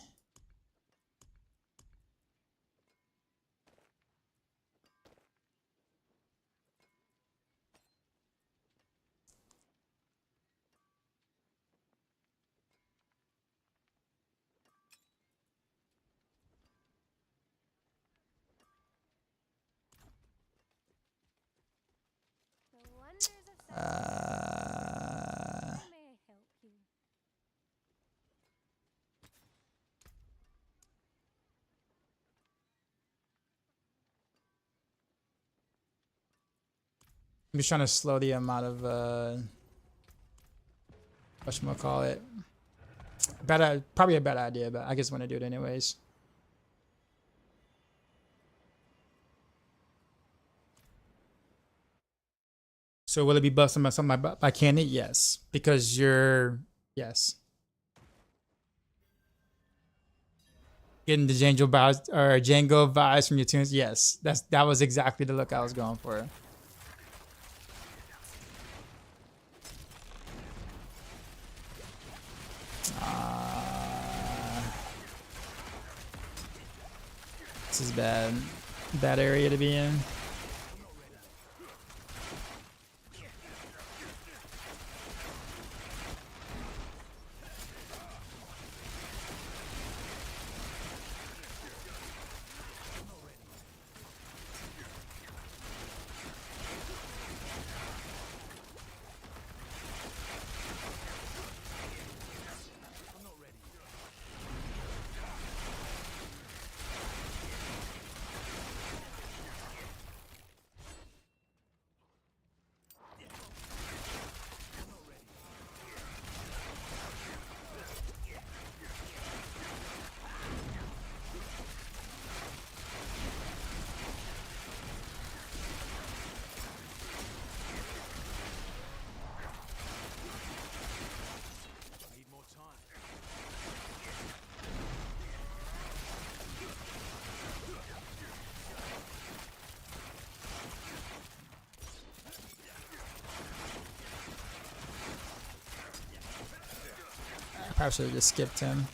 I'm just trying to slow the amount of whatchamacallit. Probably a bad idea, but I just want to do it anyways. So will it be busting by something by Candy? Yes, because you're yes. Getting the Django vibes from your tunes. Yes, that was exactly the look I was going for. This is bad. Bad area to be in. I should have just skipped him.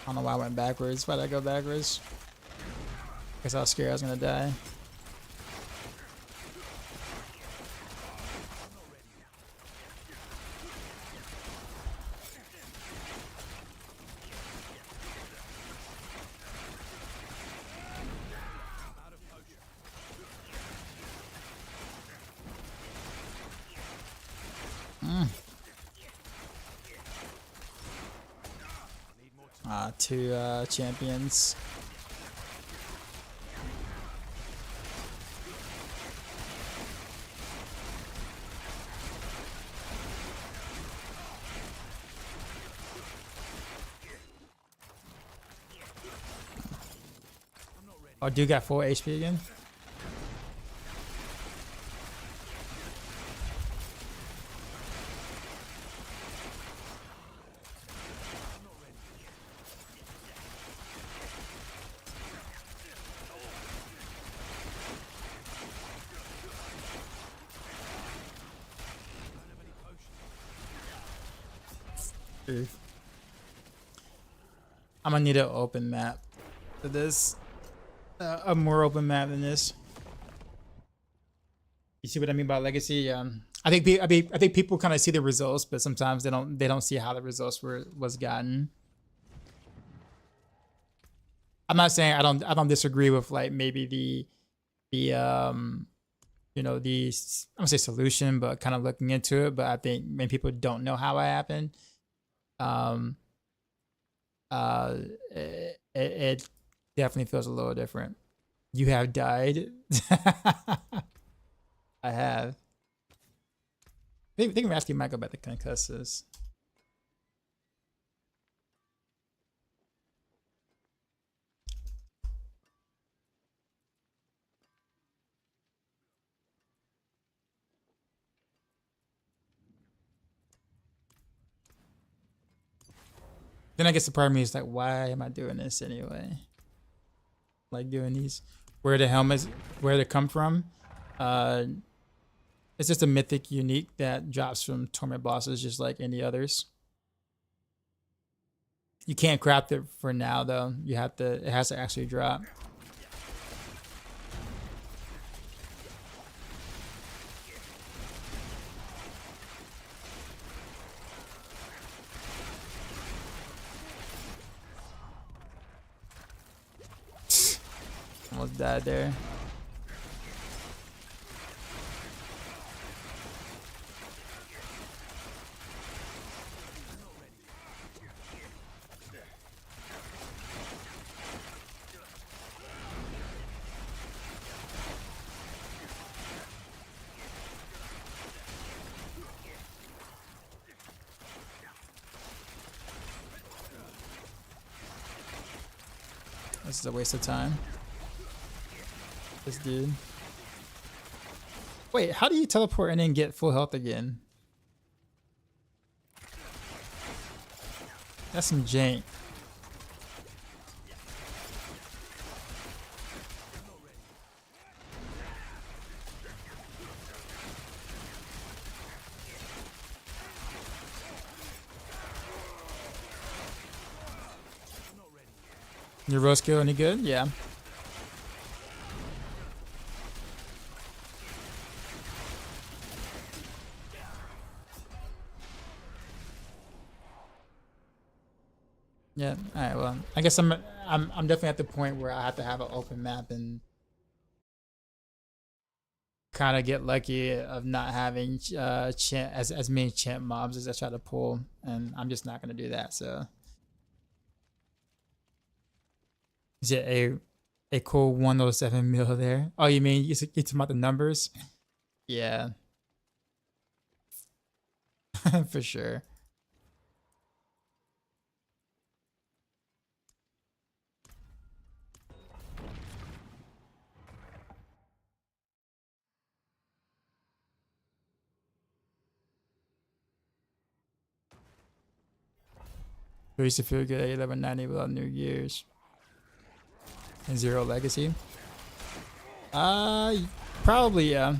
I don't know why I went backwards. Why'd I go backwards? Guess I was scared I was gonna die. Two champions. Oh, dude got full HP again? I'm gonna need an open map for this. A more open map than this. You see what I mean by legacy? I think people kind of see the results, but sometimes they don't see how the results was gotten. I'm not saying I don't disagree with like maybe the you know, the I don't say solution, but kind of looking into it. But I think many people don't know how it happened. It definitely feels a little different. You have died. I have. I think I'm asking Mike about the concusses. Then I guess the part of me is like, why am I doing this anyway? Like doing these, where the helmets, where they come from. It's just a mythic unique that drops from torment bosses just like any others. You can't craft it for now though. You have to, it has to actually drop. Almost died there. This is a waste of time. This dude. Wait, how do you teleport and then get full health again? That's some jank. Your row skill any good? Yeah. Yeah. All right. Well, I guess I'm definitely at the point where I have to have an open map and kind of get lucky of not having champ as many champ mobs as I try to pull, and I'm just not gonna do that. So. Is it a cool 107 mil there? Oh, you mean you're talking about the numbers? Yeah. For sure. We used to feel good at 1190 without New Year's. And 0 legacy? Probably, yeah.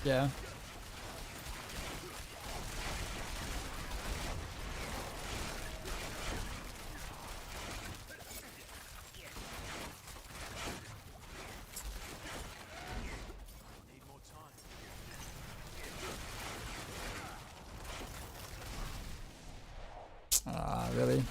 Yeah. Really?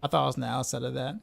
I thought I was on the outside of that.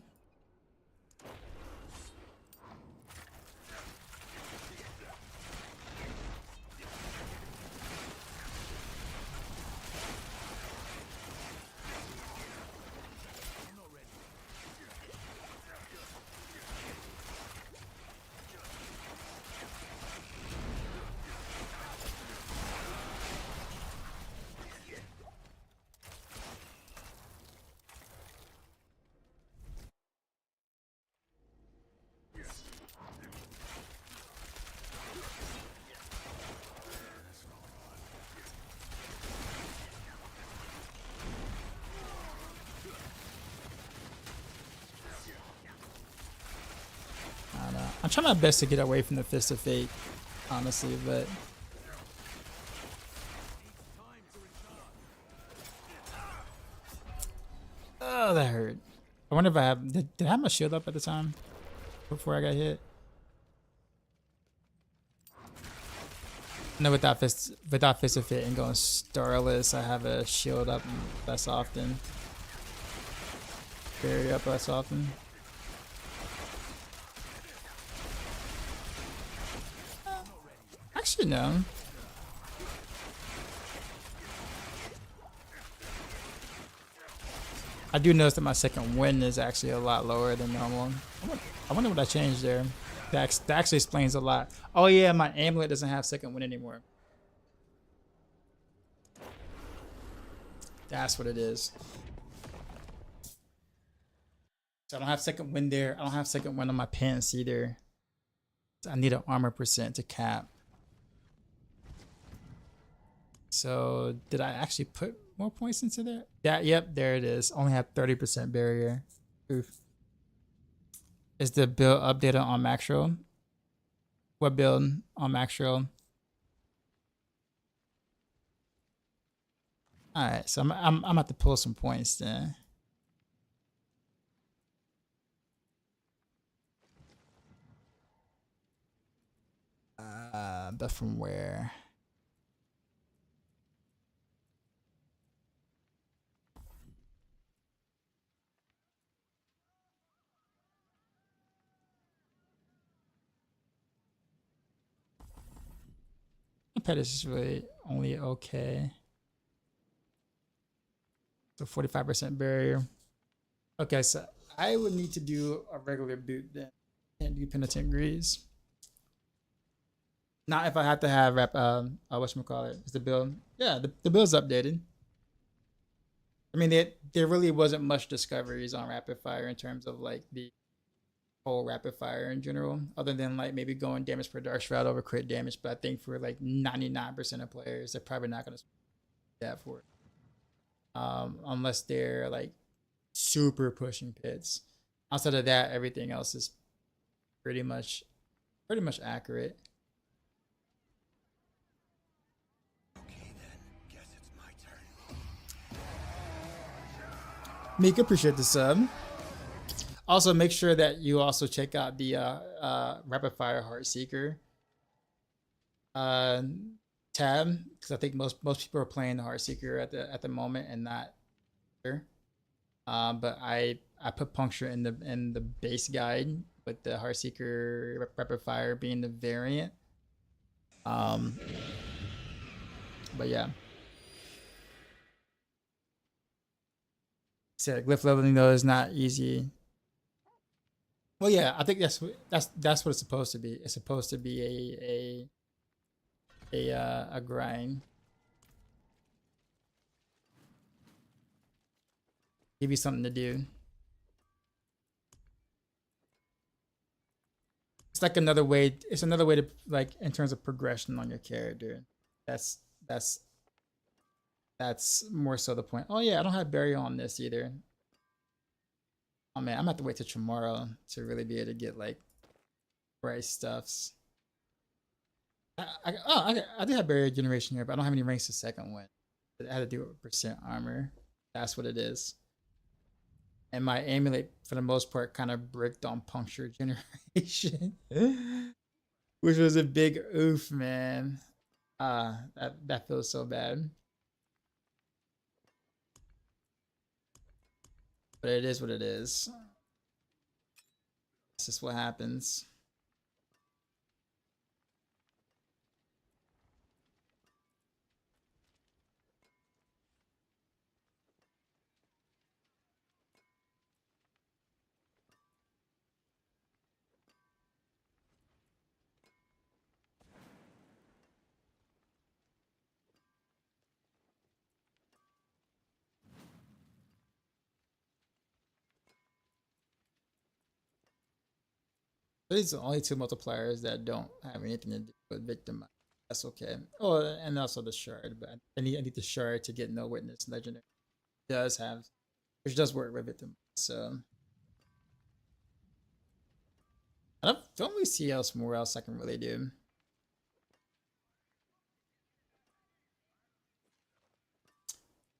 I'm trying my best to get away from the Fist of Fate, honestly, but oh, that hurt. I wonder if I have did I have my shield up at the time before I got hit? No, without Fist of Fate and going Starless, I have a shield up less often. Barrier up less often. Actually, no. I do notice that my second win is actually a lot lower than normal. I wonder what I changed there. That actually explains a lot. Oh yeah, my amulet doesn't have second win anymore. That's what it is. So I don't have second win there. I don't have second win on my pants either. I need an armor percent to cap. So did I actually put more points into there? Yeah, yep, there it is. Only have 30% barrier. Oof. Is the build updated on Maxroll? What build on Maxroll? All right, so I'm about to pull some points then. But from where? Pet is really only okay. So 45% barrier. Okay, so I would need to do a regular boot then. Can't do penitent grease. Not if I have to have rep whatchamacallit, is the build. Yeah, the build's updated. I mean there really wasn't much discoveries on rapid fire in terms of like the whole rapid fire in general, other than like maybe going damage per dark shroud over crit damage. But I think for like 99% of players, they're probably not gonna do that for it. Unless they're like super pushing pits. Outside of that, everything else is pretty much accurate. Okay then, guess it's my turn. Meek, appreciate the sub. Also, make sure that you also check out the rapid fire Heartseeker tab, because I think most people are playing the Heartseeker at the moment and not sure. But I put puncture in the base guide with the Heartseeker rapid fire being the variant. But yeah. Said glyph leveling though is not easy. Well, yeah, I think that's what it's supposed to be. It's supposed to be a grind. Give you something to do. It's like another way. It's another way to like in terms of progression on your character. That's more so the point. Oh yeah, I don't have burial on this either. Oh man, I'm gonna have to wait till tomorrow to really be able to get like price stuffs. I do have barrier generation here, but I don't have any ranks the second one. I had to do it with percent armor. That's what it is. And my amulet, for the most part, kind of bricked on puncture generation, which was a big oof, man. That feels so bad. But it is what it is. It's just what happens. These are the only two multipliers that don't have anything to do with Victimize. That's okay. Oh, and also the shard, but I need the shard to get no witness legendary. It does have, which does work with Victimize. So I don't really see more else I can really do.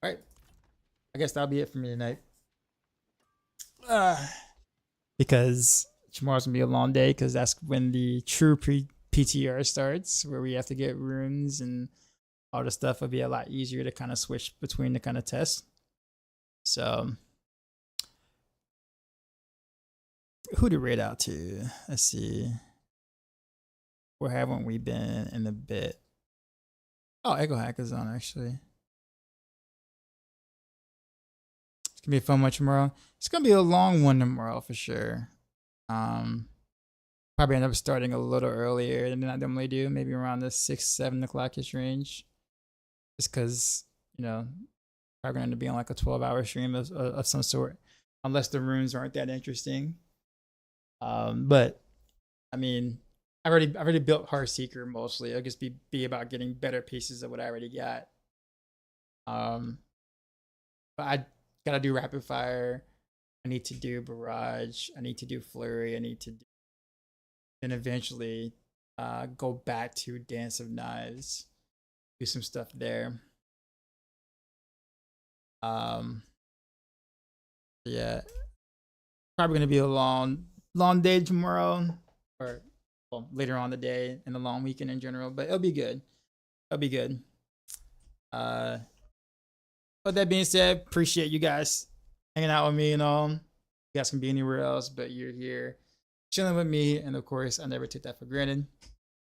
All right, I guess that'll be it for me tonight. Because tomorrow's gonna be a long day, because that's when the true PTR starts, where we have to get runes and all the stuff. Will be a lot easier to kind of switch between the kind of tests. So who to raid out to? Let's see. Where haven't we been in a bit? Oh, Echohack is on actually. It's gonna be a fun one tomorrow. It's gonna be a long one tomorrow for sure. Probably end up starting a little earlier than I normally do, maybe around the 6-7 o'clock-ish range. Just because, you know, probably gonna end up being like a 12-hour stream of some sort, unless the runes aren't that interesting. But I mean, I've already built Heartseeker mostly. It'll just be about getting better pieces of what I already got. But I gotta do rapid fire. I need to do Barrage. I need to do Flurry. I need to do, and eventually go back to Dance of Knives. Do some stuff there. Yeah. Probably gonna be a long day tomorrow. Or well, later on the day and the long weekend in general. But it'll be good. It'll be good. But that being said, appreciate you guys hanging out with me and all. You guys can be anywhere else, but you're here chilling with me. And of course, I never took that for granted.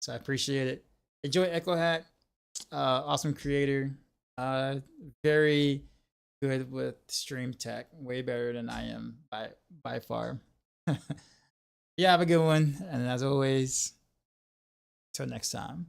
So I appreciate it. Enjoy Echohack. Awesome creator. Very good with stream tech. Way better than I am by far. Yeah, have a good one. And as always, till next time.